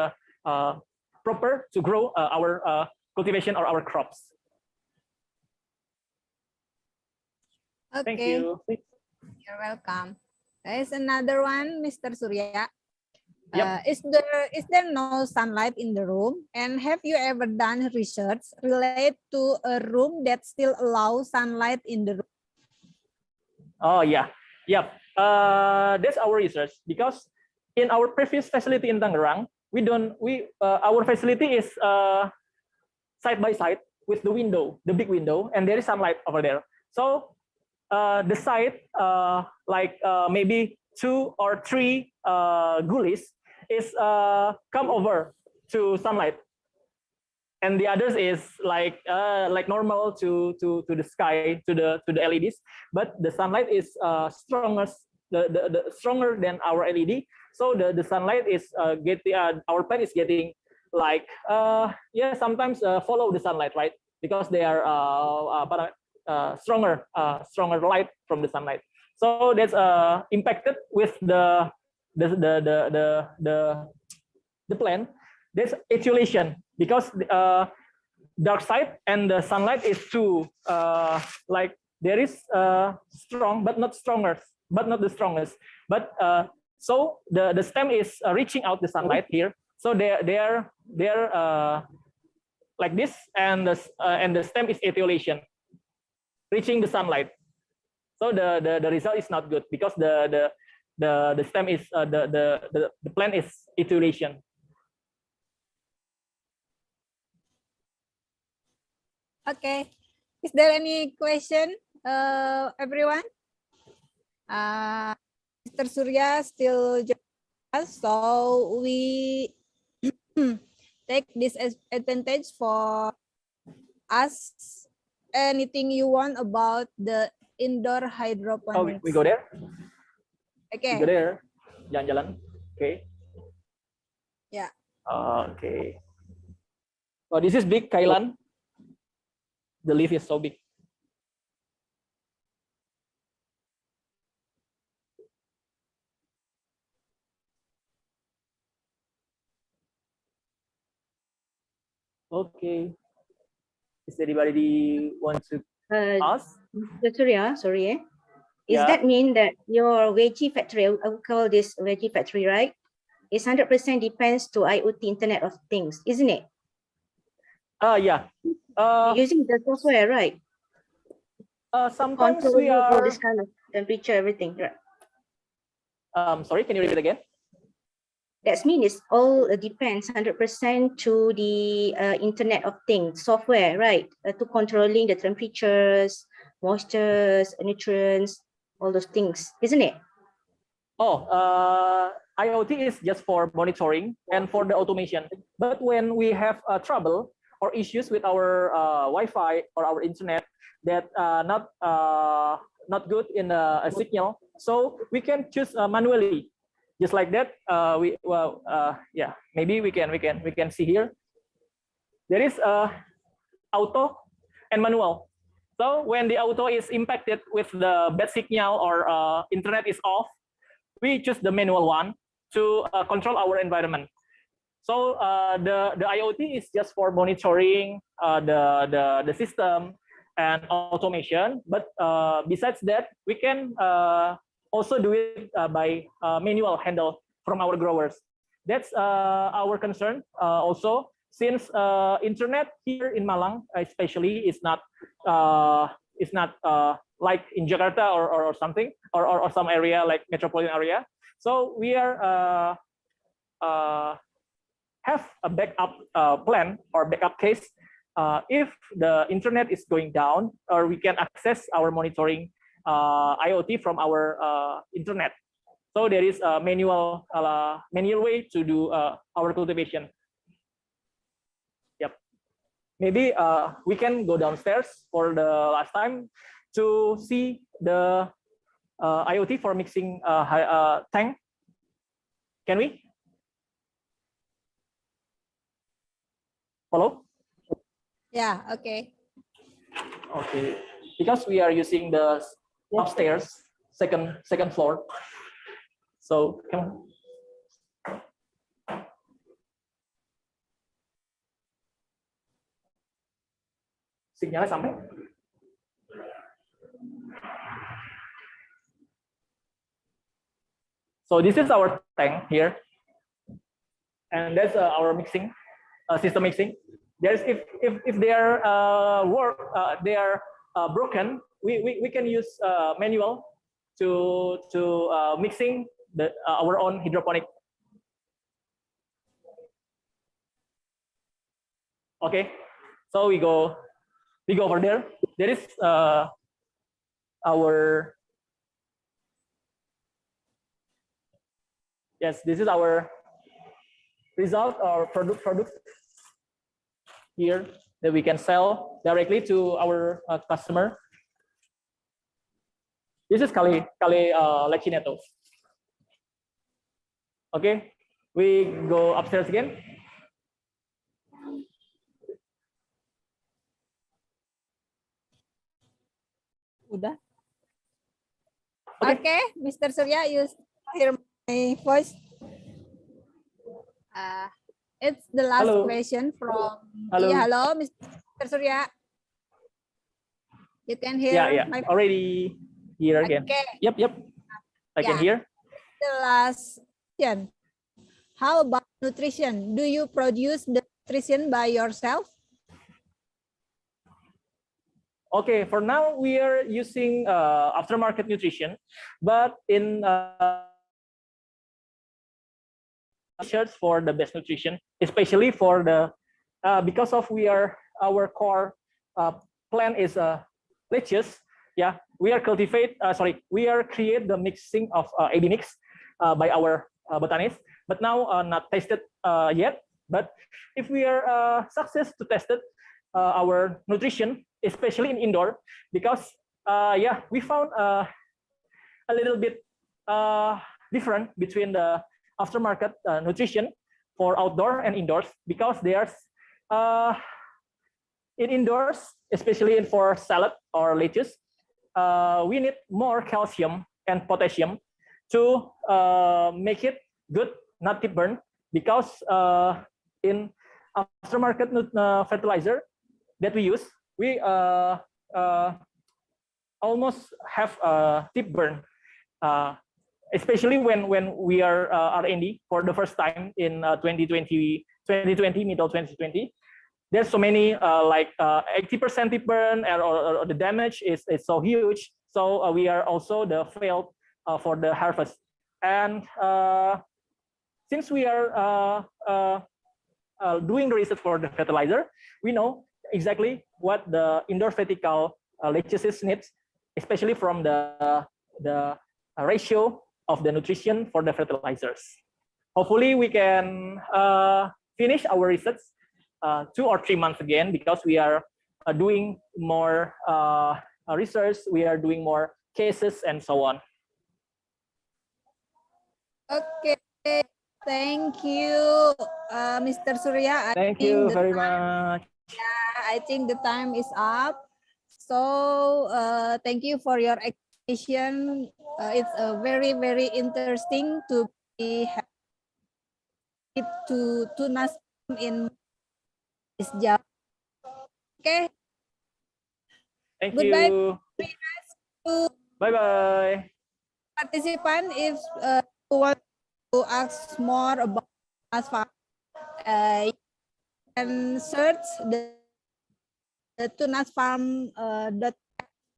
proper to grow our cultivation or our crops. Okay. Thank you. You're welcome. There's another one, Mr. Surya. Yep. Is there no sunlight in the room? And have you ever done research related to a room that still allows sunlight in the room? Oh yeah, yep. That's our research, because in our previous facility in Tangerang, our facility is side by side with the window, the big window, and there is sunlight over there. So the side, maybe 2 or 3 gullies is come over to sunlight, and the others is like normal to the sky, to the LEDs. But the sunlight is stronger than our LED. So the sunlight is getting our plant is getting like sometimes follow the sunlight, right? Because they are stronger light from the sunlight. So that's impacted with the plant. There's ethylation, because dark side and the sunlight is too like there is strong but not stronger, but not the strongest. But so the stem is reaching out the sunlight here. So they're like this, and the stem is ethylation, reaching the sunlight. So the result is not good, because the stem is the plant is ethylation. Okay. Is there any question, everyone? Mr. Surya still joining us, so we take this as advantage for us. Anything you want about the indoor hydroponics? Oh, we go there. Okay. We go there. Jalan-jalan. Okay. Yeah. Okay. Oh, this is big, Kailan. The leaf is so big. Okay. Is anybody want to ask? Surya, sorry. Is that mean that your veggie factory, I will call this veggie factory, right? Is 100% depends to IoT Internet of Things, isn't it? Yeah. Using the software, right? Sometimes we are all this kind of temperature, everything, right? Sorry, can you repeat again? That means it's all depends 100% to the Internet of Things software, right? To controlling the temperatures, moistures, nutrients, all those things, isn't it? Oh, IoT is just for monitoring and for the automation. But when we have trouble or issues with our Wi-Fi or our internet that not good in a signal, so we can choose manually, just like that. Maybe we can see here. There is auto and manual. So when the auto is impacted with the bad signal or internet is off, we choose the manual one to control our environment. So the IoT is just for monitoring the system and automation. But besides that, we can also do it by manual handle from our growers. That's our concern also, since internet here in Malang especially is not like in Jakarta or something or some area like metropolitan area. So we are have a backup plan or backup case if the internet is going down, or we can access our monitoring IoT from our internet. So there is a manual way to do our cultivation. Yep. Maybe we can go downstairs for the last time to see the IoT for mixing tank. Can we? Follow? Yeah, okay. Okay. Because we are using the upstairs, second floor. So come on. Sinyalnya sampai? So this is our tank here, and that's our mixing system mixing. There's if they are they are broken, we can use manual to mixing our own hydroponic. Okay, so we go over there. There is our yes. This is our result or product here that we can sell directly to our customer. This is Kali Lechineto. Okay, we go upstairs again. Udah. Okay, Mr. Surya, you hear my voice? It's the last question from. Hello. Yeah, hello, Mr. Surya. You can hear. Yeah. My... Already here again. Okay. Yep. I can hear. The last question. How about nutrition? Do you produce the nutrition by yourself? Okay, for now we are using aftermarket nutrition, but in search for the best nutrition, especially for the because of our core plan is lettuce. Yeah, we are create the mixing of AB mix by our botanists, but now not tested yet. But if we are success to test it, our nutrition, especially in indoor, because we found a little bit different between the aftermarket nutrition for outdoor and indoors, because there's in indoors, especially for salad or lettuce, we need more calcium and potassium to make it good, not tip burn, because in aftermarket fertilizer that we use, we almost have tip burn, especially when we are R&D for the first time in 2020, middle 2020. There's so many 80% tip burn, or the damage is so huge. So we are also the failed for the harvest. And since we are doing the research for the fertilizer, we know exactly what the indoor vertical lettuces needs, especially from the ratio of the nutrition for the fertilizers. Hopefully we can finish our research 2 or 3 months again, because we are doing more research, we are doing more cases and so on. Okay, thank you, Mr. Surya. Thank you very much. Yeah, I think the time is up. So thank you for your explanation. It's very, very interesting to be to tunas in this job. Okay. Thank Goodbye. you. Bye-bye. Participant, if you want to ask more about tunas farm, you can search the tunas farm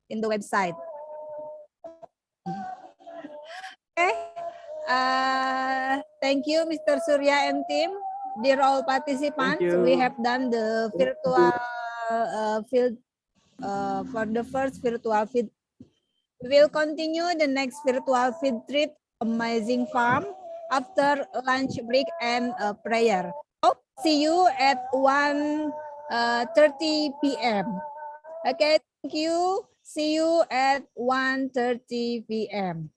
in the website. Okay. Thank you, Mr. Surya and team. Dear all participants, we have done the virtual field for the first virtual field. We will continue the next virtual field trip, Amazing Farm, after lunch break and prayer. So, see you at 1:30 p.m. Okay, thank you. See you at 1:30 p.m.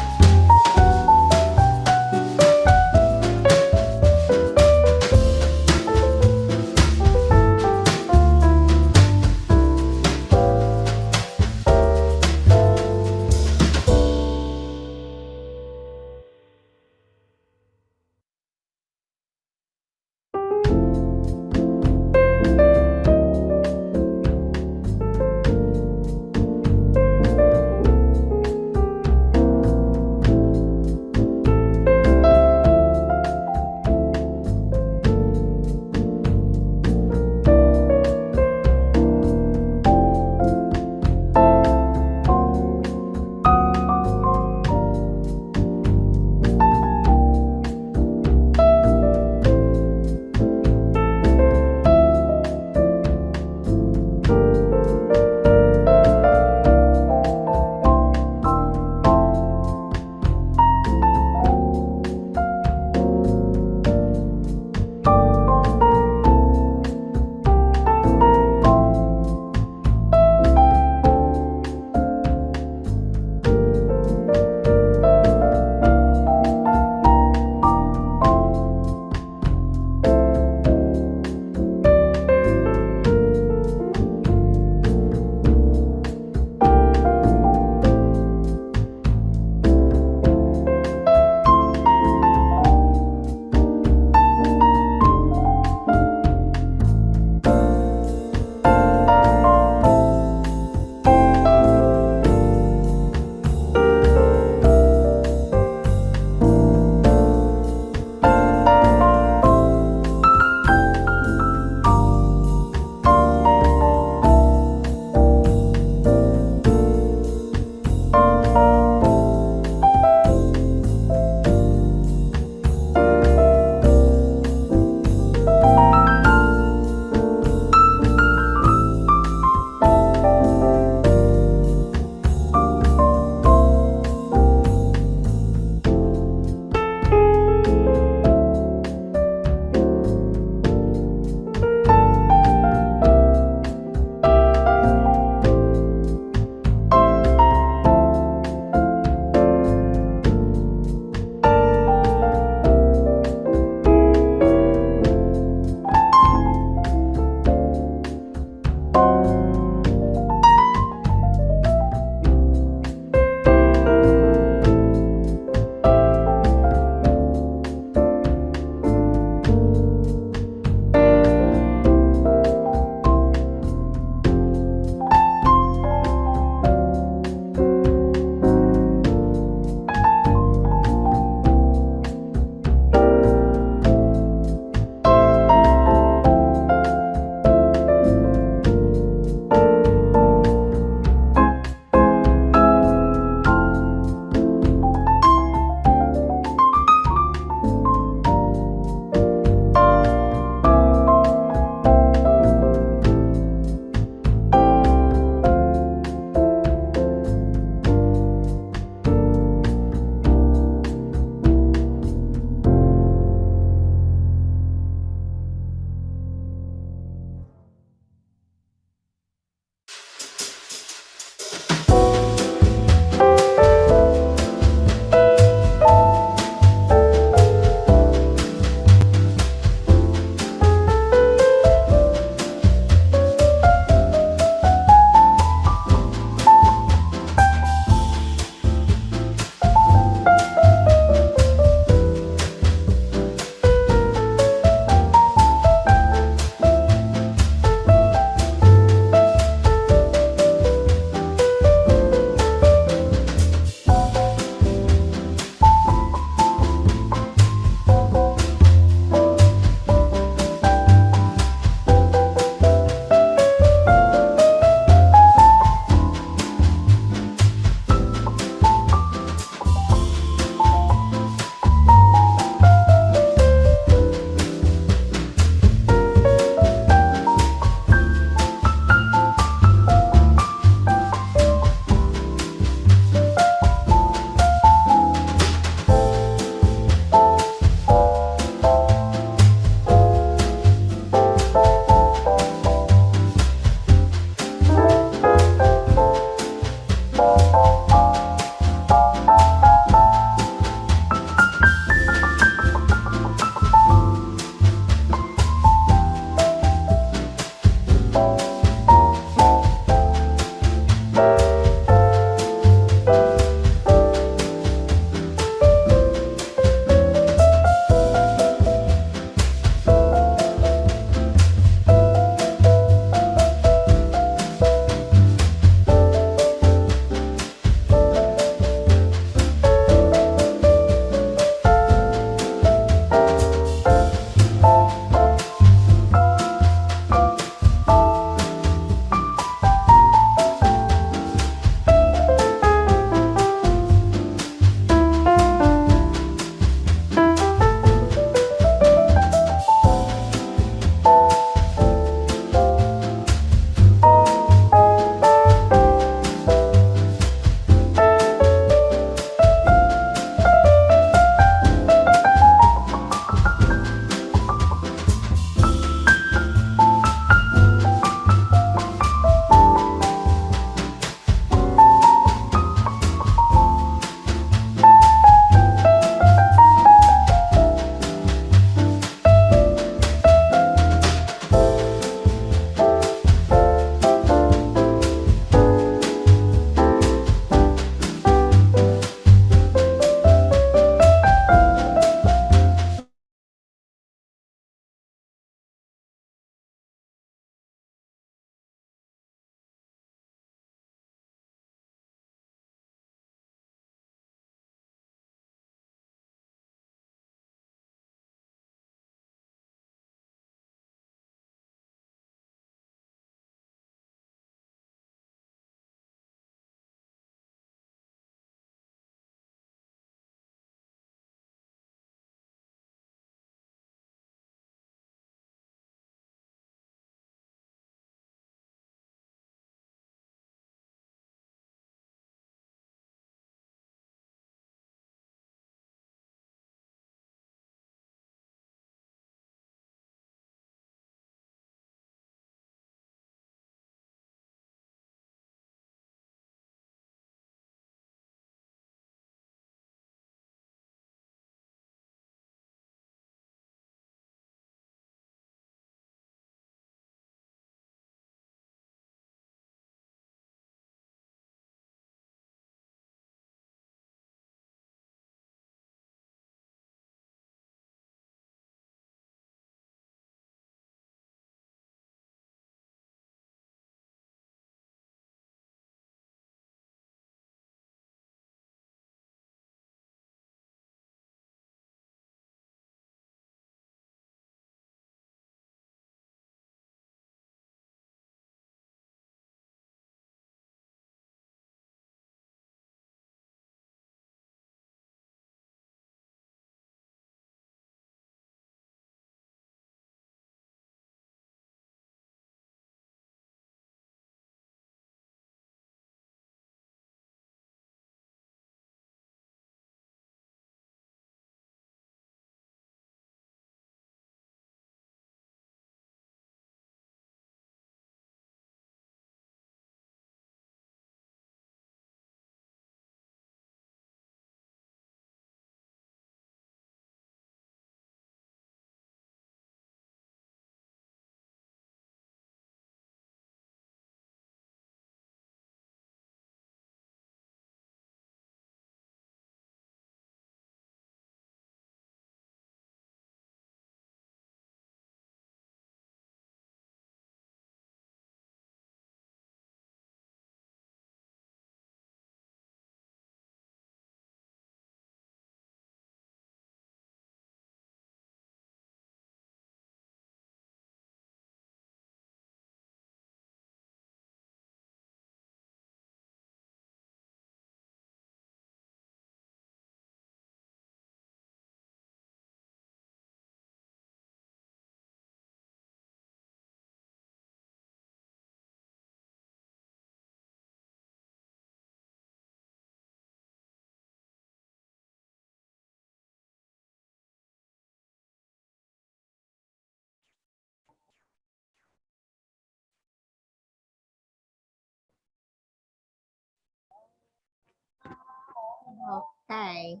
Okay.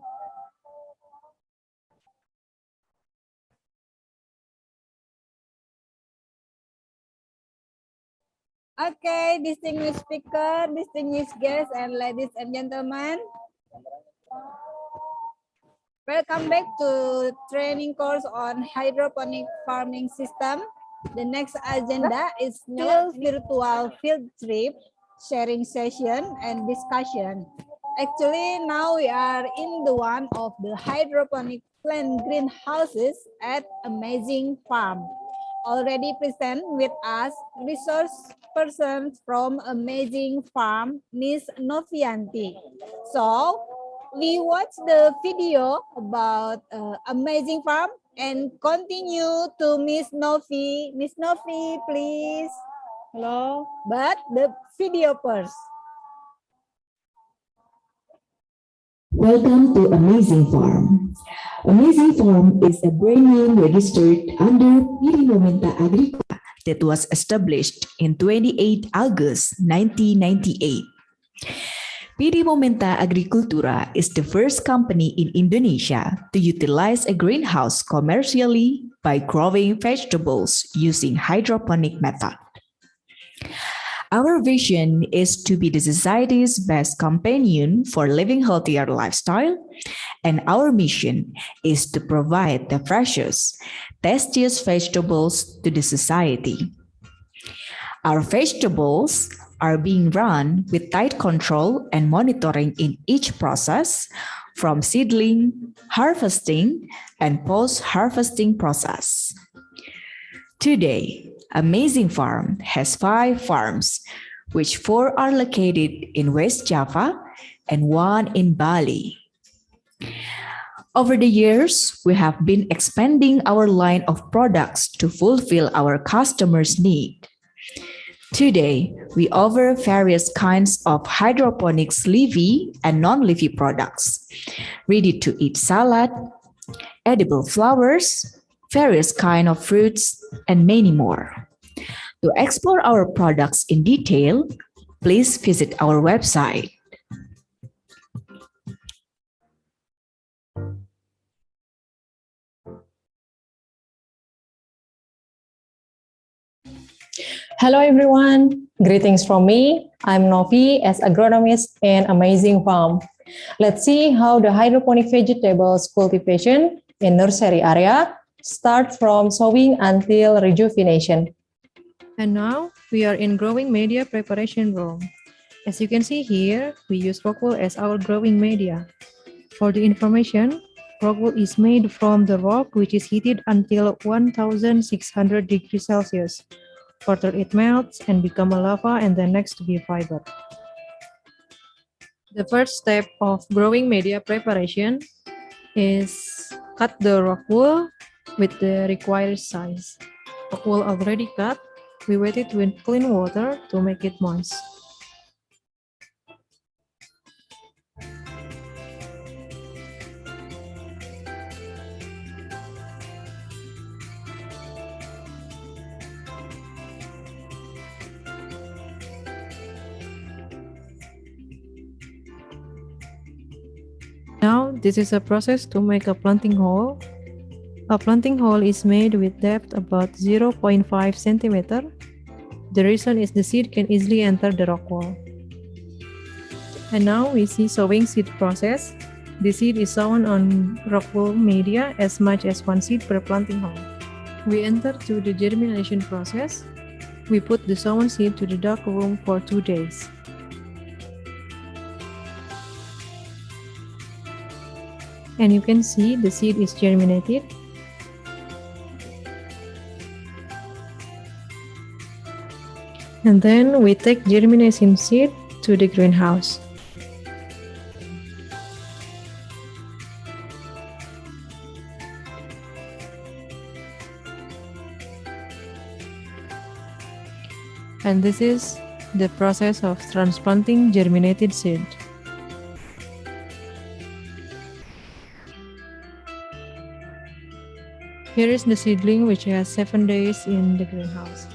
Okay, distinguished speaker, distinguished guests, and ladies and gentlemen. Welcome back to training course on hydroponic farming system. The next agenda is still virtual field trip, sharing session, and discussion. Actually, now we are in the one of the hydroponic plant greenhouses at Amazing Farm. Already present with us resource person from Amazing Farm, Miss Novianti. So we watch the video about Amazing Farm and continue to Miss Novi. Miss Novi, please. Hello. But the video first. Welcome to Amazing Farm. Amazing Farm is a brand name registered under PD Momenta Agricola that was established in 28 August 1998. PD Momenta Agricultura is the first company in Indonesia to utilize a greenhouse commercially by growing vegetables using hydroponic method. Our vision is to be the society's best companion for living healthier lifestyle, and our mission is to provide the freshest, tastiest vegetables to the society. Our vegetables are being run with tight control and monitoring in each process, from seedling, harvesting, and post-harvesting process. Today, Amazing Farm has 5 farms, which 4 are located in West Java and 1 in Bali. Over the years, we have been expanding our line of products to fulfill our customers' need. Today, we offer various kinds of hydroponics leafy and non-leafy products, ready-to-eat salad, edible flowers, various kinds of fruits, and many more. To explore our products in detail, please visit our website. Hello everyone, greetings from me. I'm Novi as agronomist in Amazing Farm. Let's see how the hydroponic vegetables cultivation in nursery area start from sowing until rejuvenation. And now we are in growing media preparation room. As you can see here, we use rock wool as our growing media. For the information, rock wool is made from the rock which is heated until 1600 degrees Celsius. Further it melts and become a lava and then next to be fiber. The first step of growing media preparation is cut the rock wool with the required size. Rock wool already cut, we wet it with clean water to make it moist. Now, this is a process to make a planting hole. A planting hole is made with depth about 0.5 centimeter. The reason is the seed can easily enter the rock wall. And now we see sowing seed process. The seed is sown on rock wool media as much as 1 seed per planting hole. We enter to the germination process. We put the sown seed to the dark room for 2 days. And you can see the seed is germinated. And then we take germination seed to the greenhouse. And this is the process of transplanting germinated seed. Here is the seedling which has 7 days in the greenhouse.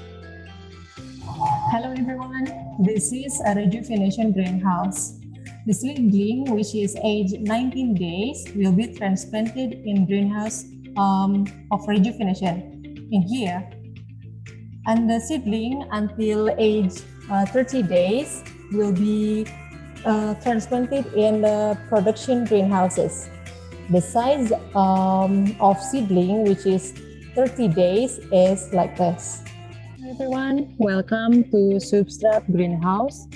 Hello everyone, this is a rejuvenation greenhouse. The seedling, which is aged 19 days, will be transplanted in greenhouse of rejuvenation in here. And the seedling until age 30 days will be transplanted in the production greenhouses. The size of seedling, which is 30 days, is like this. Everyone, welcome to Substrat Greenhouse.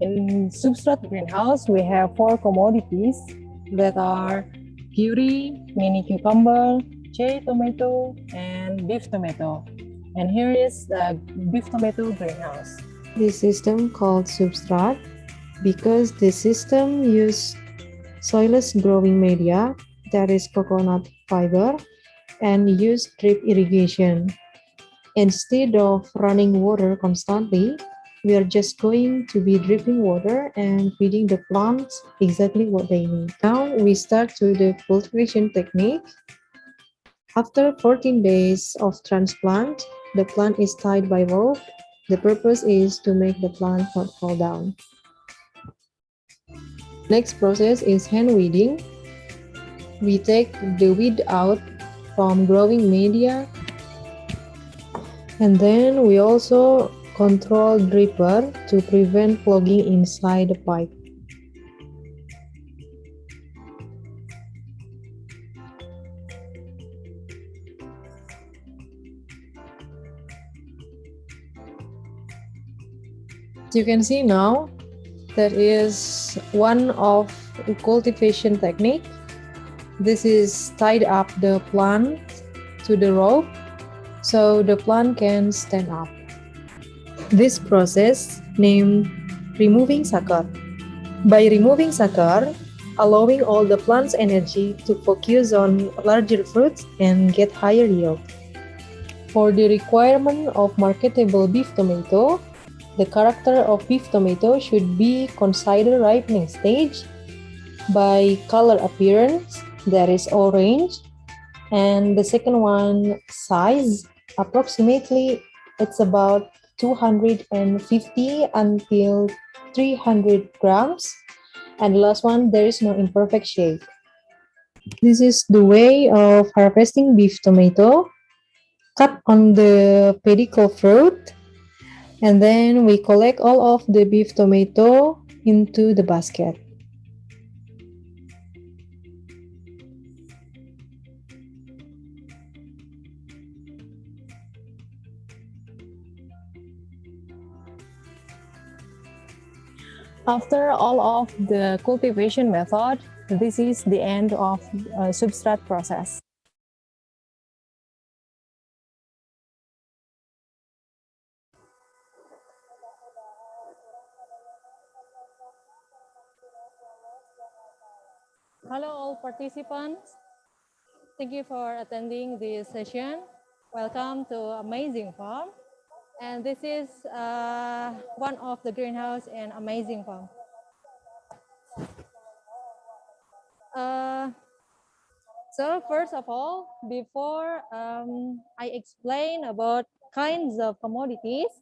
In Substrat Greenhouse, we have 4 commodities that are kiwi, mini cucumber, cherry tomato, and beef tomato. And here is the beef tomato greenhouse. This system called Substrat because the system uses soilless growing media, that is coconut fiber, and use drip irrigation. Instead of running water constantly, we are just going to be dripping water and feeding the plants exactly what they need. Now we start to the cultivation technique. After 14 days of transplant, the plant is tied by rope. The purpose is to make the plant not fall down. Next process is hand weeding. We take the weed out from growing media, and then we also control dripper to prevent clogging inside the pipe. As you can see now, that is one of the cultivation technique. This is tied up the plant to the rope so the plant can stand up. This process named removing sucker. By removing sucker, allowing all the plant's energy to focus on larger fruits and get higher yield. For the requirement of marketable beef tomato, the character of beef tomato should be considered ripening stage by color appearance, that is orange, and the second one size, approximately it's about 250 until 300 grams, and the last one, there is no imperfect shape. This is the way of harvesting beef tomato. Cut on the pedicle fruit, and then we collect all of the beef tomato into the basket. After all of the cultivation method, this is the end of substrat process. Hello all participants. Thank you for attending this session. Welcome to Amazing Farm. And this is one of the greenhouse in Amazing Farm. So first of all, before I explain about kinds of commodities,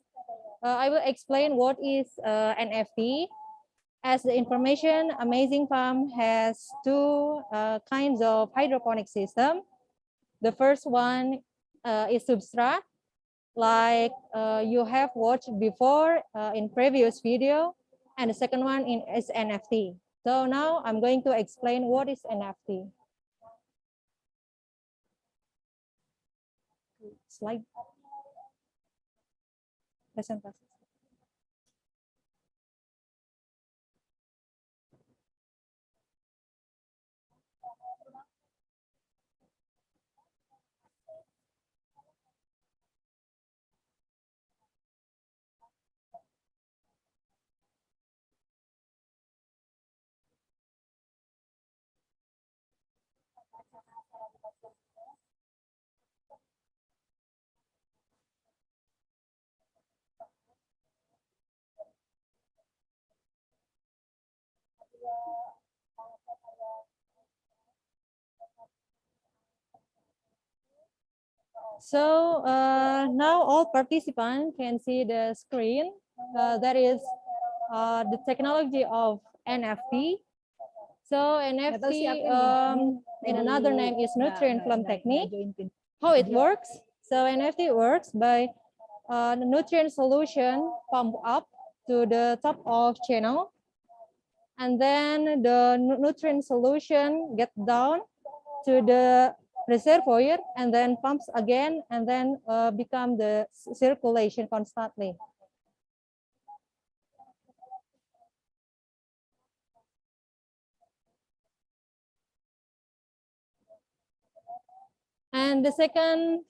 I will explain what is NFT. As the information, Amazing Farm has 2 kinds of hydroponic system. The first one is substrat, like you have watched before in previous video, and the second one is NFT. So now I'm going to explain what is NFT. Slide. Presentasi. So now all participants can see the screen. That is the technology of NFT. So NFT in another name is nutrient film technique. How it works? So NFT works by the nutrient solution pump up to the top of channel, and then the nutrient solution get down to the reservoir and then pumps again and then become the circulation constantly. And the second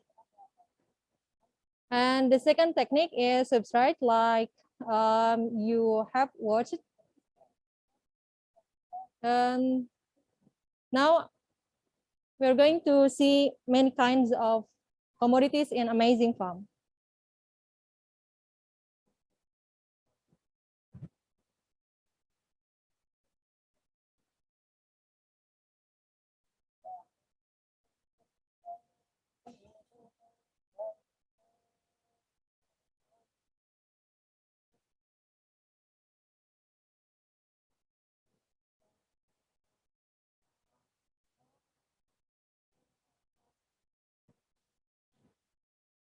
technique is substrate, like you have watched. Now we're going to see many kinds of commodities in Amazing Farm.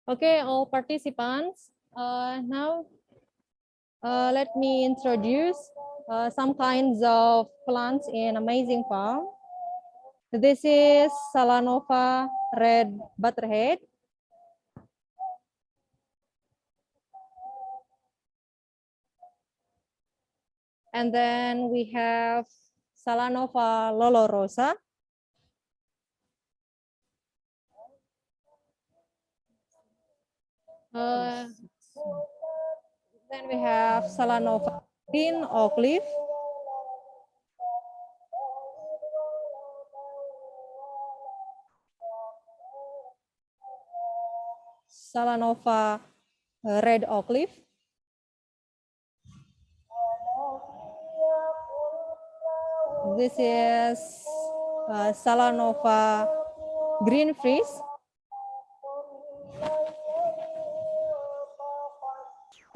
Okay, all participants, now let me introduce some kinds of plants in Amazing Farm. This is Salanova red butterhead. And then we have Salanova lolorosa. Then we have Salanova green oak leaf. Salanova red oak leaf. This is Salanova green freeze.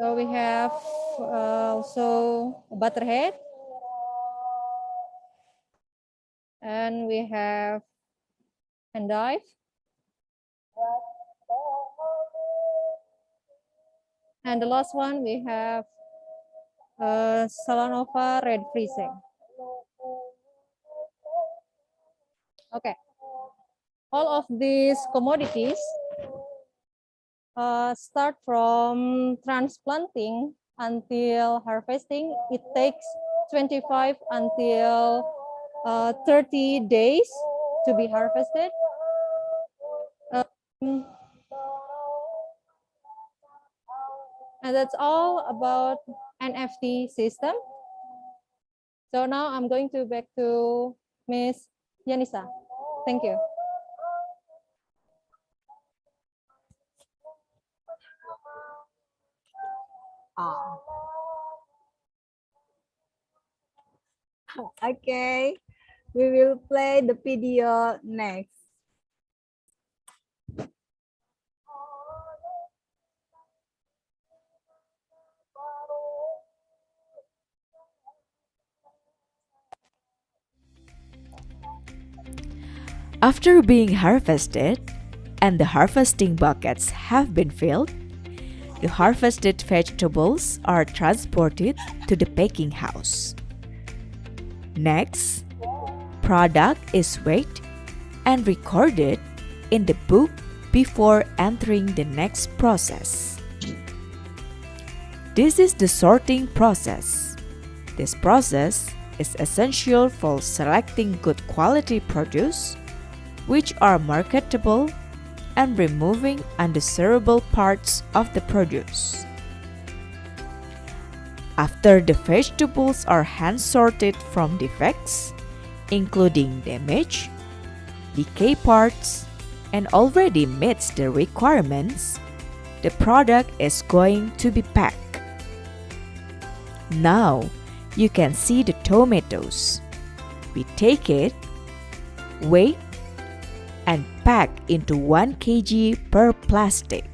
So we have also butterhead, and we have endive, and the last one we have Salanova red freezing. Okay, all of these commodities start from transplanting until harvesting. It takes 25 until 30 days to be harvested. And that's all about NFT system. So now I'm going to back to Miss Yanisa. Thank you. Okay, we will play the video next. After being harvested and the harvesting buckets have been filled, the harvested vegetables are transported to the packing house. Next, product is weighed and recorded in the book before entering the next process. This is the sorting process. This process is essential for selecting good quality produce, which are marketable, and removing undesirable parts of the produce. After the vegetables are hand sorted from defects, including damage, decay parts, and already meets the requirements, the product is going to be packed. Now you can see the tomatoes. We take it, weigh, and pack into 1 kg per plastic.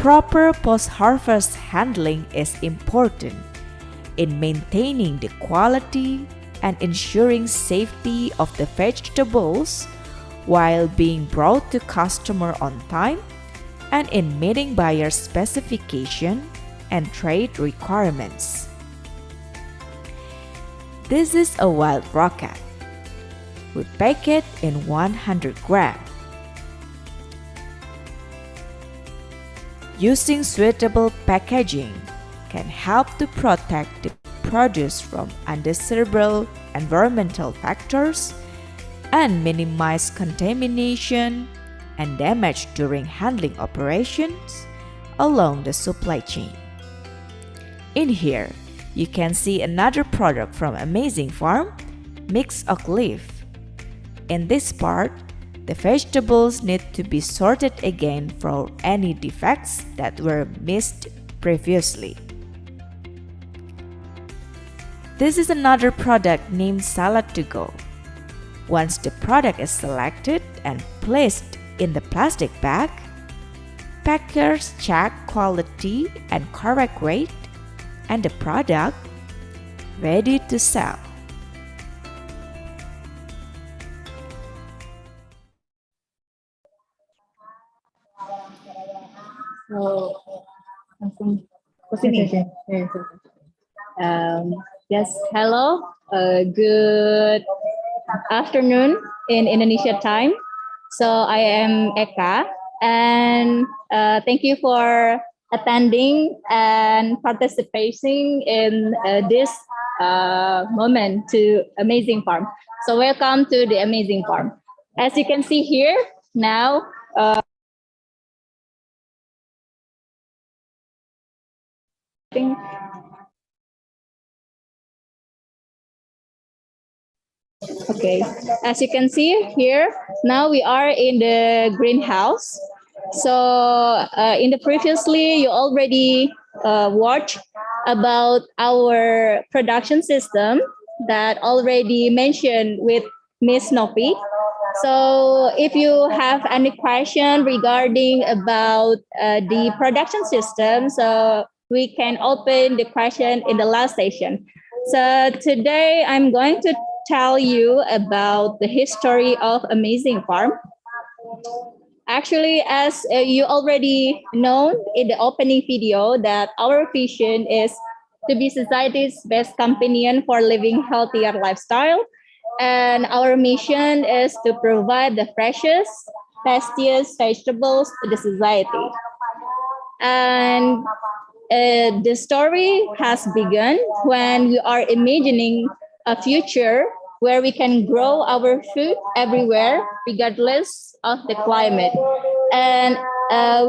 proper post-harvest handling is important in maintaining the quality and ensuring safety of the vegetables while being brought to customer on time and in meeting buyer specification and trade requirements. This is a wild rocket. We pack it in 100 gram. Using suitable packaging can help to protect the produce from undesirable environmental factors and minimize contamination and damage during handling operations along the supply chain. In here, you can see another product from Amazing Farm, mixed oak leaf. In this part, the vegetables need to be sorted again for any defects that were missed previously. This is another product named Salad to Go. Once the product is selected and placed in the plastic bag, packers check quality and correct weight, and the product ready to sell. So, yes, hello, good afternoon in Indonesia time. So I am Eka, and thank you for attending and participating in this moment to Amazing Farm. So welcome to the Amazing Farm. As you can see here now, okay, as you can see here, now we are in the greenhouse. So in the previously, you already watched about our production system that already mentioned with Miss Novi. So if you have any question regarding about the production system, so we can open the question in the last session. So today I'm going to tell you about the history of Amazing Farm. Actually, as you already know in the opening video, that our vision is to be society's best companion for living healthier lifestyle. And our mission is to provide the freshest, tastiest vegetables to the society. And the story has begun when we are imagining a future where we can grow our food everywhere, regardless of the climate. And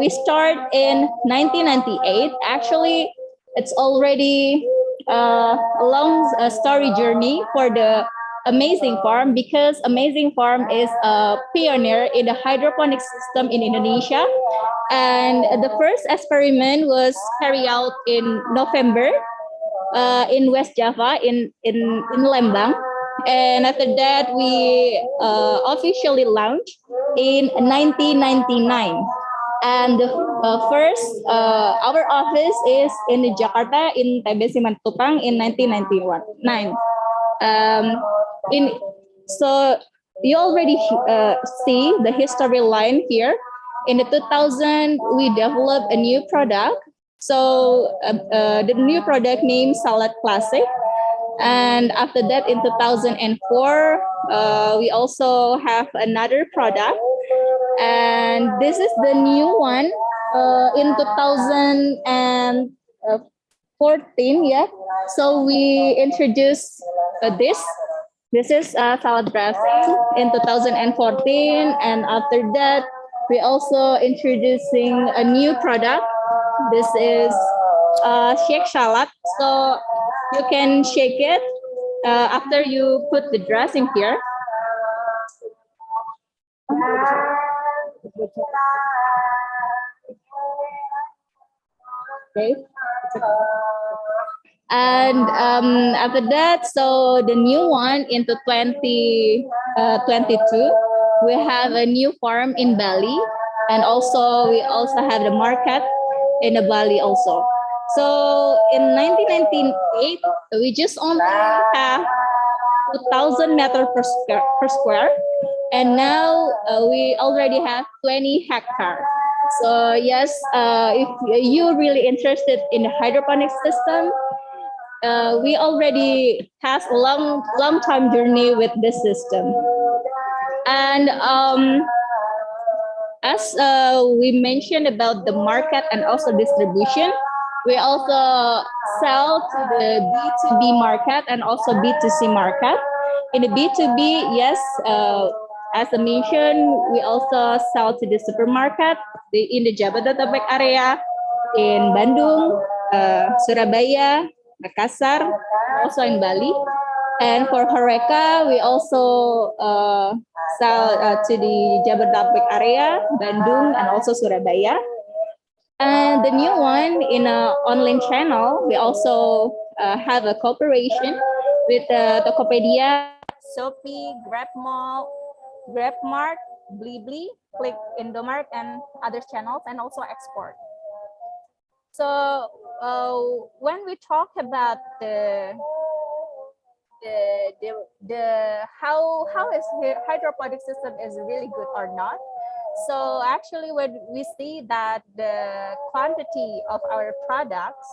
we start in 1998. Actually, it's already a long story journey for the Amazing Farm, because Amazing Farm is a pioneer in the hydroponic system in Indonesia. And the first experiment was carried out in November in West Java, in Lembang. And after that, we officially launched in 1999. And first, our office is in Jakarta, in TBC Matupang in 1999. So you already see the history line here. In the 2000, we developed a new product. So the new product named Salad Classic. And after that, in 2004, we also have another product. And this is the new one in 2014, yeah. So we introduced this. This is salad dressing in 2014. And after that, we also introducing a new product. This is shake salad. So you can shake it after you put the dressing here. Okay. And after that, so the new one into 2022, we have a new farm in Bali, and also we also have the market in Bali also. So in 1998, we just only have 2,000 meter per square, and now we already have 20 hectares. So yes, if you're really interested in the hydroponic system, we already have a long time journey with this system. And as we mentioned about the market and also distribution, we also sell to the B2B market and also B2C market. In the B2B, yes, as I mentioned, we also sell to the supermarket in the Jabodetabek area, in Bandung, Surabaya, Makassar, also in Bali. And for Horeca, we also sell to the Jabodetabek area, Bandung, and also Surabaya. And the new one in an online channel, we also have a cooperation with Tokopedia, Shopee, GrabMart, Blibli, Click Indomart, and other channels, and also export. So when we talk about how is hydroponic system is really good or not. So actually when we see that the quantity of our products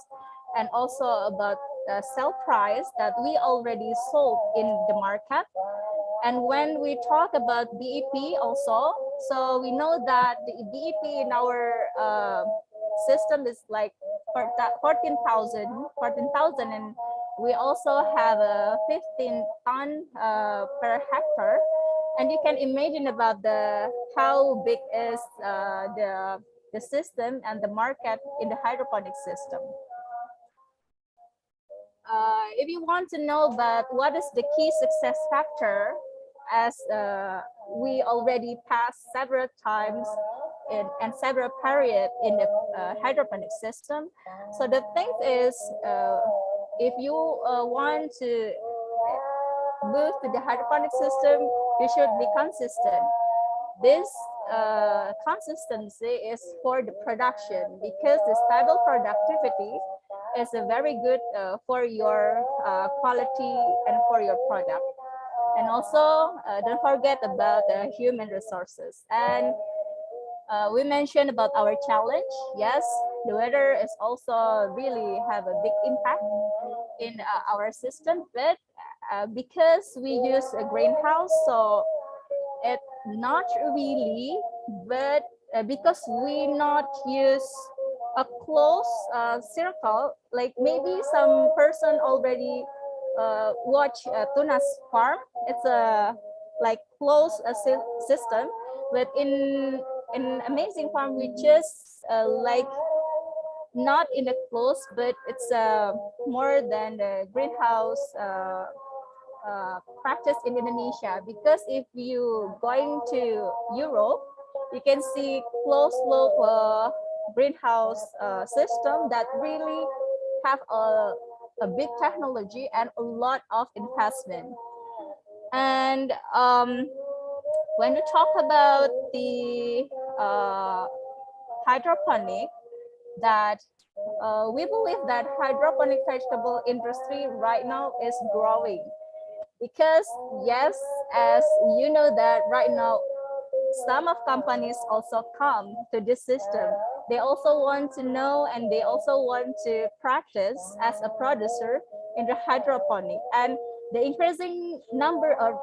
and also about the sell price that we already sold in the market, and when we talk about BEP also, so we know that the BEP in our system is like 14,000, and we also have a 15 ton per hectare. And you can imagine about how big is the system and the market in the hydroponic system. If you want to know about what is the key success factor, as we already passed several times and several periods in the hydroponic system. So the thing is, if you want to move to the hydroponic system, you should be consistent. This consistency is for the production, because the stable productivity is very good for your quality and for your product. And also, don't forget about the human resources. And we mentioned about our challenge. Yes, the weather is also really have a big impact in our system, but because we use a greenhouse, so it not really, but because we not use a close circle, like maybe some person already watch Tuna's farm. It's a like close system, but in Amazing Farm we just like not in the close, but it's more than the greenhouse practice in Indonesia. Because if you going to Europe, you can see closed loop greenhouse system that really have a big technology and a lot of investment. And when we talk about the hydroponic, that we believe that hydroponic vegetable industry right now is growing, because yes, as you know that right now some of companies also come to this system. They also want to know and they also want to practice as a producer in the hydroponic, and the increasing number of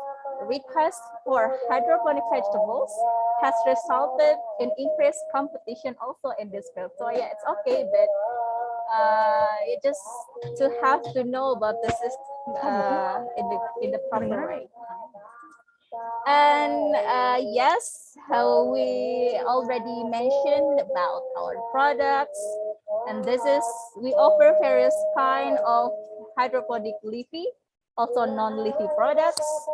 requests for hydroponic vegetables has resulted in increased competition also in this field. So yeah, it's okay, but you just to have to know about the system in the proper way. And yes, how we already mentioned about our products, and this is we offer various kind of hydroponic leafy, also non-leafy products,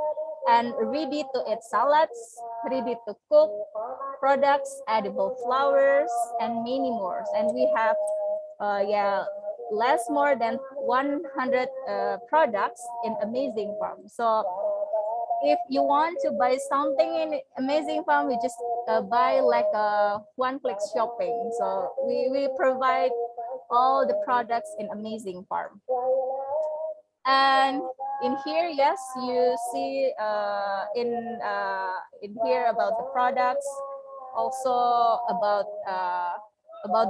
and ready to eat salads, ready to cook products, edible flowers, and many more. And we have less more than 100 products in Amazing Farm. So if you want to buy something in Amazing Farm, you just buy like a one-click shopping. So we provide all the products in Amazing Farm. And in here, yes, you see in here about the products, also about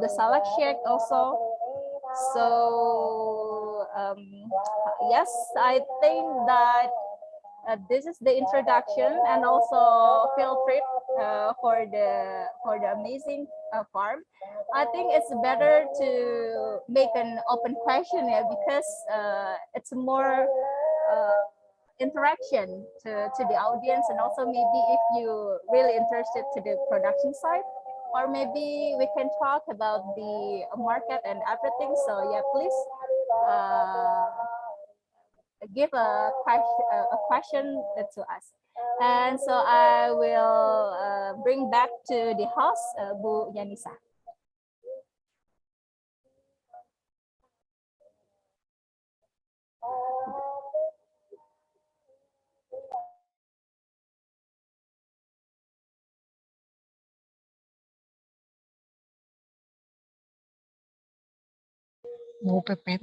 the salad shake also. So yes, I think that this is the introduction, and also field trip for the Amazing Farm. I think it's better to make an open question here, because it's more interaction to the audience, and also maybe if you really interested to the production side, or maybe we can talk about the market and everything. So yeah, please give a question to us. And so I will bring back to the host, Bu Yanisa. Mau pepet.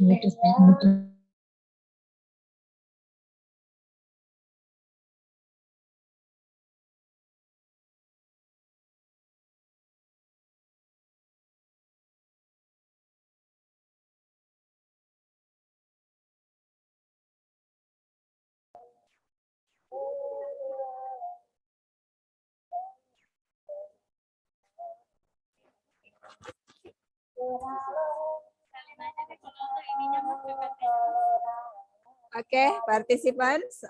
Okay, participants.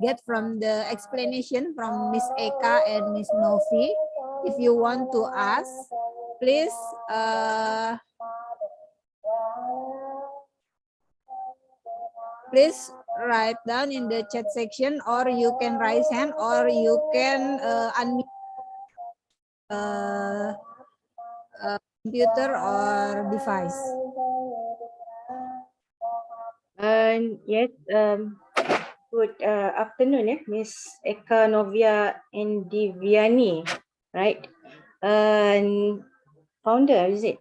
Get from the explanation from Miss Eka and Miss Novi. If you want to ask, please please write down in the chat section, or you can raise hand, or you can unmute computer or device. Yes, good afternoon, Miss Eka Novia Indiviani, right? Founder, is it?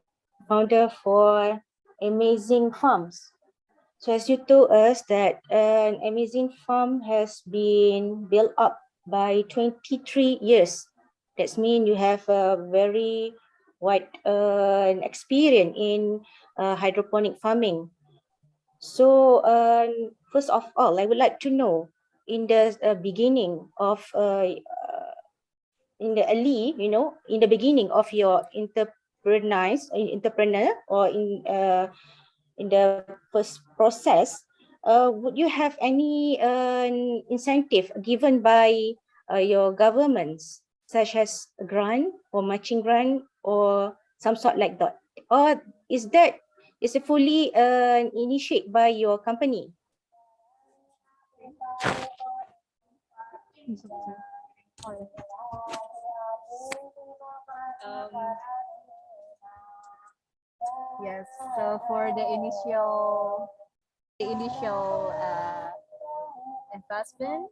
Founder for Amazing Farms. So as you told us that an Amazing Farm has been built up by 23 years. That means you have a very wide experience in hydroponic farming. So first of all, I would like to know, in the beginning of in the early, in the beginning of your entrepreneur, or in the first process, would you have any incentive given by your governments, such as a grant or matching grant or some sort like that, or is it fully initiated by your company? Yes, so for the initial investment,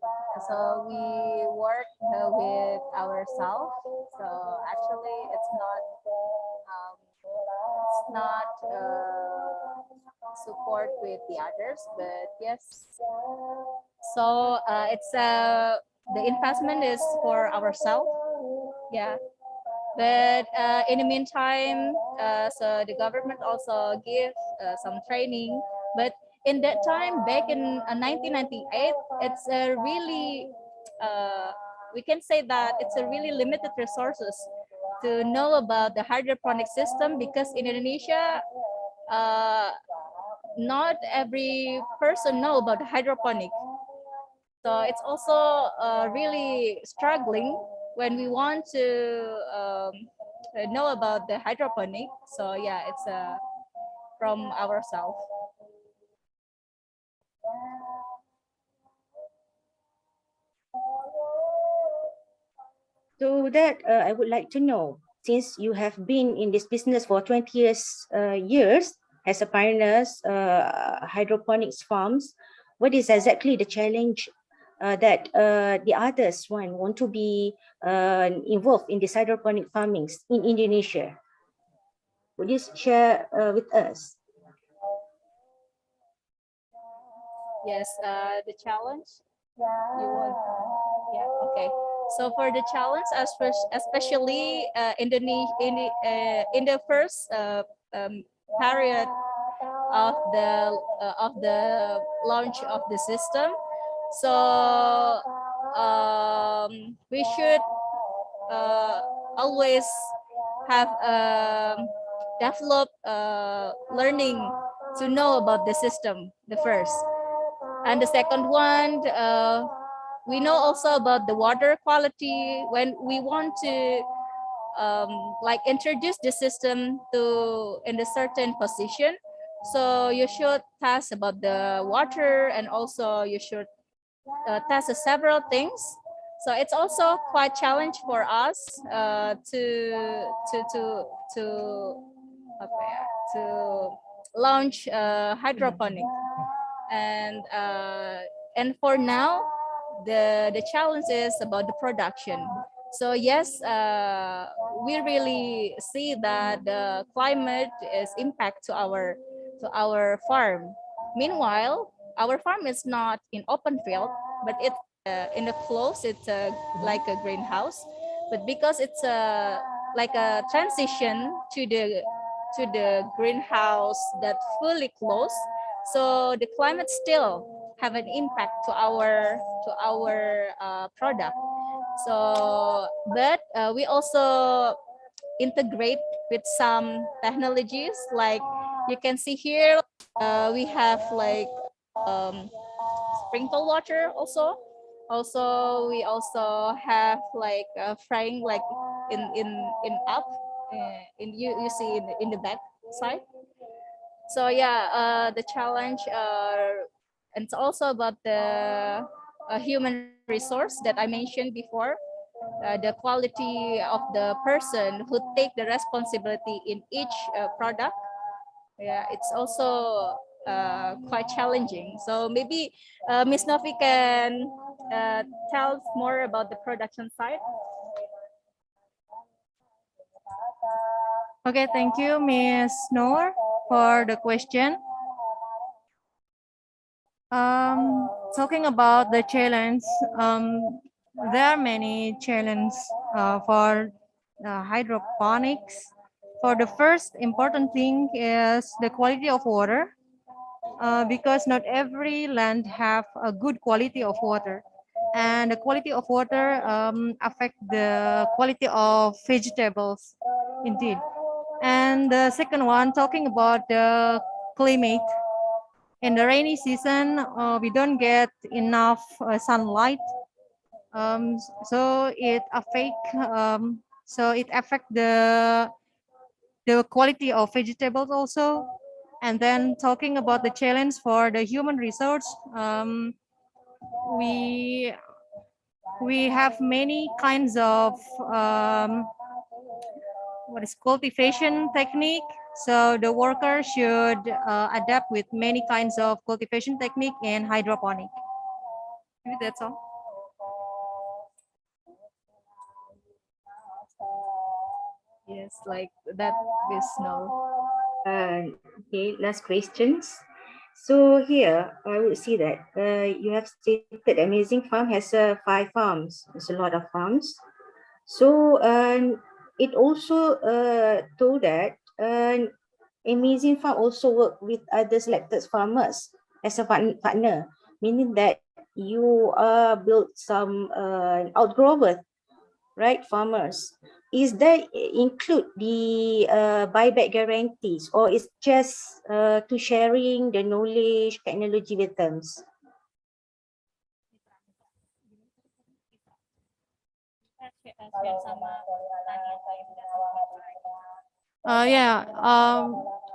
so we work with ourselves. So actually it's not support with the others, but yes, so it's the investment is for ourselves, yeah. But in the meantime, so the government also give some training. But in that time, back in 1998, it's a really, we can say that it's a really limited resources to know about the hydroponic system, because in Indonesia, not every person know about the hydroponic. So it's also really struggling when we want to know about the hydroponic. So yeah, it's from ourselves. So that I would like to know, since you have been in this business for 20 years as a pioneer, hydroponics farms, what is exactly the challenge that the others want to be involved in this hydroponic farming in Indonesia? Would you share with us? Yes, the challenge. You want? Yeah. Okay. So for the challenge, especially in the first period of the launch of the system, so we should always have develop learning to know about the system, the first. And the second one, we know also about the water quality when we want to like introduce the system to in a certain position. So you should test about the water, and also you should test several things. So it's also quite challenge for us to apa ya, to launch hydroponic. And for now, the challenge is about the production. So yes, we really see that the climate is impact to our farm. Meanwhile, our farm is not in open field, but it's in the close. It's like a greenhouse, but because it's like a transition to the greenhouse that fully closed, so the climate still have an impact to our product. So but we also integrate with some technologies, like you can see here. We have like sprinkle water we also have like frying, like in up in you see in the back side. So yeah, the challenge and it's also about the human resource that I mentioned before, the quality of the person who take the responsibility in each product. Yeah, it's also quite challenging. So maybe Ms. Novi can tell us more about the production side. Okay, thank you, Ms. Noor, for the question. Talking about the challenge, there are many challenges for hydroponics. For the first important thing is the quality of water, because not every land have a good quality of water, and the quality of water affect the quality of vegetables, indeed. And the second one, talking about the climate. In the rainy season, we don't get enough sunlight, so it affect the quality of vegetables also. And then talking about the challenge for the human resource, we have many kinds of what is cultivation technique. So the worker should adapt with many kinds of cultivation technique in hydroponic. Maybe that's all. Yes, like that with snow. Okay, last questions. So here I would see that you have stated Amazing Farm has 5 farms. It's a lot of farms. So it also told that Amazing Farm also work with other selected farmers as a partner, meaning that you built some outgrowers, right, farmers. Is that include the buyback guarantees, or is just to sharing the knowledge, technology with them? Yeah,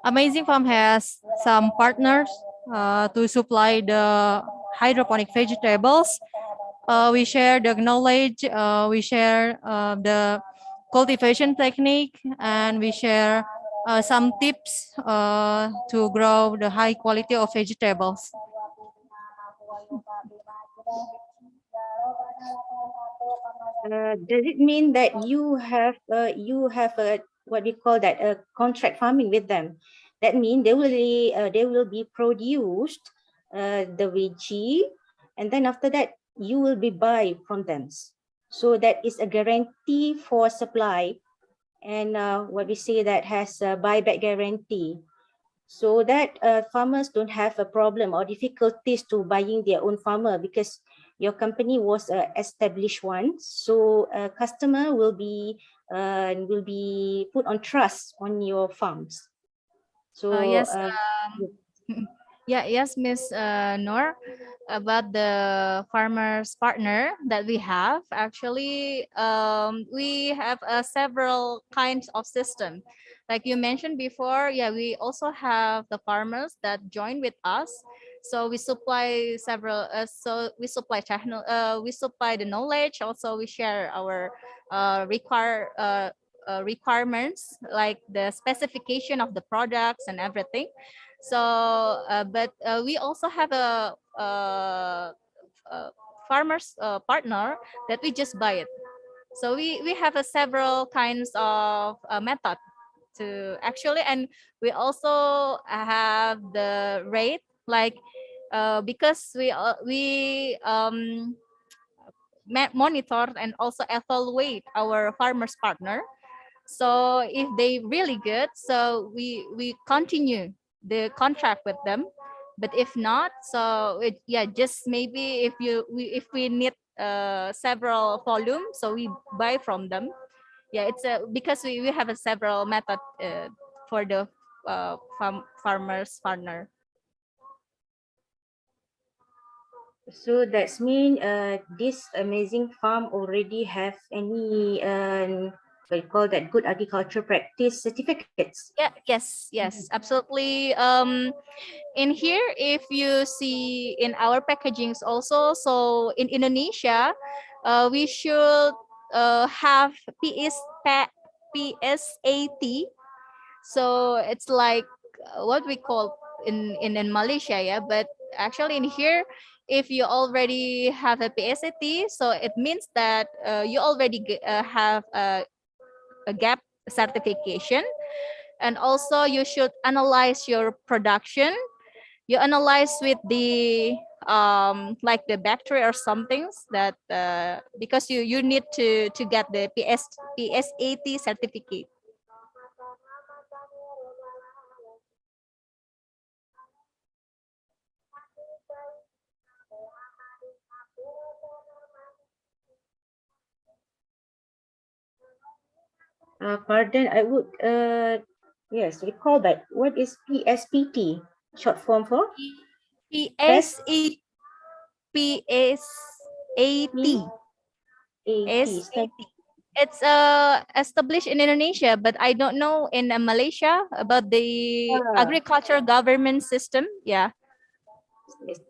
Amazing Farm has some partners to supply the hydroponic vegetables. We share the knowledge, we share the cultivation technique, and we share some tips to grow the high quality of vegetables. Does it mean that you have a what we call that a contract farming with them? That means they will be produced the veggie, and then after that you will be buy from them. So that is a guarantee for supply, and what we say that has a buyback guarantee, so that farmers don't have a problem or difficulties to buying their own farmer, because your company was a established one. So a customer will be put on trust on your farms. So Yes. Yes, Miss Noor, about the farmers partner that we have. Actually, we have several kinds of system. Like you mentioned before, yeah, we also have the farmers that join with us. So we supply several. So we supply we supply the knowledge. Also, we share our requirements, like the specification of the products and everything. So, we also have a farmers partner that we just buy it. So we have several kinds of method to actually, and we also have the rate, like because we monitor and also evaluate our farmers partner. So if they really good, so we continue the contract with them. But if not, so yeah, just maybe if we need several volume, so we buy from them. Yeah, it's because we have a several method for the farmers partner. So that's mean this amazing farm already have any what you call that good agriculture practice certificates? Yeah, yes, absolutely. In here, if you see in our packagings also, so in Indonesia, we should have PSAT. So it's like what we call in Malaysia, yeah. But actually in here, if you already have a PSAT, so it means that you already have a gap certification. And also you should analyze your production. You analyze with the like the bacteria or something that because you need to get the PSAT certificate. Pardon, I would yes, recall that. What is PSPT short form for? PSAT. PSAT. It's established in Indonesia, but I don't know in Malaysia about the agriculture government system. Yeah.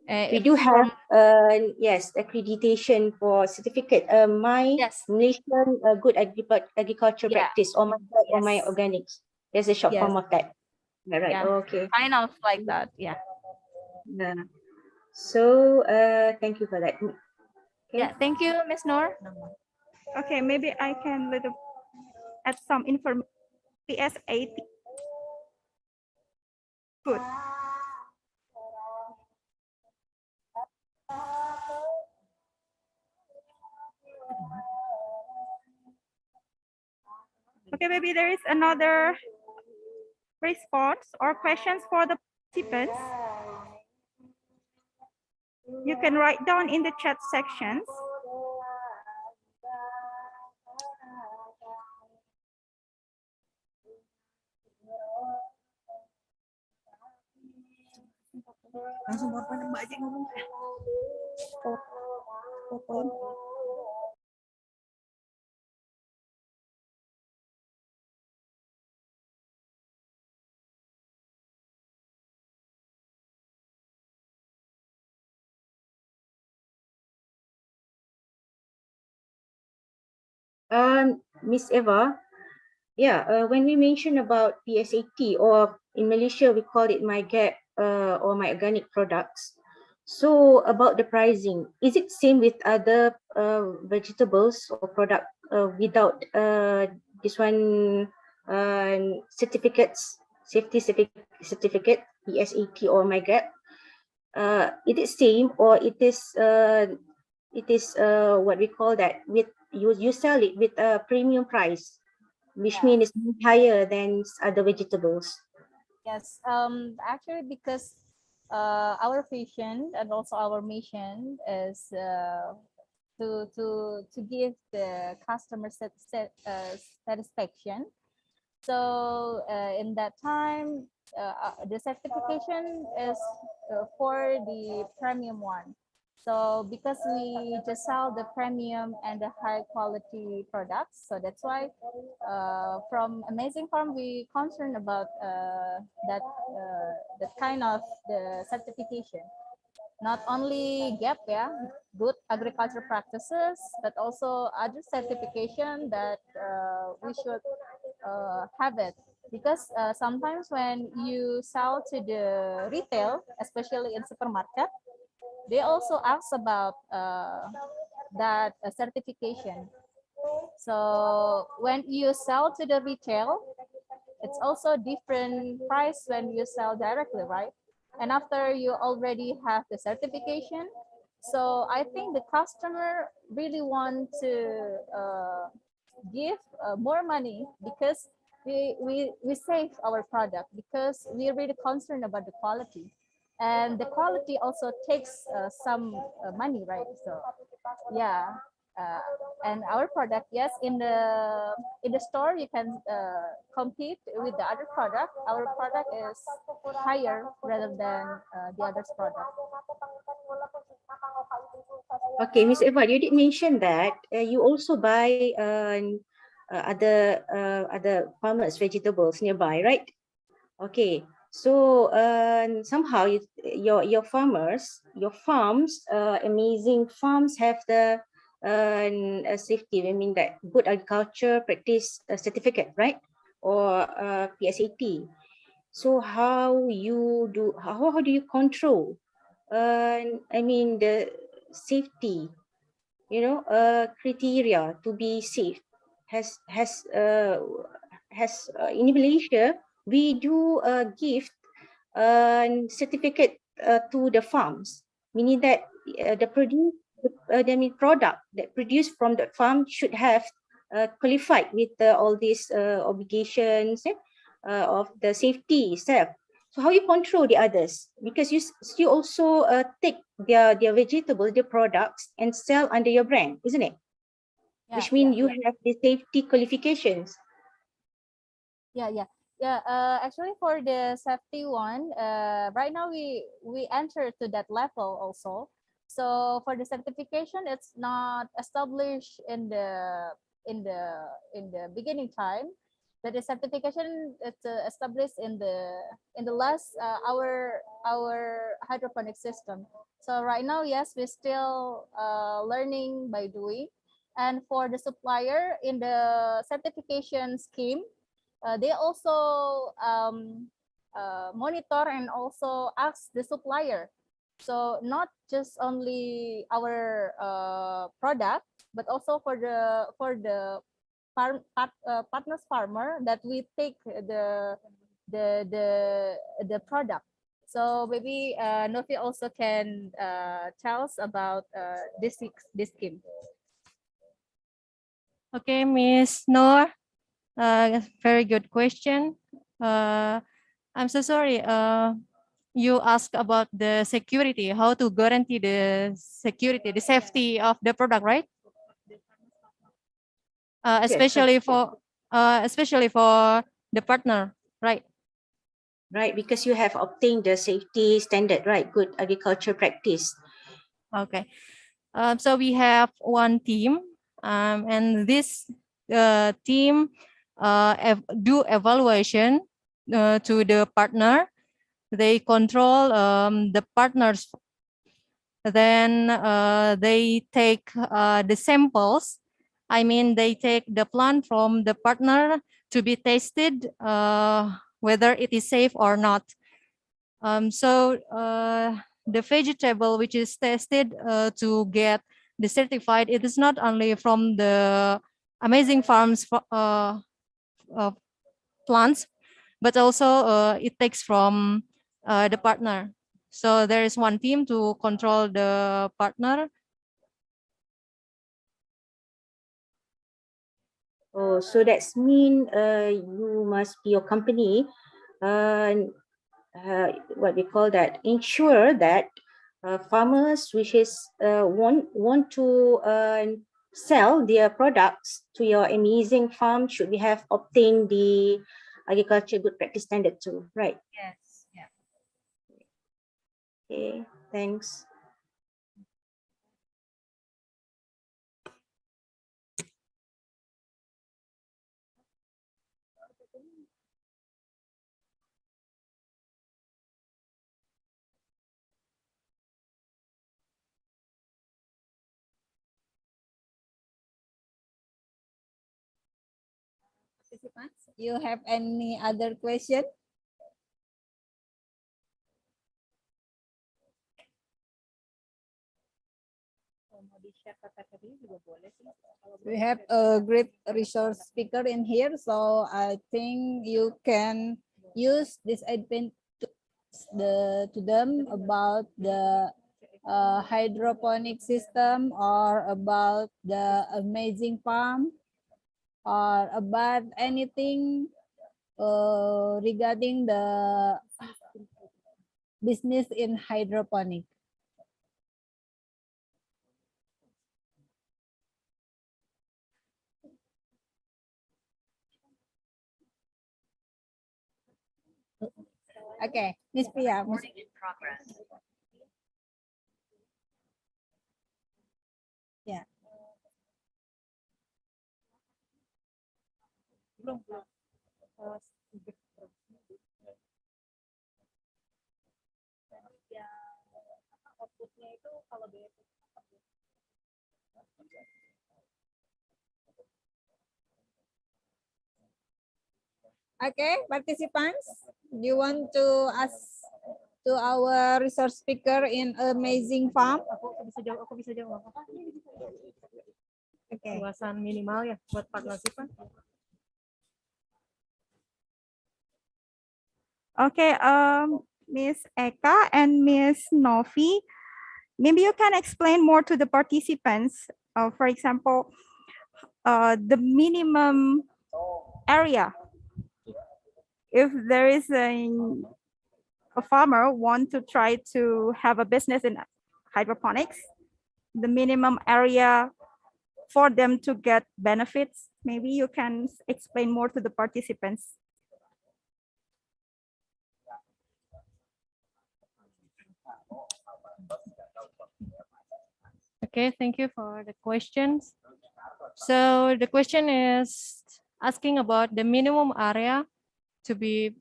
Yes. We do have yes, accreditation for certificate. My Malaysian good agriculture practice, or my organics. There's a short Yes. form of that. Yeah, right. Yeah. Okay. Kind of like that. Yeah. Yeah. So thank you for that. Okay. Yeah. Thank you, Ms. Noor. Okay, maybe I can add some information. PSAT. Good. Okay, maybe there is another response or questions for the participants. You can write down in the chat sections. Langsung apa Mbak aja ngomong. Miss Eva, yeah, when we mention about PSAT, or in Malaysia we call it MyGap or My Organic products. So about the pricing, is it same with other vegetables or product without this one certificates, safety certificate, PSAT or MyGap? It is same, or it is what we call that, with you sell it with a premium price, which means it's higher than other vegetables. Yes, actually, because our vision and also our mission is to give the customer satisfaction. So in that time, the certification is for the premium one. So because we just sell the premium and the high quality products, so that's why from Amazing Farm we concerned about that kind of the certification. Not only GAP, yeah, good agriculture practices, but also other certification that we should have it. Because sometimes when you sell to the retail, especially in supermarket, they also ask about that certification. So when you sell to the retail, it's also different price when you sell directly, right? And after you already have the certification, so I think the customer really want to give more money, because we save our product, because we're really concerned about the quality, and the quality also takes some money, right? So yeah, and our product, yes, in the store you can compete with the other product. Our product is higher rather than the other's product. Okay, Miss Eva, you did mention that you also buy other farmers' vegetables nearby, right? Okay, so somehow your farms, Amazing Farms have the safety. I mean that good agriculture practice certificate, right? Or PSAT. So how do you control? I mean the safety, criteria to be safe has in Malaysia we do give certificate to the farms, meaning that the product that produced from the farm should have qualified with all these obligations of the safety itself. So how you control the others? Because you also take their vegetables, their products, and sell under your brand, isn't it? Yeah, which means you have the safety qualifications. Yeah. Actually, for the safety one, right now we enter to that level also. So for the certification, it's not established in the beginning time, but the certification it's established in the last our hydroponic system. So right now, yes, we're still learning by doing. And for the supplier in the certification scheme, they also monitor and also ask the supplier. So not just only our product, but also for the partners farmer that we take the product. So maybe Novi also can tell us about this scheme. Okay, Miss Noor, very good question. I'm so sorry. You asked about the security, how to guarantee the security, the safety of the product, right? Especially for the partner, right? Right, because you have obtained the safety standard, right? Good agriculture practice. Okay. So we have one team, and this team do evaluation to the partner. They control the partners. Then they take the samples I mean, they take the plant from the partner to be tested whether it is safe or not. So the vegetable which is tested to get the certified, it is not only from the Amazing Farms plants, but also it takes from the partner. So there is one team to control the partner. Oh, so that's mean you must be your company, what we call that, ensure that farmers which is want to sell their products to your amazing farm should be have obtained the agriculture good practice standard too, right? Yes. Yeah. Okay, thanks. Participants, you have any other question? We have a great resource speaker in here, so I think you can use this advantage to them about the hydroponic system or about the amazing farm or about anything regarding the business in hydroponic. Okay, Miss Pia. In progress. Yeah. Okay, participants, do you want to ask to our resource speaker in Amazing Farm? Aku bisa jawab. Okay. Luasan minimal ya buat partnership. Okay, Miss Eka and Miss Novi, maybe you can explain more to the participants. For example, the minimum area. If there is a farmer want to try to have a business in hydroponics, the minimum area for them to get benefits, maybe you can explain more to the participants. Okay, thank you for the questions. So the question is asking about the minimum area to be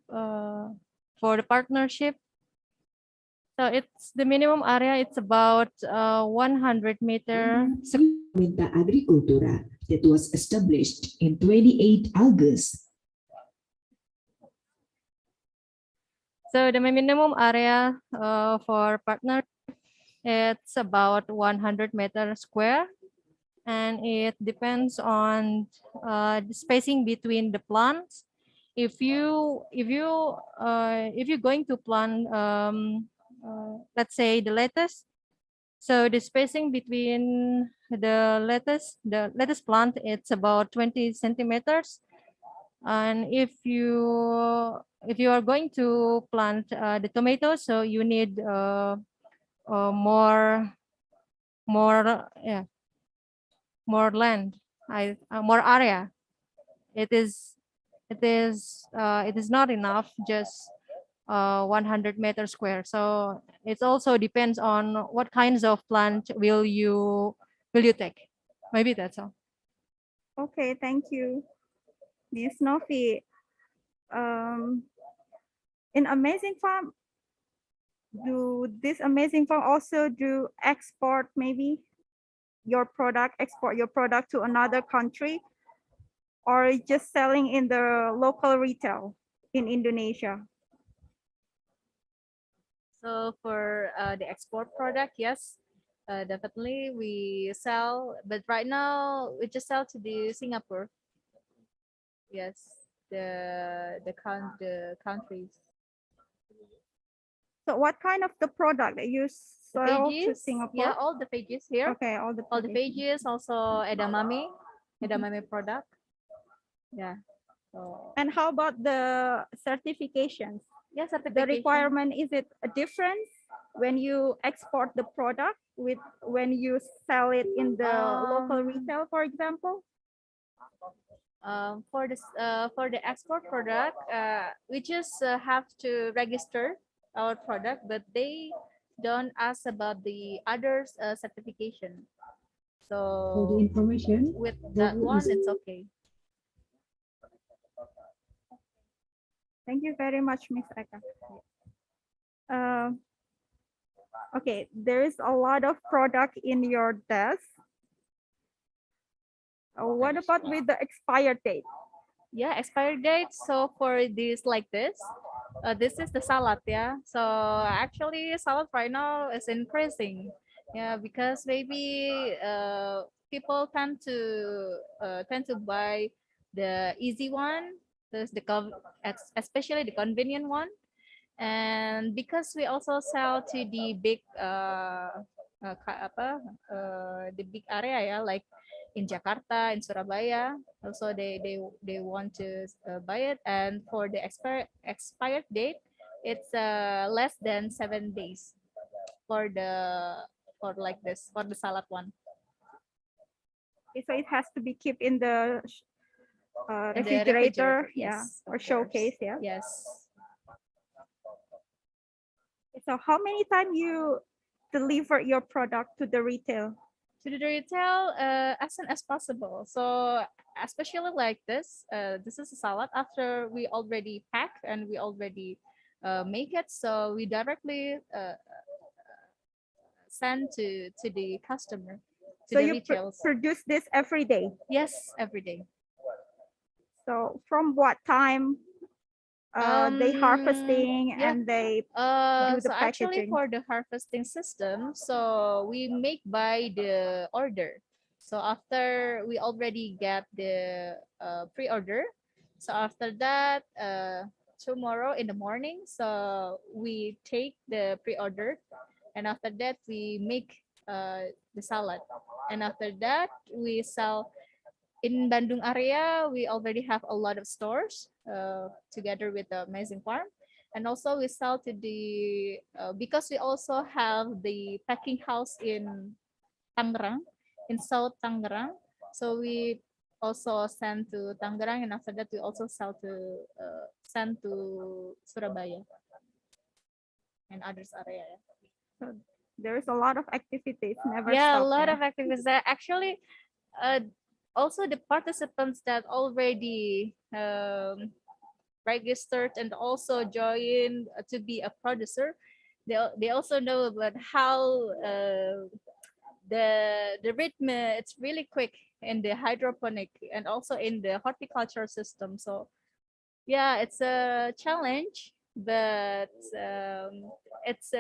for the partnership. So it's the minimum area, it's about 100 meter. Minta Agricultura that was established in 28 August. So the minimum area for partner, it's about 100 meter square, and it depends on the spacing between the plants. If you're going to plant, let's say the lettuce, so the spacing between the lettuce plant, it's about 20 centimeters. And if you are going to plant the tomatoes, so you need more land, more area. It is not enough just 100 meter square. So it also depends on what kinds of plant will you take. Maybe that's all. Okay, thank you, Ms. Novi. In Amazing Farm, do this Amazing Farm also do export maybe? your product, export your product to another country, or just selling in the local retail in Indonesia? So for the export product, yes, definitely we sell, but right now we just sell to the Singapore. Yes, the countries. So what kind of the product that you The sell to pages, Singapore? yeah, all the pages here. Okay, all the pages, also edamame product. Yeah. So And how about the certifications? yeah, The certification. requirement, is it a difference when you export the product with when you sell it in the local retail, for example? For the export product, we just have to register our product, but they don't ask about the others certification. For the So information, with that one, it's okay. Thank you very much, Ms. Eka. Okay, there is a lot of product in your desk. What about with the expired date? Yeah, expired date. So for this like this is the salad. Yeah. So actually, salad right now is increasing. Yeah, because maybe people tend to buy the easy one, especially the convenient one, and because we also sell to the big the big area, yeah, like in Jakarta, in Surabaya, also they want to buy it, and for the expired date, it's less than 7 days for the salad one. Okay, so it has to be kept in the In the refrigerator, yes, yeah, or of course. showcase, yeah. Yes. So how many times you deliver your product to the retail? To the retail as soon as possible. So especially like this is a salad after we already pack and we already make it. So we directly send to the customer, to So the you retails. produce this every day? Yes, every day. So from what time they harvesting yeah. and they do the So actually packaging? for the harvesting system, so we make by the order. So after we already get the pre-order, so after that tomorrow in the morning, so we take the pre-order, and after that we make the salad, and after that we sell. In Bandung area, we already have a lot of stores together with the Amazing Farm. And also we sell to the, because we also have the packing house in Tangerang, in South Tangerang. So we also send to Tangerang, and after that we also send to Surabaya and others area. So there's a lot of activities, never Yeah, stop. a lot Yeah. of activities. Actually, also the participants that already registered and also joined to be a producer, they also know about how the rhythm, it's really quick in the hydroponic and also in the horticulture system. So yeah, it's a challenge, but it's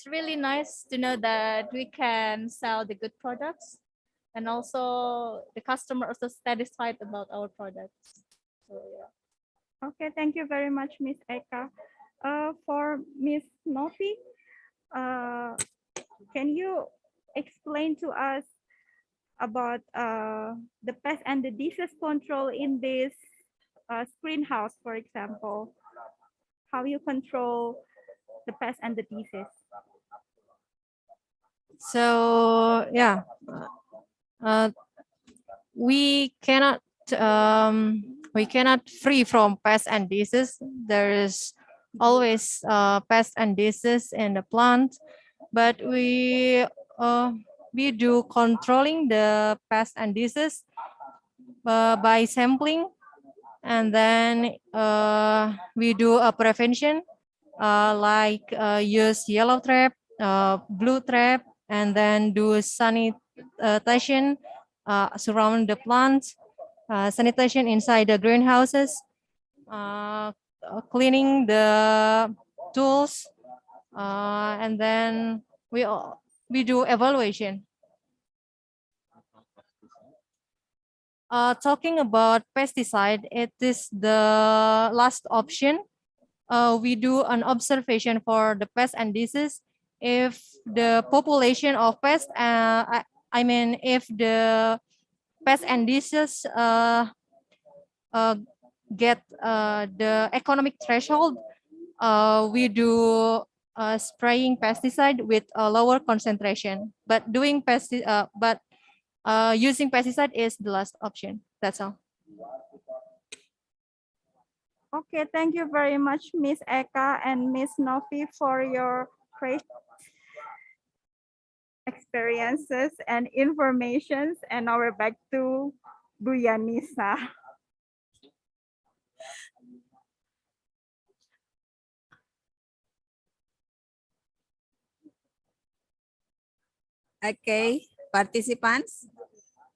really nice to know that we can sell the good products, and also the customer also satisfied about our products. So yeah. Okay, thank you very much, Miss Eka. For Miss Novi, can you explain to us about the pest and the disease control in this greenhouse, for example? How you control the pest and the disease? So yeah, we cannot free from pests and disease. There is always pests and disease in the plant, but we do controlling the pests and disease by sampling, and then we do a prevention like use yellow trap, blue trap, and then do sanitation surround the plants, sanitation inside the greenhouses, cleaning the tools, and then we do evaluation. Talking about pesticide, it is the last option. We do an observation for the pest and disease. If the population of pests, I mean, if the pest and disease get the economic threshold, we do spraying pesticide with a lower concentration. But using pesticide is the last option. That's all. Okay, thank you very much, Miss Eka and Miss Novi, for your great experiences and informations. And now we're back to Bu Yanisa. Okay, participants,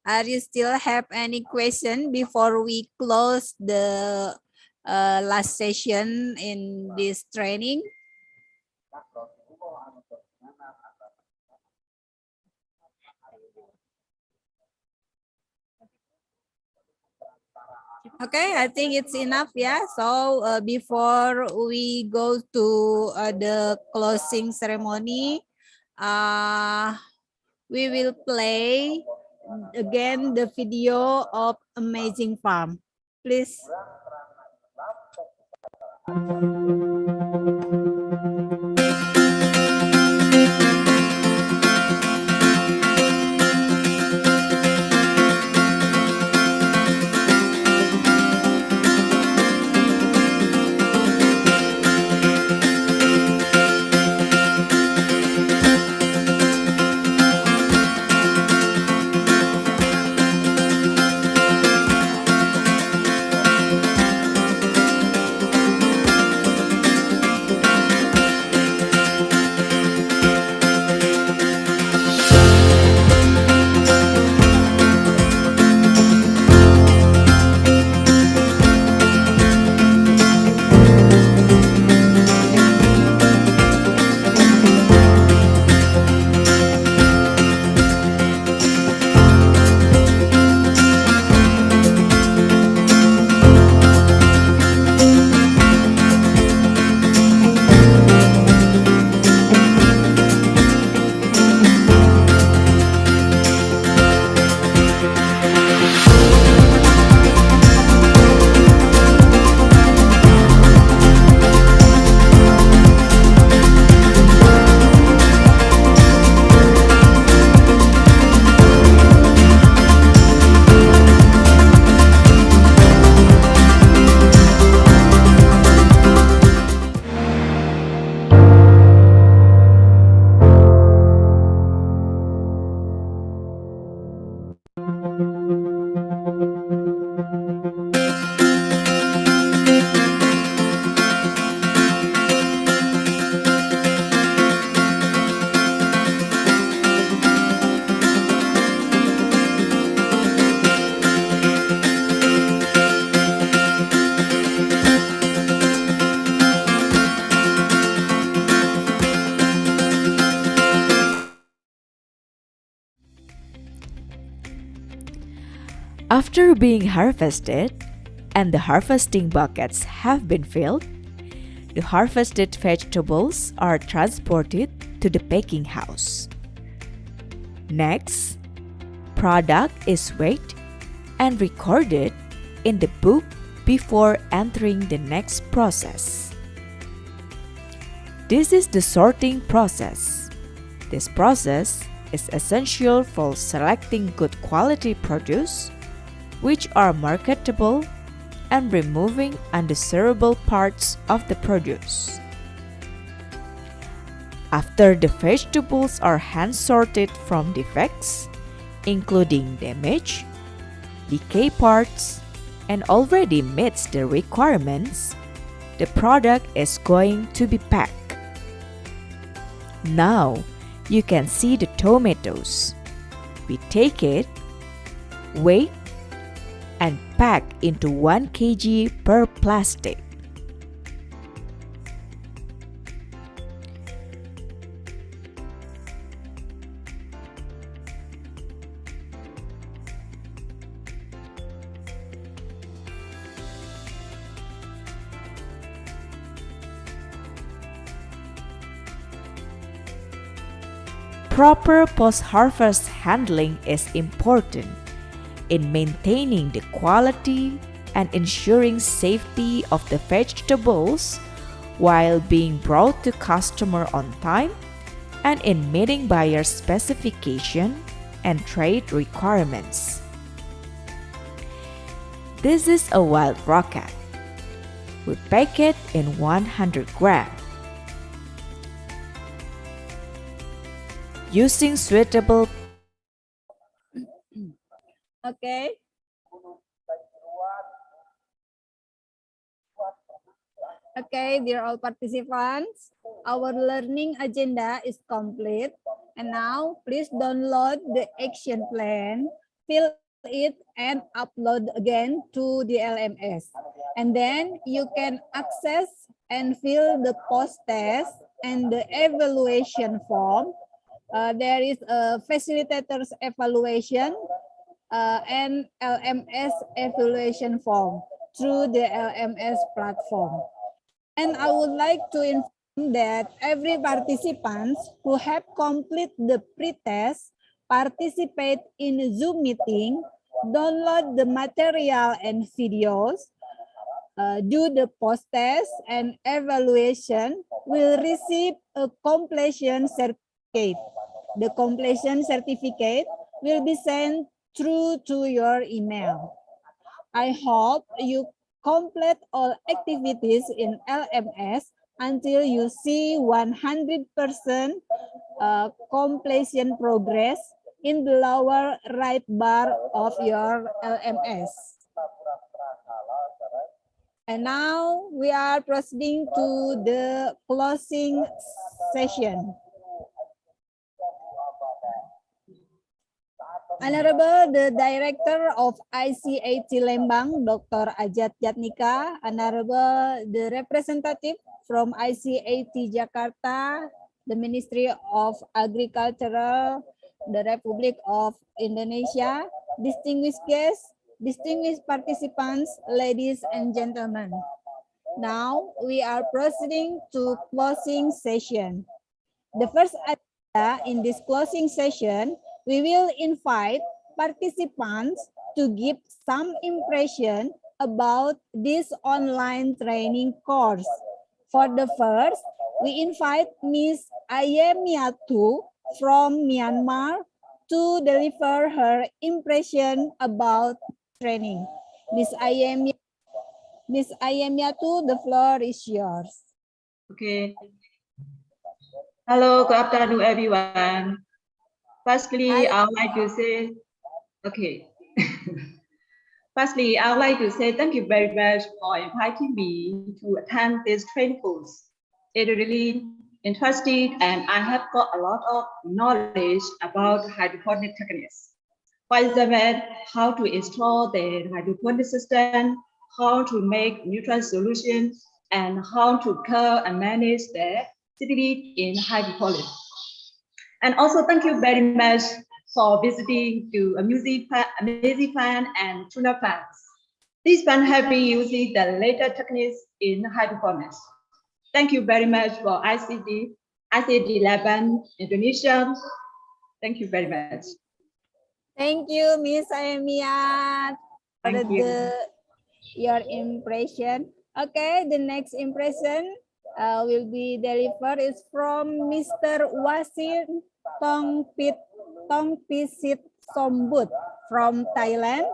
are you still have any question before we close the last session in this training? Okay, I think it's enough, yeah. So before we go to the closing ceremony, we will play again the video of Amazing Farm. Please. After being harvested and the harvesting buckets have been filled, the harvested vegetables are transported to the packing house. Next, product is weighed and recorded in the book before entering the next process. This is the sorting process. This process is essential for selecting good quality produce, which are marketable, and removing undesirable parts of the produce. After the vegetables are hand-sorted from defects, including damage, decay parts, and already meets the requirements, the product is going to be packed. Now, you can see the tomatoes. We take it, weigh, and pack into 1 kg per plastic. Proper post-harvest handling is important in maintaining the quality and ensuring safety of the vegetables while being brought to customer on time and in meeting buyer specification and trade requirements. This is a wild rocket. We pack it in 100 grams. Using suitable. Okay. Okay, dear all participants, our learning agenda is complete. And now, please download the action plan, fill it, and upload again to the LMS. And then you can access and fill the post-test and the evaluation form. There is a facilitator's evaluation and LMS evaluation form through the LMS platform. And I would like to inform that every participant who have completed the pre-test participate in a Zoom meeting, download the material and videos, do the post-test and evaluation, will receive a completion certificate. The completion certificate will be sent through to your email. I hope you complete all activities in LMS until you see 100% completion progress in the lower right bar of your LMS. And now we are proceeding to the closing session. Honorable the Director of ICAT Lembang, Dr. Ajat Jatnika, Honorable the representative from ICAT Jakarta, the Ministry of Agriculture, the Republic of Indonesia, distinguished guests, distinguished participants, ladies and gentlemen. Now we are proceeding to closing session. The first agenda in this closing session, we will invite participants to give some impression about this online training course. For the first, we invite Ms. Ayemiatu from Myanmar to deliver her impression about training. Ms. Ayemiatu, the floor is yours. Okay. Hello, good afternoon, everyone. Firstly, I would like to say, okay. Firstly, I would like to say thank you very much for inviting me to attend this training course. It's really interesting and I have got a lot of knowledge about hydroponic techniques. For example, how to install the hydroponic system, how to make nutrient solutions, and how to care and manage the acidity in hydroponics. And also thank you very much for visiting to amazing plant and tuna plants. These plants have been using the latest techniques in hydroponics. Thank you very much for ICAT Lembang Indonesia. Thank you very much. Thank you, Ms. Ayemiat, for your impression. Okay, the next impression will be delivered is from Mr. Wasin Tongpisit Sombut from Thailand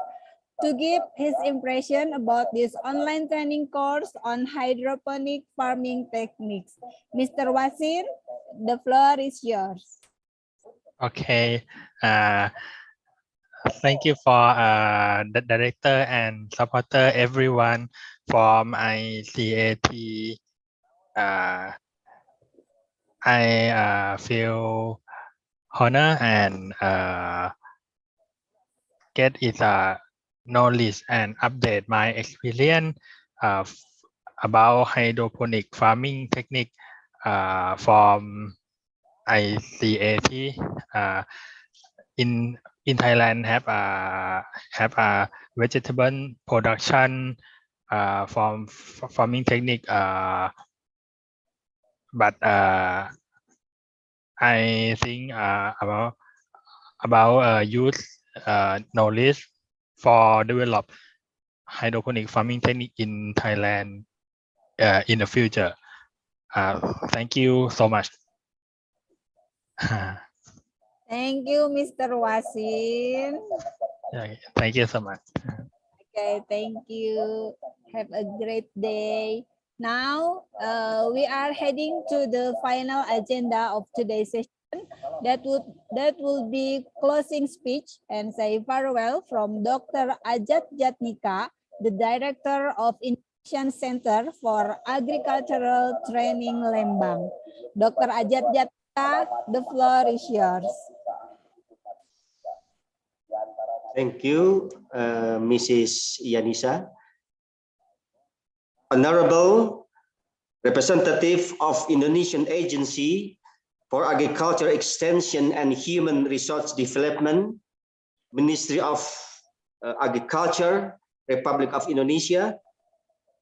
to give his impression about this online training course on hydroponic farming techniques. Mr. Wasin, the floor is yours. Okay. Thank you for the director and supporter, everyone from ICAT. I feel honor and get its knowledge and update my experience about hydroponic farming technique from ICAT in Thailand have a vegetable production from farming technique, but I think about use knowledge for develop hydroponic farming technique in Thailand in the future. Thank you so much. Thank you, Mr. Wasim. Thank you so much. Okay, thank you. Have a great day. Now, we are heading to the final agenda of today's session. That will be closing speech and say farewell from Dr. Ajat Jatnika, the Director of Innovation Center for Agricultural Training Lembang. Dr. Ajat Jatnika, the floor is yours. Thank you, Mrs. Yanisa. Honorable representative of Indonesian Agency for Agriculture Extension and Human Resource Development, Ministry of Agriculture, Republic of Indonesia.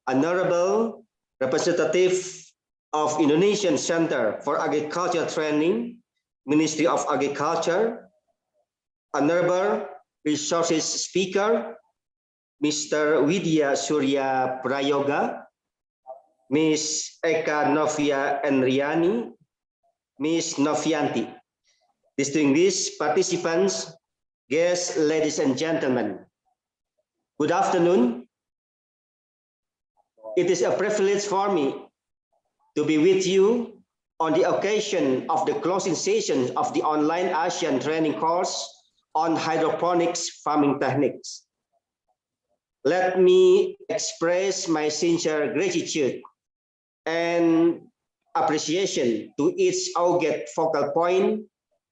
Honorable representative of Indonesian Center for Agriculture Training, Ministry of Agriculture. Honorable Resources Speaker, Mr. Widya Surya Prayoga, Ms. Eka Novia Enriani, Ms. Novianti. Distinguished participants, guests, ladies and gentlemen, good afternoon. It is a privilege for me to be with you on the occasion of the closing session of the online ASEAN training course on hydroponics farming techniques. Let me express my sincere gratitude and appreciation to each AUGAT focal point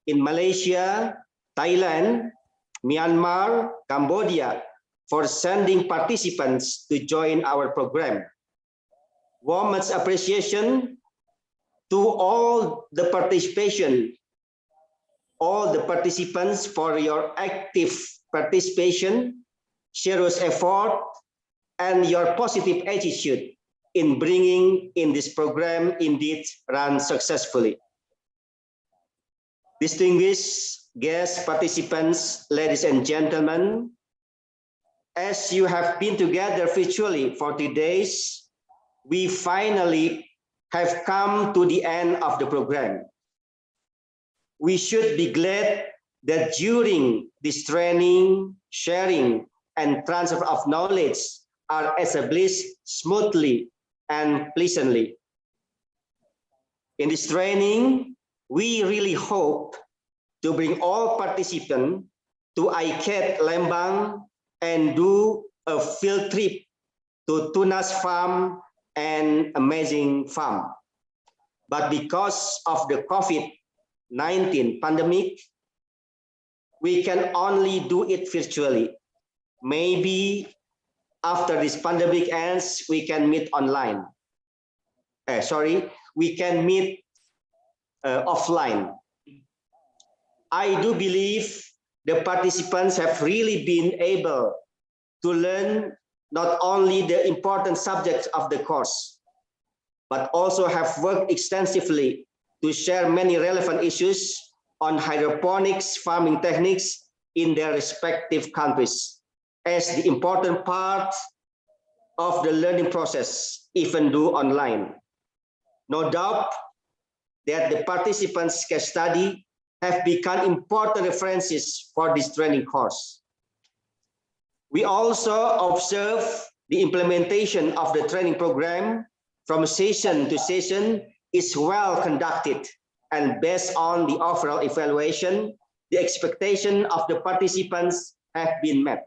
in Malaysia, Thailand, Myanmar, Cambodia for sending participants to join our program. Warmest appreciation to all the participants for your active participation, serious effort, and your positive attitude in bringing in this program indeed run successfully. Distinguished guest participants, ladies and gentlemen, as you have been together virtually for 3 days, we finally have come to the end of the program. We should be glad that during this training, sharing, and transfer of knowledge are established smoothly and pleasantly. In this training, we really hope to bring all participants to ICAT Lembang and do a field trip to Tunas Farm and Amazing Farm. But because of the COVID-19 pandemic, we can only do it virtually. Maybe after this pandemic ends, we can meet online. We can meet offline. I do believe the participants have really been able to learn not only the important subjects of the course, but also have worked extensively to share many relevant issues on hydroponics farming techniques in their respective countries as the important part of the learning process, even though online. No doubt that the participants' case study have become important references for this training course. We also observe the implementation of the training program from session to session is well conducted, and based on the overall evaluation, the expectation of the participants have been met.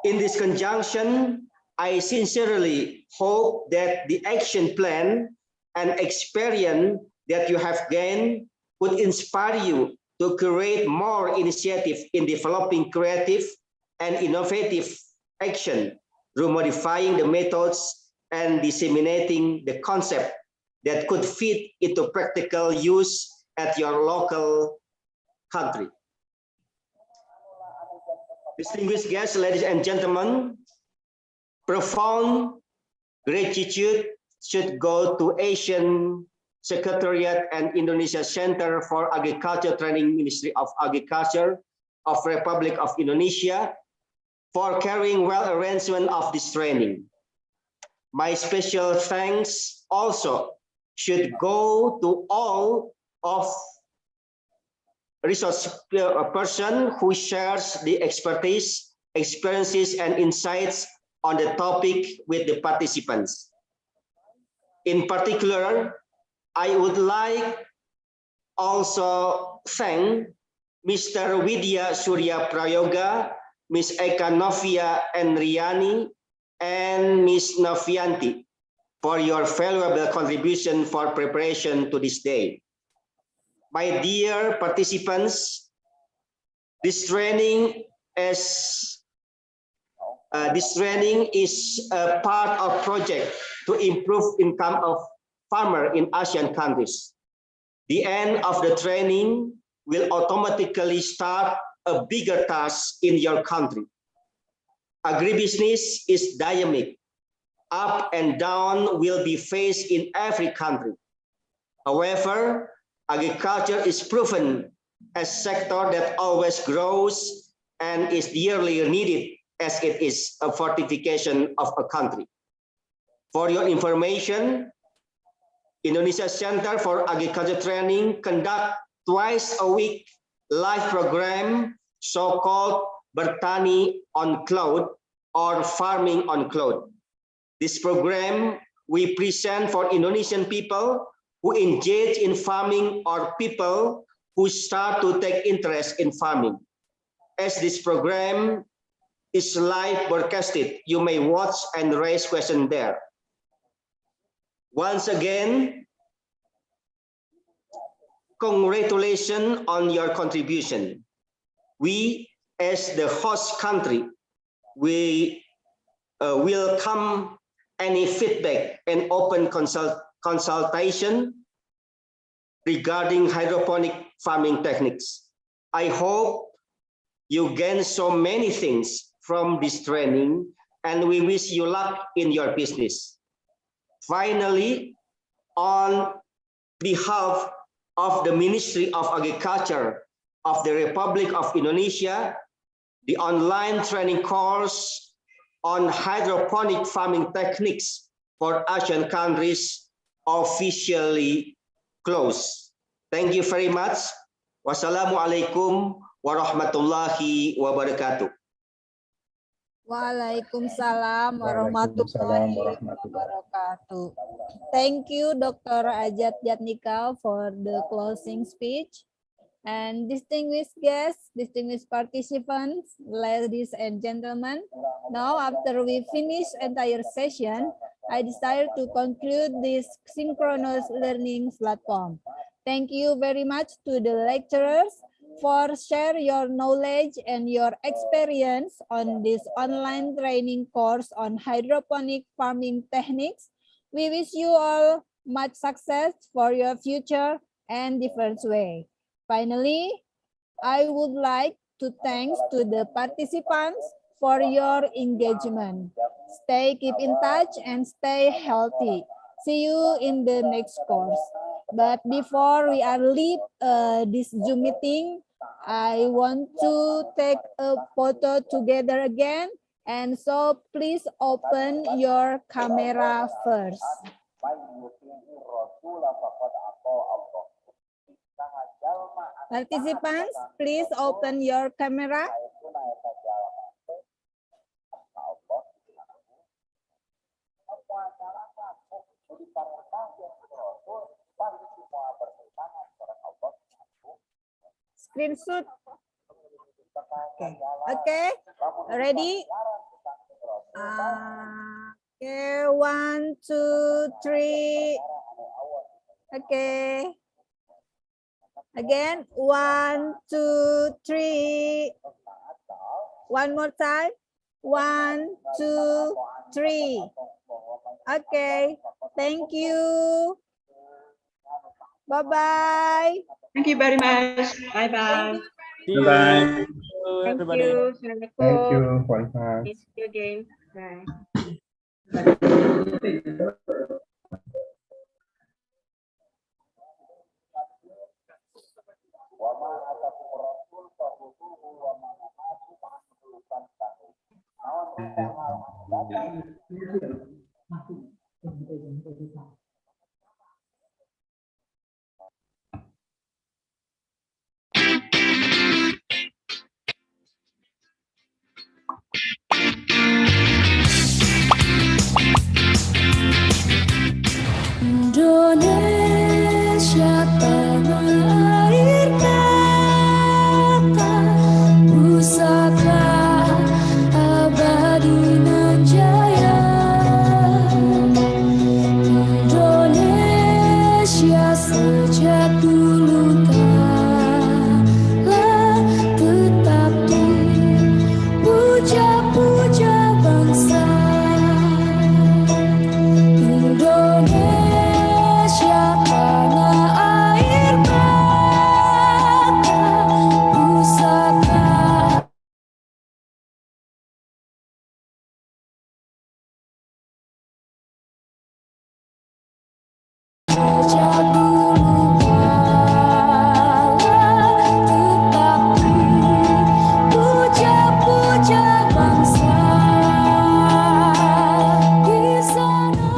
In this conjunction, I sincerely hope that the action plan and experience that you have gained would inspire you to create more initiative in developing creative and innovative action through modifying the methods and disseminating the concept that could fit into practical use at your local country. Distinguished guests, ladies and gentlemen, profound gratitude should go to Asian Secretariat and Indonesia Center for Agriculture Training, Ministry of Agriculture of Republic of Indonesia for carrying well arrangement of this training. My special thanks also should go to all of resource person who shares the expertise, experiences, and insights on the topic with the participants. In particular, I would like also thank Mr. Widya Surya Prayoga, Ms. Eka Novia Enriani, and Ms. Novianti for your valuable contribution for preparation to this day. My dear participants, this training is a part of project to improve income of farmer in Asian countries. The end of the training will automatically start a bigger task in your country. Agribusiness is dynamic. Up and down will be faced in every country. However, agriculture is proven as a sector that always grows and is dearly needed as it is a fortification of a country. For your information, Indonesia Center for Agriculture Training conduct twice a week live program so-called Bertani on Cloud or Farming on Cloud. This program we present for Indonesian people who engage in farming or people who start to take interest in farming. As this program is live broadcasted, you may watch and raise questions there. Once again, congratulations on your contribution. We, as the host country, we welcome any feedback and open consultation regarding hydroponic farming techniques. I hope you gain so many things from this training, and we wish you luck in your business. Finally, on behalf of the Ministry of Agriculture of the Republic of Indonesia, the online training course on hydroponic farming techniques for Asian countries officially closed. Thank you very much. Wassalamualaikum warahmatullahi wabarakatuh. Waalaikumsalam warahmatullahi wabarakatuh. Thank you, Dr. Ajat Jatnika, for the closing speech. And distinguished guests, distinguished participants, ladies and gentlemen, now after we finish entire session, I decided to conclude this synchronous learning platform. Thank you very much to the lecturers for share your knowledge and your experience on this online training course on hydroponic farming techniques. We wish you all much success for your future and different way. Finally, I would like to thank to the participants for your engagement. Keep in touch and stay healthy. See you in the next course. But before we are leave this Zoom meeting, I want to take a photo together again. And so please open your camera first. Participants, please open your camera. Screenshot. Okay. Ready? Okay, 1, 2, 3. Okay. Again, 1, 2, 3. One more time. 1, 2, 3. Okay, thank you. Bye-bye. Thank you very much. Bye-bye. Bye-bye. Thank Everybody. you. Thank you for that. See you again. Bye. Indonesia tanah air kata pusaka abadi nan jaya. Indonesia sejak dulu kala tetap dipuja-puja bangsa. Indonesia tanah air kata pusaka sejak dulu kala tetap dipuja-puja bangsa. Di sana